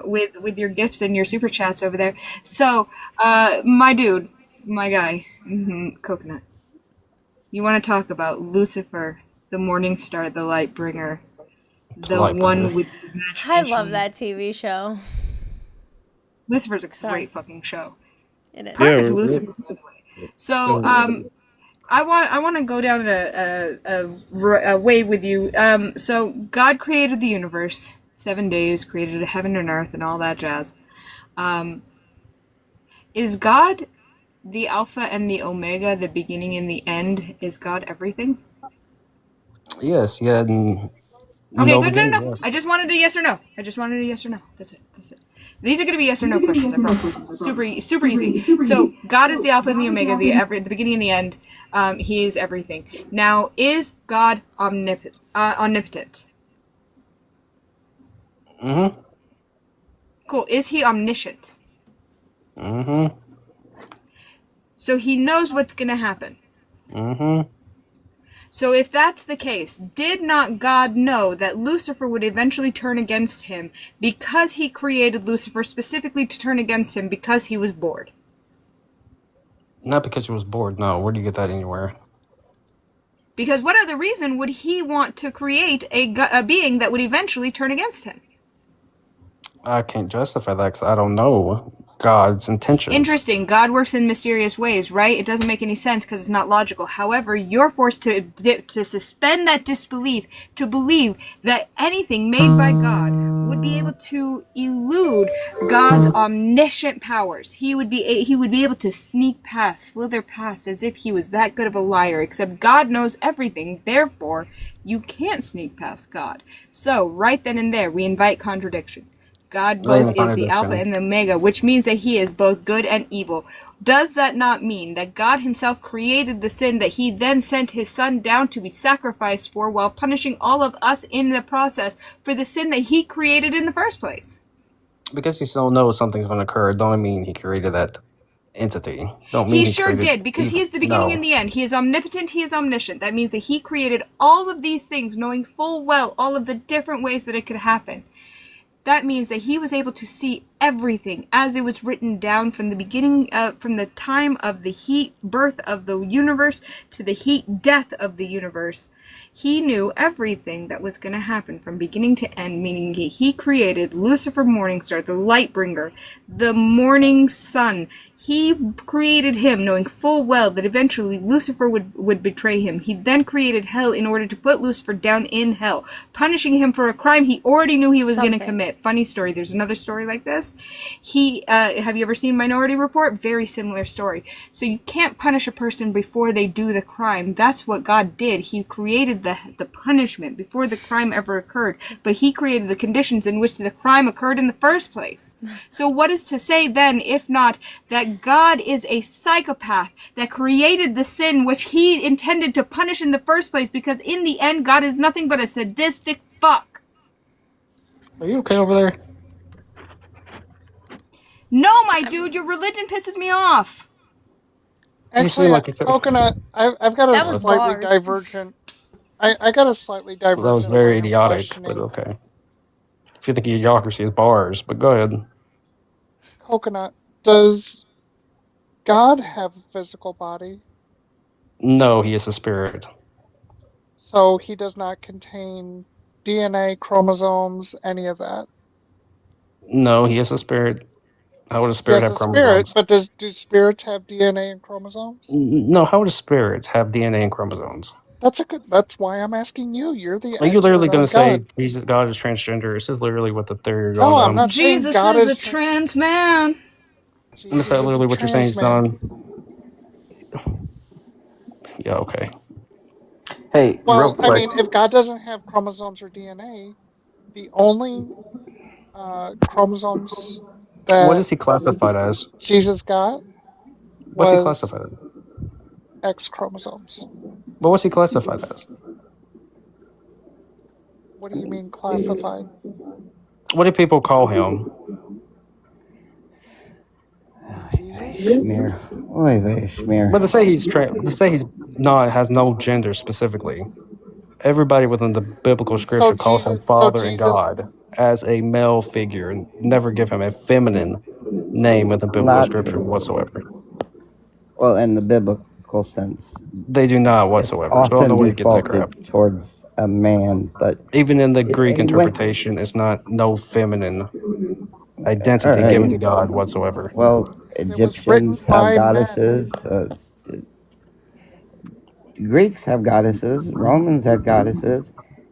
with your gifts and your super chats over there. So, my dude, my guy, Coconut. You want to talk about Lucifer, the morning star, the light bringer, the Light one bringer. with the imagination. I love that TV show. Lucifer's a Sorry. great fucking show. It is. Perfect Lucifer, by the way. So, I want to go down a way with you. So God created the universe, 7 days, created heaven and earth and all that jazz. Is God the Alpha and the Omega, the beginning and the end? Is God everything? Yes, yeah. Okay, No good. No, beginning, no. yes. I just wanted a yes or no. That's it. That's it. These are going to be yes or no questions. I promise. Super easy. So God is the Alpha and the Omega, the beginning and the end. He is everything. Now, is God omnipotent? Mm-hmm. Cool. Is he omniscient? Mm-hmm. So he knows what's going to happen. Mm-hmm. So if that's the case, did not God know that Lucifer would eventually turn against him because he created Lucifer specifically to turn against him because he was bored? Not because he was bored. No, where do you get that anywhere? Because what other reason would he want to create a being that would eventually turn against him? I can't justify that because I don't know. God's intentions. Interesting. God works in mysterious ways, right? It doesn't make any sense because it's not logical. However, you're forced to suspend that disbelief to believe that anything made by God would be able to elude God's omniscient powers. He would be able to sneak past, slither past, as if he was that good of a liar. Except God knows everything. Therefore, you can't sneak past God. So, right then and there, we invite contradiction. God both is the Alpha and the Omega, which means that he is both good and evil. Does that not mean that God himself created the sin that he then sent his son down to be sacrificed for, while punishing all of us in the process for the sin that he created in the first place? Because he still knows something's going to occur, don't mean he created that entity. Don't mean He sure did, because he is the beginning and the end. He is omnipotent, he is omniscient. That means that he created all of these things, knowing full well all of the different ways that it could happen. That means that he was able to see everything as it was written down from the beginning, from the time of the heat birth of the universe to the heat death of the universe. He knew everything that was going to happen from beginning to end, meaning he created Lucifer Morningstar, the light bringer, the morning sun. He created him knowing full well that eventually Lucifer would betray him. He then created hell in order to put Lucifer down in hell, punishing him for a crime he already knew he was going to commit. Funny story. There's another story like this. Have you ever seen Minority Report? Very similar story. So you can't punish a person before they do the crime. That's what God did. He created the punishment before the crime ever occurred, but he created the conditions in which the crime occurred in the first place. So what is to say then, if not that God is a psychopath that created the sin which he intended to punish in the first place, because in the end, God is nothing but a sadistic fuck. Are you okay over there? No, my dude, your religion pisses me off. Actually, Coconut, I've got a That was slightly bars. divergent. I got a slightly That was divergent very line of idiotic, but questioning. okay. If you think idiocracy is bars, but go ahead. Coconut, does God have a physical body? No, he is a spirit. So he does not contain DNA, chromosomes, any of that. No, he is a spirit. How would a spirit Yes, have a spirit, chromosomes? but do spirits have DNA and chromosomes? No, how would spirits have DNA and chromosomes? That's why I'm asking you. You're the Are you literally expert going on to say God. Jesus, God is transgender? This is literally what the theory you're No, going I'm down. not saying Jesus God is is a trans man. Is that Jesus is a literally what you're saying, trans man. son? Yeah, okay. Hey, real Well, I quick. mean, if God doesn't have chromosomes or DNA, the only chromosomes What that is he classified as? Jesus got What's he was classified as? X chromosomes. What was he classified as? What do you mean classified? What do people call him? Jesus? Schmear. Oy vey, schmear. But to say he's not has no gender specifically. Everybody within the biblical So scripture calls him Father and Jesus, God as a male figure, and never give him a feminine name in the biblical Not scripture true. whatsoever. Well, in the biblical sense, They do not it's whatsoever. So I don't know often where you get that crap. defaulted towards a man, but Even in the Greek when interpretation, it's not no feminine all identity given to right. God whatsoever. Well, it was written Egyptians have by men. goddesses. Greeks have goddesses. Romans have goddesses.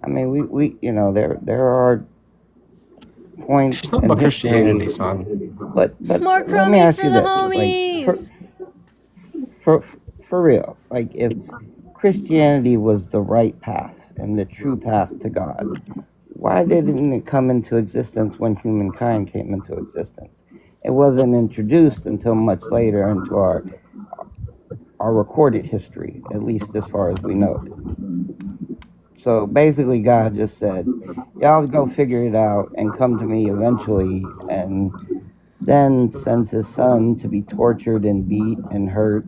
I mean, we there are points She's talking in about history, Christianity, son. but More let me chromies ask for you the this: like homies. for for real, like if Christianity was the right path and the true path to God, why didn't it come into existence when humankind came into existence? It wasn't introduced until much later into our recorded history, at least as far as we know. So basically, God just said, y'all go figure it out and come to me eventually, and then sends his son to be tortured and beat and hurt.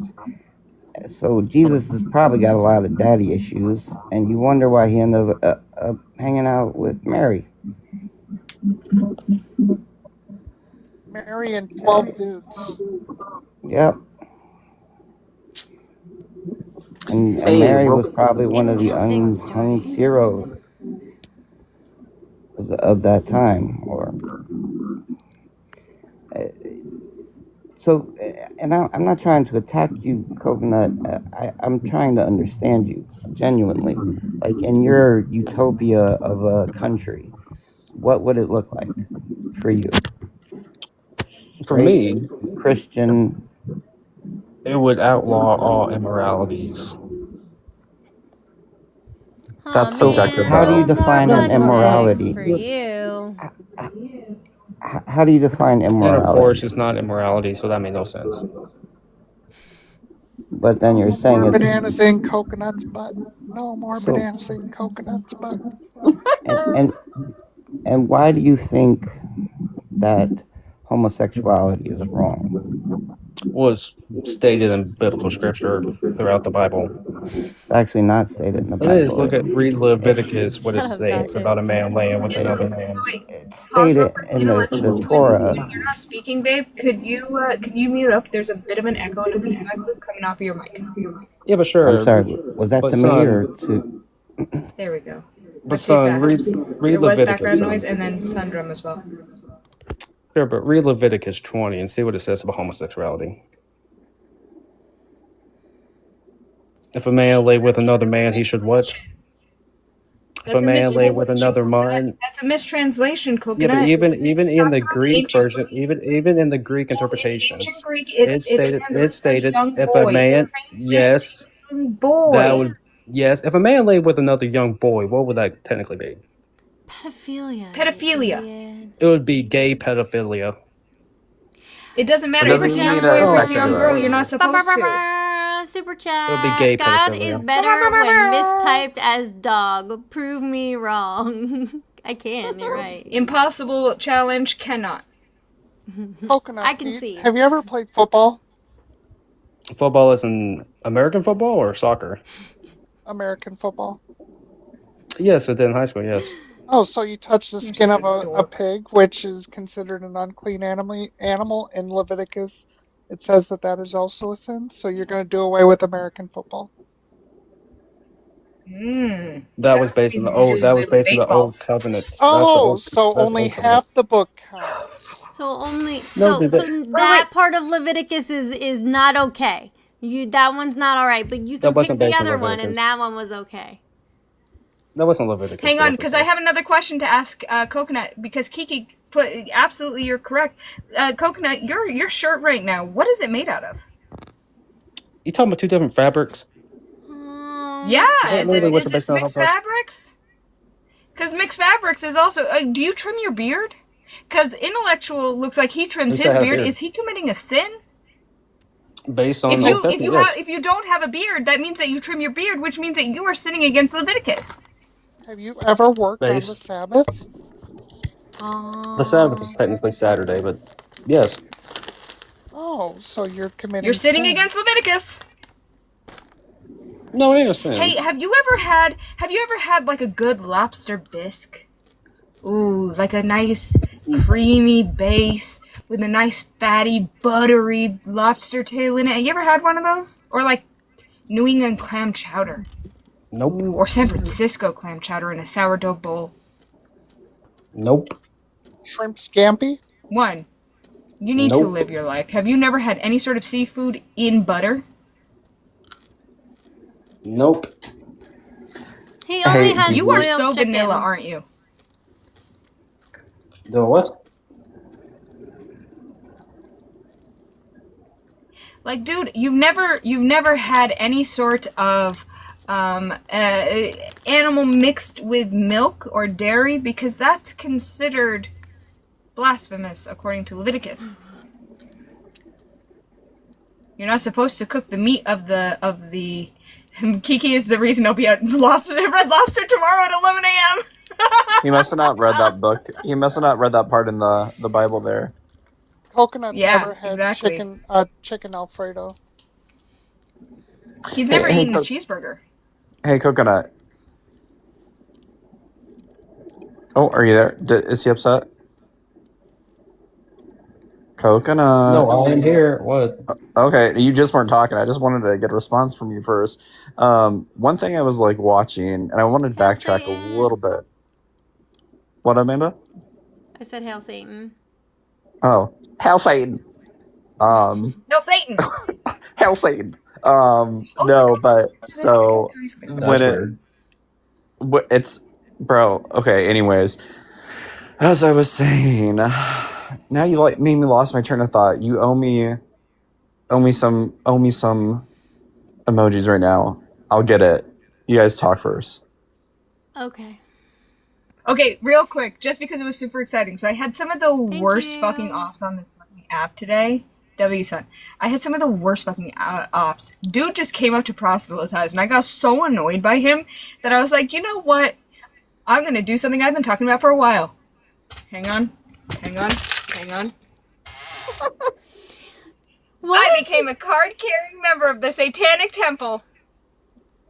So Jesus has probably got a lot of daddy issues, and you wonder why he ended up hanging out with Mary. Mary and 12 dudes. Yep. And Hey, Mary real was probably one of the Interesting unsung stories. heroes of that time, or So, and I'm not trying to attack you, Coconut. I'm trying to understand you genuinely. Like in your utopia of a country, what would it look like for you? For Straight me, Christian. it would outlaw all immoralities. Oh That's So subjective, man, How do you though. no more define no, an it's butt not sex immorality? for you. How do you define and of immorality? course, it's not immorality, so that made no sense. But then you're No saying more it's bananas in coconuts butt. No more so. bananas in coconuts butt. And and and why do you think that homosexuality is wrong? Was stated in biblical scripture throughout the Bible. It's actually not stated in the It is. Bible. Look at read Leviticus. What it Shut up, states Datu. about a man laying with another man. Wait, It's pause real stated quick. in the Intellectual. When Torah. you're not speaking, babe, could you mute up? There's a bit of an echo and a feedback loop coming off of your mic. Yeah, but I'm sure. sorry. Was that But to me son, or to? There we go. but Let's see if son, that helps. read There was Leviticus, background noise son. and then sun drum as well. Sure, but read Leviticus 20 and see what it says about homosexuality. If a man lay with another man, he should what? If a That's a man lay with mistranslation, another coconut. man, That's a mistranslation, yeah, but coconut. even in Talk the about the Greek ancient version, Greek. even in the Greek Well, in the ancient interpretations, Greek, it translates to stated young if a boy. It man, translates to yes, young that boy. would yes, if a man lay with another young boy, what would that technically be? Pedophilia. Pedophilia. Idiot. It would be gay pedophilia. It doesn't matter It if Super it's doesn't a young mean boy a or if Oh, it's a sex young okay, girl. You're situation. not supposed to. Super it would be gay chat. God is pedophilia. better when mistyped as dog. Prove me wrong. I can, you're right. Impossible challenge cannot. Coconut, I can see. have you ever played football? Football is in American football or soccer? American football? Yes, it did in high school. Yes. Oh, so you touch the You're skin such of a a dork. pig, which is considered an unclean animal in Leviticus. It says that that is also a sin, so you're going to do away with American football. That was That's based on easy the to do old. That away was with based on the old baseballs. covenant. That's the Oh, old. so That's the only old covenant. half the book counts. So only No, so that part of Leviticus is not okay. That one's not all right, but you that can pick wasn't the based on other one, and Leviticus. that one was okay. That wasn't Leviticus. Hang But on, that's because I okay. have another question to ask Coconut. Because Kiki put absolutely, you're correct. Coconut, your shirt right now. What is it made out of? You talking about two different fabrics? Yeah, Mixed is Maybe it which fabrics. are is it based on mixed how fabrics? Because mixed fabrics is also. Do you trim your beard? Because intellectual looks like he trims At least I his had a beard. beard. Is he committing a sin? Based If on you Old Testament, yes. if you don't have a beard, that means that you trim your beard, which means that you are sinning against Leviticus. Have you ever worked on the Based. Sabbath? The Sabbath is technically Saturday, but yes. Oh, so you're You're committing sinning sin. against Leviticus. No, it ain't a sin. Hey, have you ever had like a good lobster bisque? Ooh, like a nice creamy base with a nice fatty buttery lobster tail in it. Have you ever had one of those? Or like New England clam chowder? Nope. Ooh, or San Francisco clam chowder in a sourdough bowl. Nope. Shrimp scampi? One, you need to Nope. live your life. Have you never had any sort of seafood in butter? Nope. He only has You are boiled so chicken. vanilla, aren't you? The what? Like, dude, you've never had any sort of animal mixed with milk or dairy, because that's considered blasphemous according to Leviticus. You're not supposed to cook the meat of the. Kiki is the reason I'll be at Red Lobster tomorrow at 11 a.m. He must have not read that book. He must have not read that part in the Bible there. Coconut's Yeah, never had exactly. chicken Alfredo. He's Hey, never hey, eaten a cheeseburger. Hey, Coconut. Oh, are you there? Is he upset? Coconut. No, I am here. What? Okay, you just weren't talking. I just wanted to get a response from you first. One thing I was like watching, and I wanted to Hail backtrack a Satan. little bit. What, Amanda? I said hail Satan. Oh, Hail Satan. No, Satan. Hail Satan. Oh No, but Can I say- so can I say- when it's bro. Okay. Anyways, as I was saying, now you like made me lost my train of thought. You owe me some emojis right now. I'll get it. You guys talk first. Okay. Okay, real quick, just because it was super exciting. So I had some of the worst fucking ops on the fucking app today. W-son. I had some of the worst fucking ops. Dude just came up to proselytize, and I got so annoyed by him that I was like, you know what? I'm gonna do something I've been talking about for a while. Hang on. Hang on. Hang on. I became a card-carrying member of the Satanic Temple.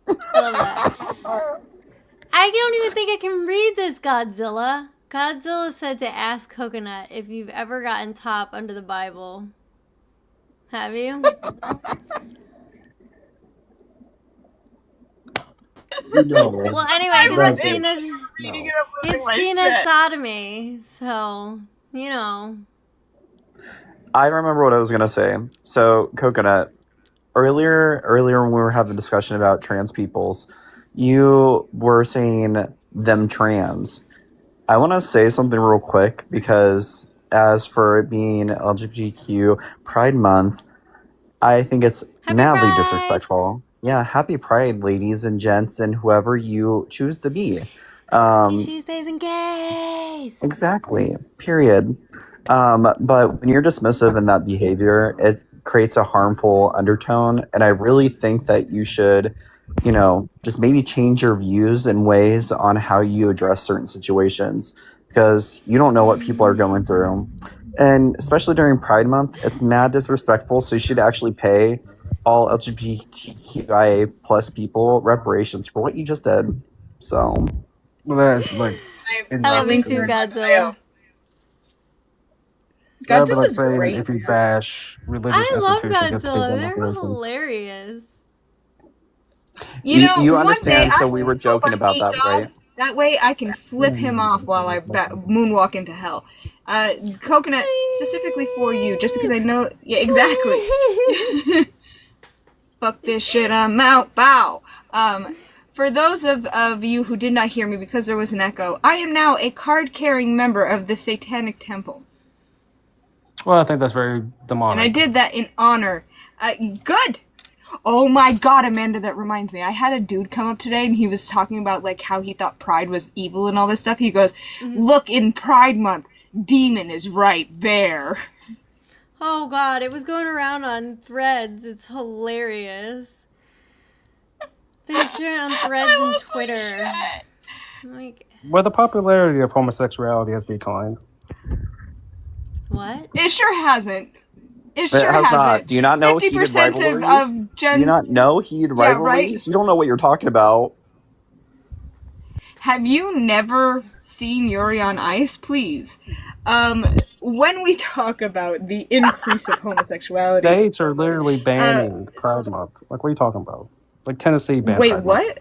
I love that. I don't even think I can read this, Godzilla. Godzilla said to ask Coconut if you've ever gotten top under the Bible. Have you? Well, anyway, because it's seen as sodomy, so you know. I remember what I was gonna say. So, Coconut, earlier when we were having a discussion about trans peoples, you were saying them trans. I want to say something real quick because as for it being LGBTQ Pride Month, I think it's madly disrespectful. Yeah, happy Pride, ladies and gents, and whoever you choose to be. She stays in gays. Exactly. Period. But when you're dismissive in that behavior, it creates a harmful undertone, and I really think that you should, just maybe change your views and ways on how you address certain situations because you don't know what people are going through. And especially during Pride Month, it's mad disrespectful, so you should actually pay all LGBTQIA plus people reparations for what you just did. So Well, that's like. I love you too, Godzilla. That'd be like Godzilla's saying great. if you bash religious I love institutions, you have to pay Godzilla. them They're reparations. hilarious. You know, you one understand, day so I we were really hope joking I about meet that, God. right? That way I can flip him off while I moonwalk into hell. Coconut, specifically for you, just because I know... Yeah, exactly. Fuck this shit, I'm out. Bow. For those of you who did not hear me because there was an echo, I am now a card-carrying member of the Satanic Temple. Well, I think that's very demonic. And I did that in honor. Good! Oh my god, Amanda, that reminds me. I had a dude come up today and he was talking about like how he thought Pride was evil and all this stuff. He goes, look, in Pride Month, demon is right there. Oh god, it was going around on Threads. It's hilarious. They're sharing on Threads and Twitter. Like, Well, the popularity of homosexuality has declined. what? It sure hasn't. It It sure has not. hasn't. Do you not know heated 50% rivalries? of Do you not know heated Yeah, rivalries? You don't know what you're talking about. Have you never seen Yuri on Ice? Please. When we talk about the increase of homosexuality... States are literally banning Pride Month. Like, what are you talking about? Like, Tennessee banned Wait, Pride what? Month.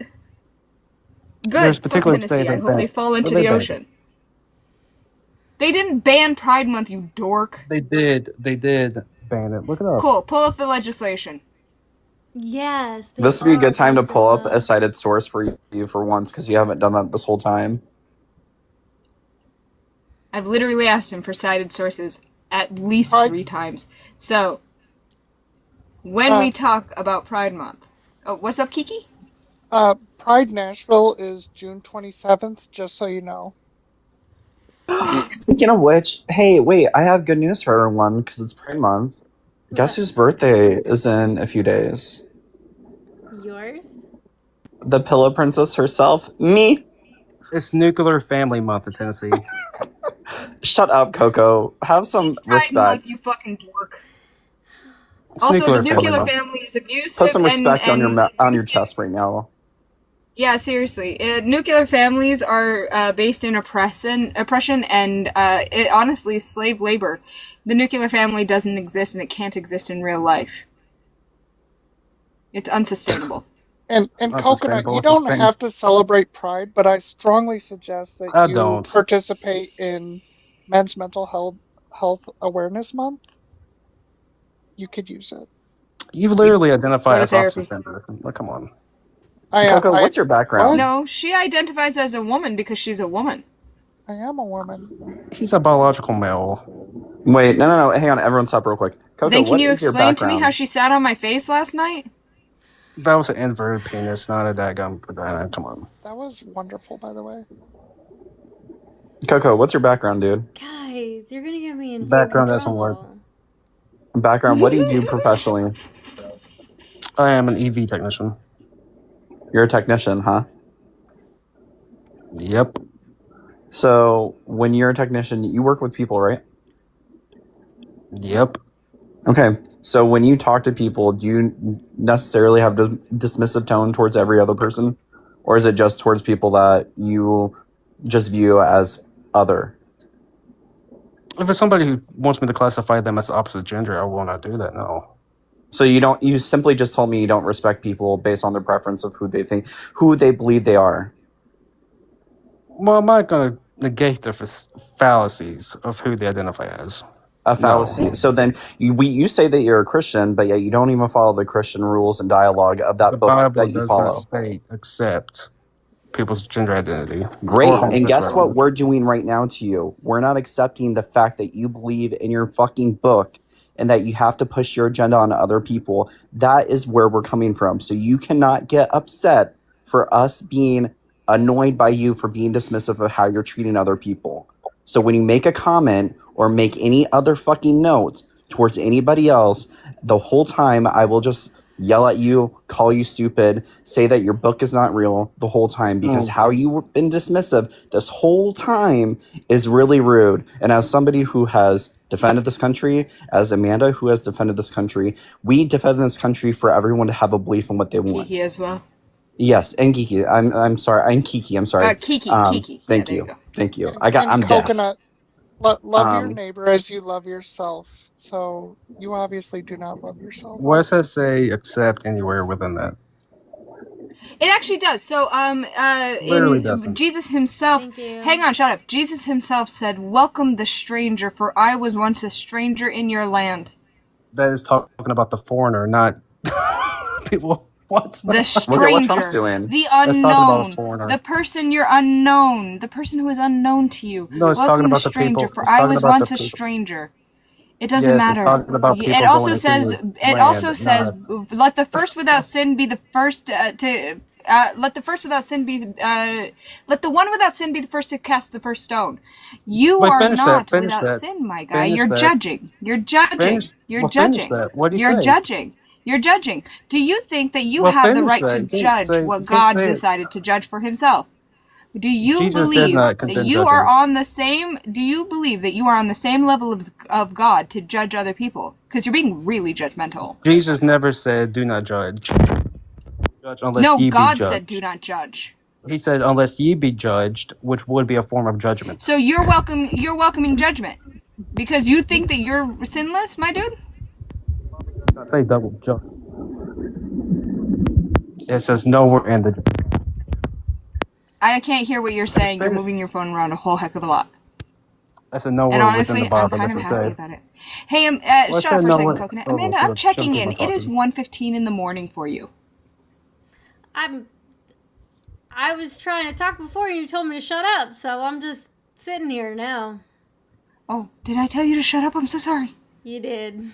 Good. There's Fuck particular Tennessee. state I that hope they banned- fall into well, the they banned ocean. They didn't ban Pride Month, you dork. They did ban it. Look it up. Cool. Pull up the legislation. Yes. This would be a good time to pull up a cited source for you for once because you haven't done that this whole time. I've literally asked him for cited sources at least 3 times. So, when we talk about Pride Month... Oh, what's up, Kiki? Pride Nashville is June 27th, just so you know. Speaking of which, hey, wait, I have good news for everyone because it's Pride Month. Guess whose birthday is in a few days? Yours? The Pillow Princess herself, me. It's Nuclear Family Month in Tennessee. Shut up, Coco. Have some Pride respect. Month, you fucking dork. It's Also, the Family nuclear Month. family is abusive. Put some respect and on your chest right now. Yeah, seriously. Nuclear families are based in oppression, and it honestly is slave labor. The nuclear family doesn't exist, and it can't exist in real life. It's unsustainable. And Coconut, you don't have to celebrate Pride, but I strongly suggest that I you don't. participate in Men's Mental Health Awareness Month. you could use it. You literally identify Go to as opposite therapy. gender. Like, come on. Coco, what's your background? No, she identifies as a woman because she's a woman. I am a woman. He's a biological male. Wait, no. Hang on, everyone stop real quick. Coco, Then can what you is your explain to me background? how she sat on my face last night? That was an inverted penis, not a daggum vagina. Come on. That was wonderful, by the way. Coco, what's your background, dude? Guys, you're gonna get me in Background fucking doesn't work. trouble. Background, what do you do professionally? I am an EV technician. You're a technician, huh? Yep. So, when you're a technician, you work with people, right? Yep. Okay, so when you talk to people, do you necessarily have the dismissive tone towards every other person? Or is it just towards people that you just view as other? If it's somebody who wants me to classify them as the opposite gender, I will not do that, no. So you simply just told me you don't respect people based on their preference of who they believe they are. Well, I'm not going to negate the fallacies of who they identify as. A fallacy. No. So then you say that you're a Christian, but yet you don't even follow the Christian rules and dialogue of that The book Bible that you does follow. not state accept people's gender identity. Great. Or And guess what homosexuality. we're doing right now to you? We're not accepting the fact that you believe in your fucking book and that you have to push your agenda on other people. That is where we're coming from. So you cannot get upset for us being annoyed by you for being dismissive of how you're treating other people. So when you make a comment or make any other fucking note towards anybody else, the whole time I will just yell at you, call you stupid, say that your book is not real the whole time because how you've been dismissive this whole time is really rude. And as somebody who has defended this country, as Amanda who has defended this country, we defend this country for everyone to have a belief in what they want. Kiki as well. Yes, and Kiki. I'm sorry. I'm Kiki. I'm sorry. Kiki. Thank Yeah, you. there you go. Thank you. And I'm deaf. Coconut, love your neighbor as you love yourself. So you obviously do not love yourself. Where does that say accept anywhere within that? It actually does. So, Literally in doesn't. Jesus himself, hang on, shut up. Jesus himself said, "Welcome the stranger, for I was once a stranger in your land." That is talking about the foreigner, not people. What? The Look at what Trump's stranger, doing. the That's talking about a unknown, foreigner. the person you're unknown, the person who is unknown to you. No, it's Welcome talking the about the stranger, people. for It's I talking was about the once a people. stranger. It doesn't Yes, it's matter. talking about people It also going into says. your It also land, says, not- "Let the first without sin be the first to." Let the first without sin be. Let the one without sin be the first to cast the first stone. You Wait, are finish not that, finish without that. sin, my guy. Finish You're that. judging. You're judging. Finish- You're well, finish judging. that. What'd he You're say? judging. You're judging. Do you think that you Well, have the finish right that. to You can't judge say- what you can't God say it. decided to judge for Himself? Do you Jesus did believe not that condemn you are judging. on the same? Do you believe that you are on the same level of God to judge other people? Because you're being really judgmental. Jesus never said, "Do not judge." Judge unless No, ye be God judged. said, "Do not judge." He said, "Unless ye be judged," which would be a form of judgment. So you're welcome. You're welcoming judgment because you think that you're sinless, my dude. I say double judge. It says nowhere in the. I can't hear what you're saying. You're Finish- moving your phone around a whole heck of a lot. I said nowhere And within honestly, the Bible. I'm kind of does it happy say. about it. Hey, Well, I shut said up for a second, nowhere- Coconut. oh, Amanda, okay, I'm checking shouldn't in. keep on It is talking. 1:15 in the morning for you. I was trying to talk before and you told me to shut up, so I'm just sitting here now. Oh, did I tell you to shut up? I'm so sorry. You did.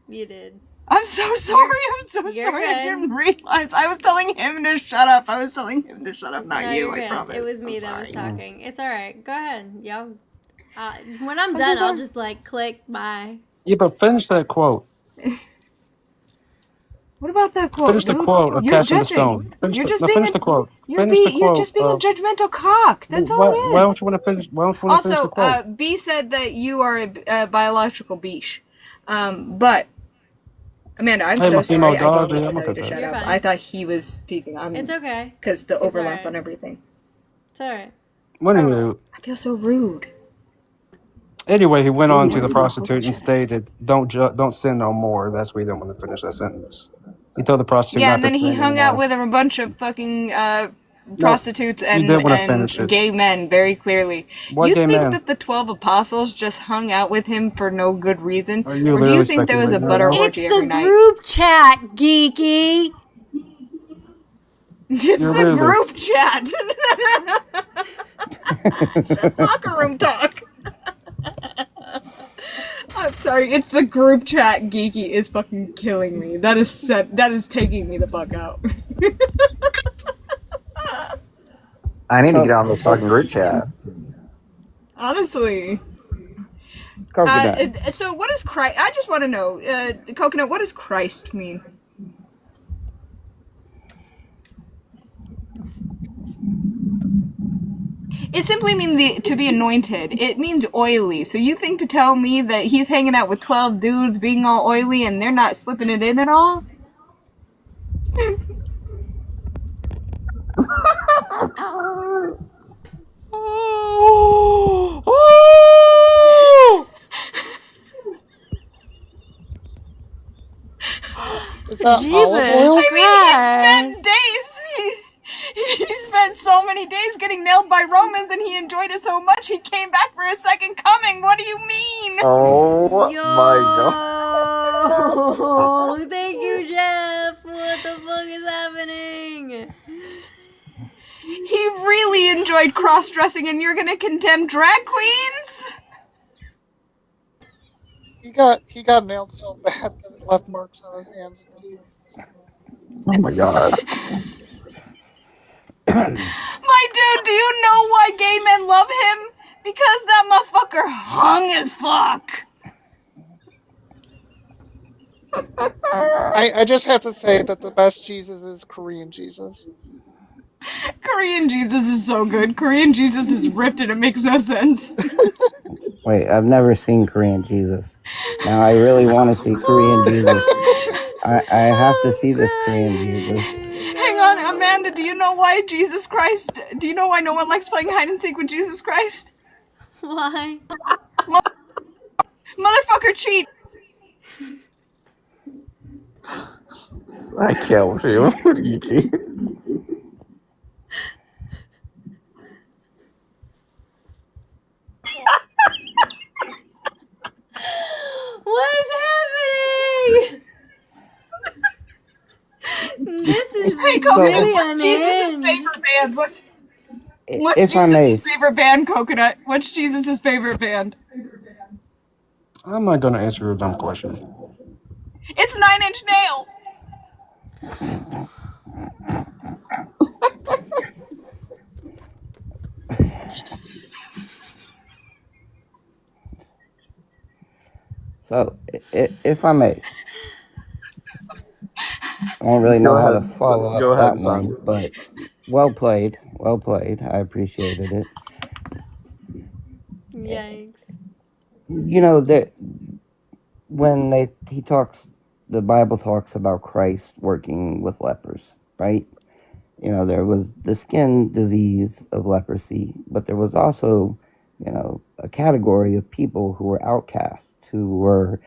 You did. I'm so sorry. I'm so you're sorry. I good. didn't realize. I was telling him to shut up. I was telling him to shut up, not No, you. you're I good. promise. It was me I'm that was sorry. talking. It's alright. Go ahead. Y'all. When I'm so done, I'll sorry. just like click bye. Yeah, but finish that quote. What about that quote, Finish the dude? quote of You're Casting the judging. Stone. Finish You're the, just no, being finish a, the quote. you're Finish the you're quote just being a of- judgmental cock. That's all why, it is. why don't you want to finish? Why don't you want to finish the Also, quote? B said that you are a biological beach. But Amanda, I'm I'm so a female sorry. I dog, didn't mean yeah, to I'm tell you to okay with shut that. up. You're fine. I thought he was speaking. It's okay. Because the It's overlap alright. on everything. It's alright. Anyway, I feel so rude. anyway, he went on to Wait the till the host prostitute and shut up. stated, "Don't sin no more." That's why he didn't want to finish that sentence. He told the prostitute Yeah, not and then to he sin hung out anymore. with a bunch of fucking prostitutes you did want to and finish it. gay men very clearly. What You gay think man? that the 12 apostles just hung out with him for no good reason? Are you Or do you literally think there was a speculating right butter now? It's orgy every the night? group chat, geeky. It's You're the literally group chat. Just locker room talk. I'm sorry, it's the group chat. Geeky is fucking killing me. That is taking me the fuck out. I need to So, get on this fucking group chat. Honestly. Coconut. So what does Christ? I just want to know, Coconut. What does Christ mean? It simply means to be anointed. It means oily. So you think to tell me that he's hanging out with 12 dudes being all oily and they're not slipping it in at all? Is that olive Jeebus oil? I mean, he Christ. spent days. He spent so many days getting nailed by Romans, and he enjoyed it so much he came back for a second coming. What do you mean? Oh Yo, my god. thank you, Jeff. What the fuck is happening? He really enjoyed cross-dressing, and you're gonna condemn drag queens? He got nailed so bad that it left marks on his hands and feet. Oh my god. My dude, do you know why gay men love him? Because that motherfucker hung as fuck. I just have to say that the best Jesus is Korean Jesus. Korean Jesus is so good. Korean Jesus is ripped and it makes no sense. Wait, I've never seen Korean Jesus. Now I really want to see Korean Jesus. I have to see this Korean Jesus. Hang on, Amanda, do you know why do you know why no one likes playing hide and seek with Jesus Christ? Why? Motherfucker cheat. I can't with you. Geeky. What is happening? This is Hey, Coconut, really what's Jesus' unhinged. favorite band? What's If I may, Jesus' favorite band, Coconut? What's Jesus' favorite band? I'm not gonna answer your dumb question. It's 9 Inch Nails. so if I may, I don't really know how to follow Go up that ahead, son. one, but well played, well played. I appreciated it. Yikes. You know that when the Bible talks about Christ working with lepers, right? You know, there was the skin disease of leprosy, but there was also, you know, a category of people who were outcasts, who were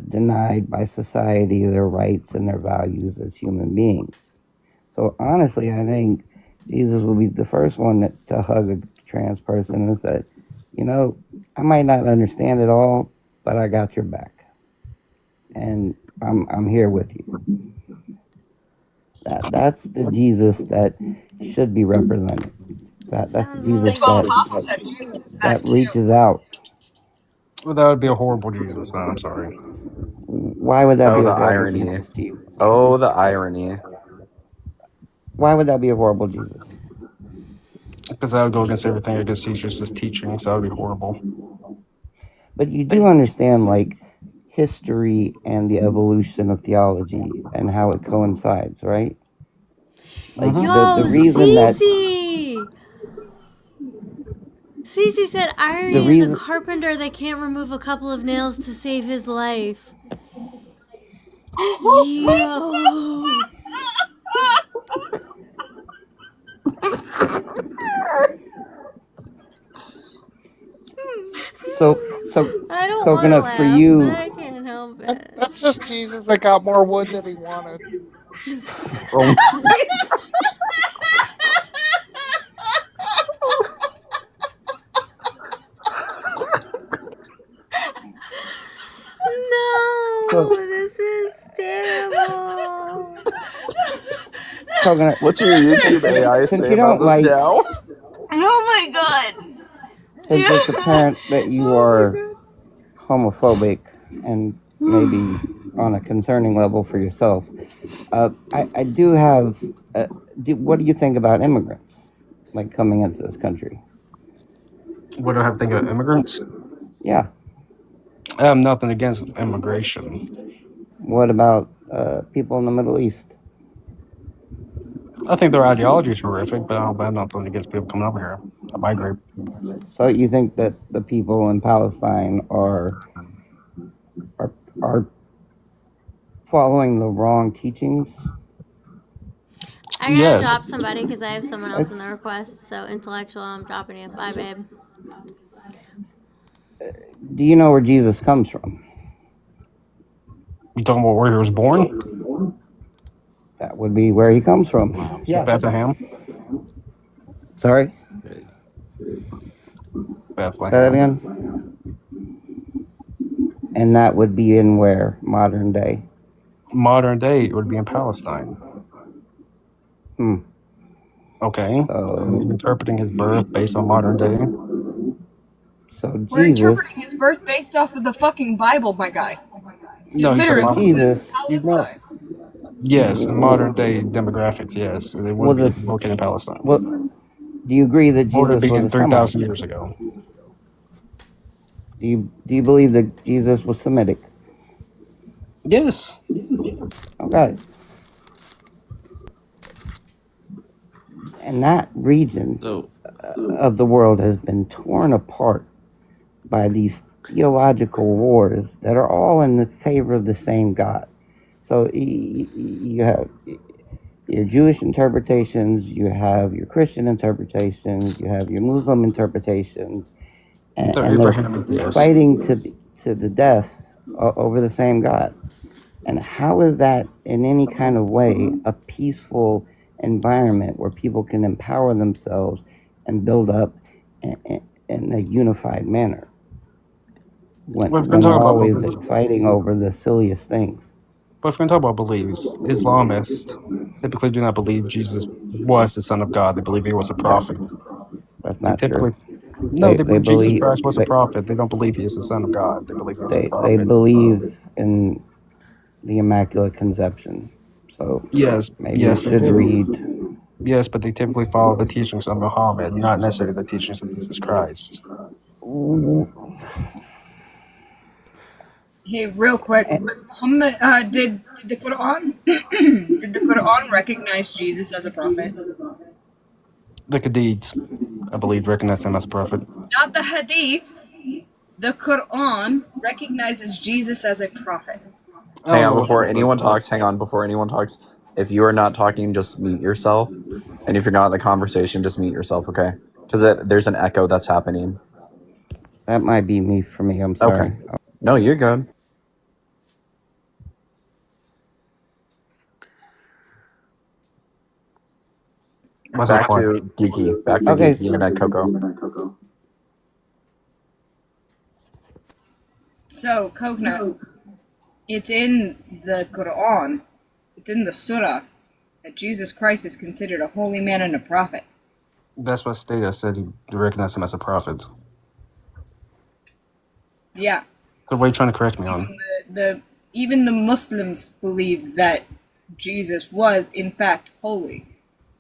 denied by society their rights and their values as human beings. So honestly, I think Jesus will be the first one to hug a trans person and say, you know, I might not understand it all, but I got your back, and I'm here with you. That's the Jesus that should be represented. That's the Sounds more The Jesus like 12 that apostles had Jesus' back that too. reaches out. Well, that would be a horrible Jesus. No, I'm sorry. Why would that Oh, be a the horrible irony. Jesus to you? Oh, the irony. Why would that be a horrible Jesus? Because that would go against everything against Jesus' teaching, so that would be horrible. But you do understand, like, history and the evolution of theology and how it coincides, right? Like the Yo, reason that Cece! Cece said the irony is a reason carpenter that can't remove a couple of nails to save his life. Yo. so I don't want to Coconut, for laugh, you. but I can't help it. That's just Jesus that got more wood than he wanted. Oh, Coconut. What's your YouTube AI Since say you about don't this like, now? Oh my god. since it's apparent that you are homophobic and maybe on a concerning level for yourself, I do have. What do you think about immigrants, like coming into this country? What do I have to think of immigrants? Yeah. I have nothing against immigration. What about people in the Middle East? I think their ideology is horrific, but I have nothing against people coming over here. I migrate. So you think that the people in Palestine are are following the wrong teachings? I gotta Yes. drop somebody because I have someone else in the request. So intellectual, I'm dropping you. Bye, babe. Do you know where Jesus comes from? You talking about where he was born? That would be where he comes from. Yeah. Bethlehem. Sorry? Bethlehem. Say that again? And that would be in where? Modern day? Modern day, it would be in Palestine. Okay. So, You're interpreting his birth based on modern day. So We're Jesus. interpreting his birth based off of the fucking Bible, my guy. No, he said So modern Jesus. day. You know, Yes, in modern day demographics, yes. They would be located in Palestine. Well, do you agree that Or to Jesus was begin a Semite? 3,000 years ago. Do you believe that Jesus was Semitic? Yes. Okay. And that region of the world has been torn apart by these theological wars that are all in the favor of the same God. So you have your Jewish interpretations, you have your Christian interpretations, you have your Muslim interpretations, and they're fighting to the death over the same God. And how is that in any kind of way a peaceful environment where people can empower themselves and build up in a unified manner when they're always fighting over the silliest things? But if we're going to talk about beliefs, Islamists typically do not believe Jesus was the Son of God. They believe he was a prophet. That's not true. No, they believe Jesus Christ was a prophet. They don't believe he is the Son of God. They believe he was a prophet. They believe in the Immaculate Conception. So yes, maybe you should read. Yes, but they typically follow the teachings of Muhammad, not necessarily the teachings of Jesus Christ. Hey, real quick, was Muhammad, did the Quran did the Quran recognize Jesus as a prophet? The Hadiths, I believe, recognize him as a prophet. Not the Hadiths. The Quran recognizes Jesus as a prophet. Hang on, before anyone talks, if you are not talking, just mute yourself. And if you're not in the conversation, just mute yourself, okay? Because there's an echo that's happening. That might be me for me, I'm sorry. Okay. No, you're good. Back to Geeky. Back to Geeky and Coco. So, Coconut, it's in the Quran, it's in the Surah, that Jesus Christ is considered a holy man and a prophet. That's what Stata said he recognized him as a prophet. Yeah. So what are you trying to correct me on? Even the Muslims believe that Jesus was, in fact, holy.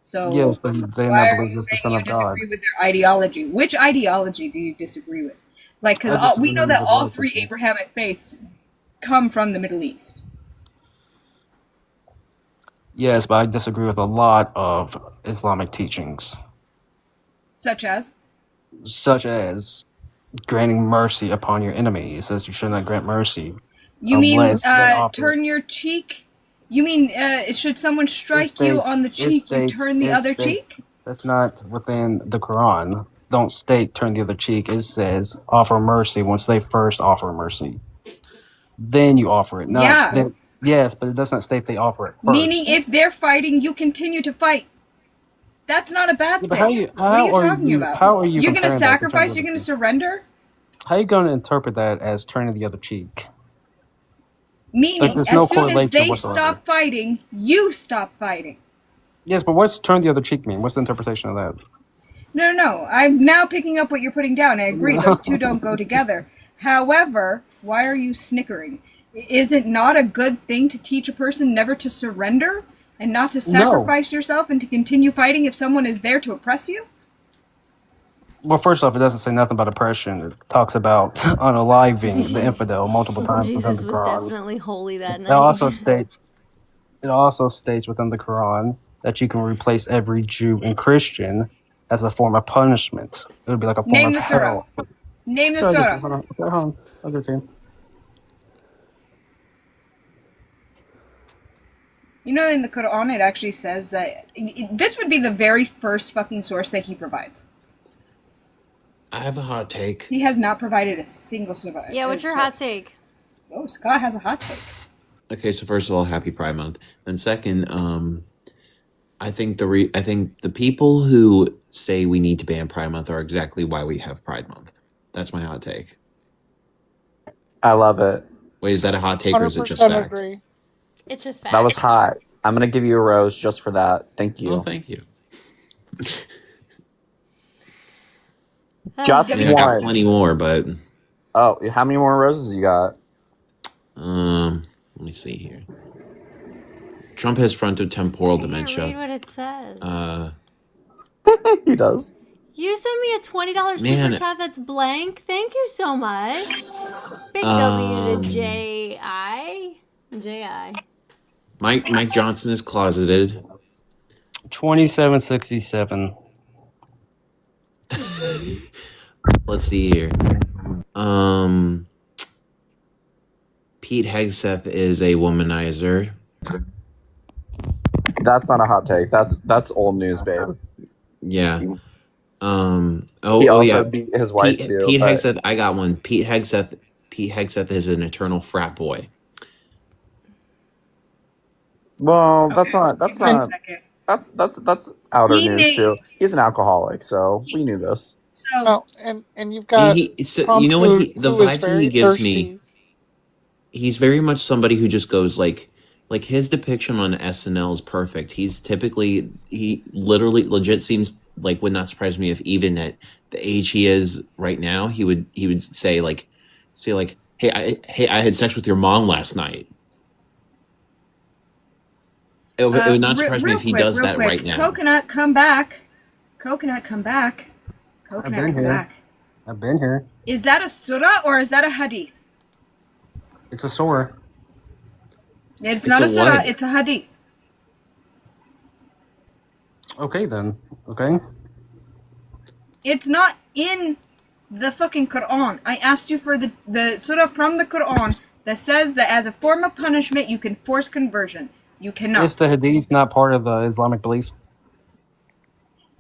So yes, but they why not are believe you he's the saying Son you of God. disagree with their ideology? Which ideology do you disagree with? Like, because we know that all three Abrahamic faiths come from the Middle East. Yes, but I disagree with a lot of Islamic teachings. Such as granting mercy upon your enemy. It says you should not grant mercy. You mean turn your cheek? You mean should someone strike you on the cheek, you turn the other cheek? That's not within the Quran. Don't state turn the other cheek. It says offer mercy once they first offer mercy. Then you offer it. Yes, but it does not state they offer it first. Meaning if they're fighting, you continue to fight. That's not a bad thing. What are you talking about? How are you You're going to comparing that to sacrifice? You're going to surrender? How are you going to interpret that as turning the other cheek? Meaning, as soon as they stop fighting, you stop fighting. Yes, but what's turn the other cheek mean? What's the interpretation of that? No. I'm now picking up what you're putting down. I agree. Those two don't go together. However, why are you snickering? Is it not a good thing to teach a person never to surrender and not to sacrifice yourself and to continue fighting if someone is there to oppress you? Well, first off, it doesn't say nothing about oppression. It talks about unaliving the infidel multiple times within Jesus the was Quran. definitely holy that It night. also states within the Quran that you can replace every Jew and Christian as a form of punishment. It would be like a form Name of the surah. hell. Name the Sure, I'll get to surah. it. Hold on. Okay, hold on. I'll get to you. You know, in the Quran, it actually says that this would be the very first fucking source that he provides. I have a hot take. He has not provided a single surah. Yeah, what's your hot take? Oh, Scott has a hot take. Okay, so first of all, happy Pride Month. And second, I think the people who say we need to ban Pride Month are exactly why we have Pride Month. That's my hot take. I love it. Wait, is that a hot take or is it just 100% fact? agree. It's just fact. That was hot. I'm gonna give you a rose just for that. Thank you. Oh, thank you. Just I mean, I got plenty more, but oh, how many more roses you got? let me see here. Trump has frontotemporal dementia. Read what it says. He does. You sent me a $20 Man. super chat that's blank. Thank you so much. Big W to J.I. Mike Johnson is closeted. 2767. Let's see here. Pete Hegseth is a womanizer. That's not a hot take. That's old news, babe. Yeah. He Oh also yeah. beat his wife Pete, too. Pete but- Hegseth, I got one. Pete Hegseth is an eternal frat boy. Well, that's outer He news too. He's an alcoholic, so we knew this. Oh, and you've got Trump, you know what the who is vibes very he gives thirsty. me. He's very much somebody who just goes like his depiction on SNL is perfect. He literally legit seems like, would not surprise me if even at the age he is right now, he would say hey I had sex with your mom last night. It would not surprise me if he does that right now. Coconut, come back. Coconut, come back. I've Coconut, been come here. back. I've been here. Is that a surah or is that a hadith? It's a surah. It's not a surah, it's a hadith. Okay then. Okay. It's not in the fucking Quran. I asked you for the surah from the Quran that says that as a form of punishment you can force conversion. You cannot. Is the hadith not part of the Islamic belief?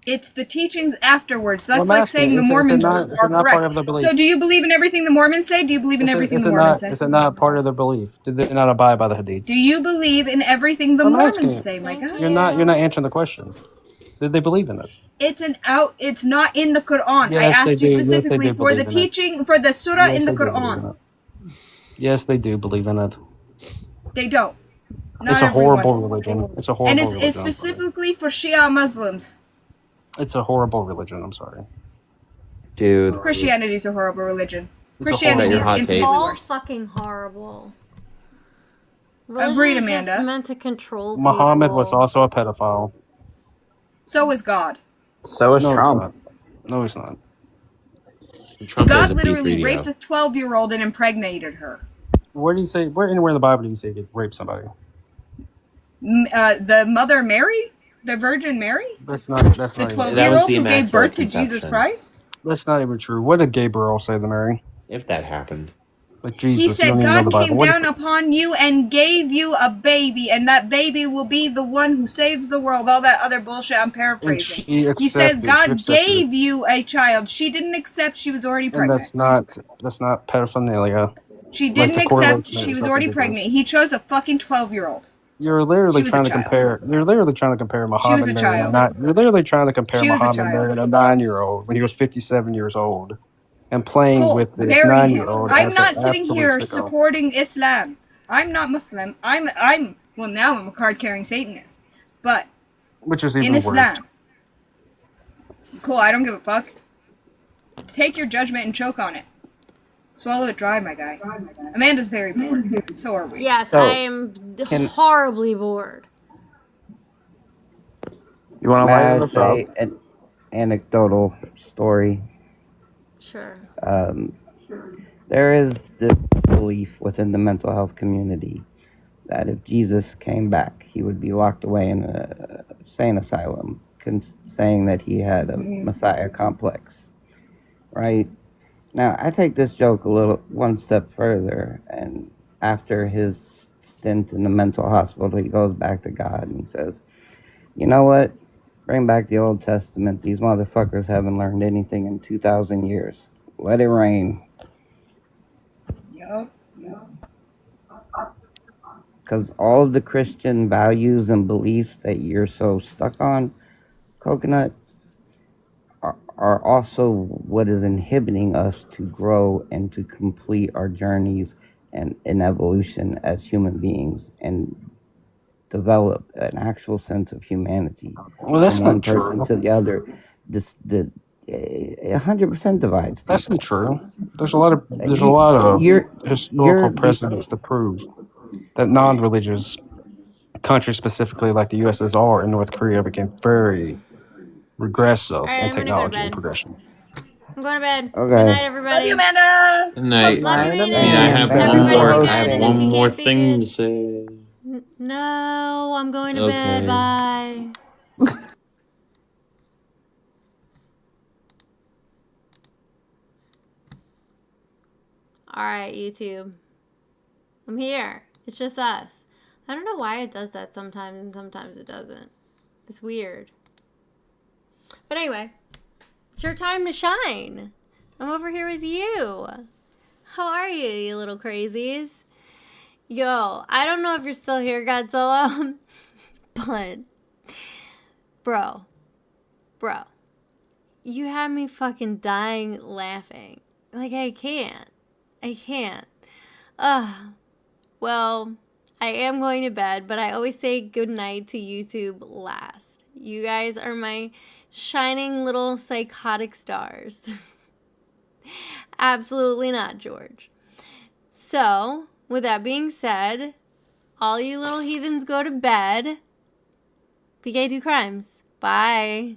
It's the teachings afterwards. That's Well, I'm like asking, saying the is it Mormons not- are is it not part correct. of the belief? So do you believe in everything the Mormons say? Do you believe in everything the Mormons say? Is it not part of their belief? Did they not abide by the hadith? Do you believe in everything the I'm asking Mormons you. say, my guy? You're not answering the question. Did they believe in it? It's not in the Quran. I Yes, they asked you do. Yes, they specifically do for the believe in it. teaching, for the surah Yes, in the they do believe Quran. in it. Yes, they do believe in it. They don't. Not It's a everyone. horrible religion. It's a horrible And religion. it's specifically for Shia Muslims. It's a horrible religion. I'm sorry. Dude. Christianity is a horrible religion. It's a Christianity is horrible- infinitely All worse. fucking horrible. Agreed, Religion is Amanda. just meant to control Muhammad people. was also a pedophile. So is God. So is No, Trump. It's not. No, he's not. Trump has God a literally beef raped radio. a 12-year-old and impregnated her. Where do you say? Where anywhere in the Bible do you say you could rape somebody? The Mother Mary? The Virgin Mary? That's not. That's The not. Even, 12-year-old who gave birth to Jesus Christ? That's not even true. What did Gabriel say to Mary? If that happened. Like Jesus, He you said, don't even know God the Bible. came What down upon you and gave you a baby, and that baby will be the one who saves the world. All that other bullshit I'm paraphrasing. He says, God gave you a child. She didn't accept, she was already And pregnant. that's not pedophilia. She Like didn't the accept, correlation she is was already ridiculous. pregnant. He chose a fucking 12-year-old. You're literally She was trying a to child. compare. You're literally trying to compare Muhammad a marrying child. You're literally trying to compare She was a Muhammad child. marrying a 9-year-old when he was 57 years old, and playing Cool. with this Bury him. 9-year-old. I'm as not an sitting absolute here sicko. supporting Islam. I'm not Muslim. I'm well now I'm a card carrying Satanist. But Which is in even worse. Islam. Cool, I don't give a fuck. Take your judgment and choke on it. Swallow it dry, my guy. Amanda's very bored. So are we. Yes, So, I am can horribly bored. You want to may lighten I this up? say an anecdotal story? Sure. There is this belief within the mental health community that if Jesus came back, he would be locked away in a insane asylum, saying that he had a Messiah complex. Right? Now, I take this joke one step further, and after his stint in the mental hospital, he goes back to God and he says, "You know what? Bring back the Old Testament. These motherfuckers haven't learned anything in 2,000 years. Let it rain." Yup. Because all of the Christian values and beliefs that you're so stuck on, Coconut, are also what is inhibiting us to grow and to complete our journeys and in evolution as human beings and develop an actual sense of humanity Well, that's from one not person true. to the other. This the 100% divides That's not people. true. There's a lot of historical You're the precedents to prove that non-religious countries, specifically like the USSR and North Korea, became very regressive All right, in I'm gonna go to technology and bed. progression. I'm going to bed. Good okay. night, Love you, everybody. Amanda. Good night. Love you, Night, May I Maiden. have Everybody be I good, have and if one you more can't be thing to good, say. no, I'm going to bed. Okay. Bye. All right, YouTube. I'm here. It's just us. I don't know why it does that sometimes and sometimes it doesn't. It's weird. But anyway, it's your time to shine. I'm over here with you. How are you, you little crazies? Yo, I don't know if you're still here, Godzilla, but bro, you have me fucking dying laughing. Like, I can't. Well, I am going to bed, but I always say goodnight to YouTube last. You guys are my shining little psychotic stars. Absolutely not, George. So, with that being said, all you little heathens go to bed. PK2 crimes. Bye.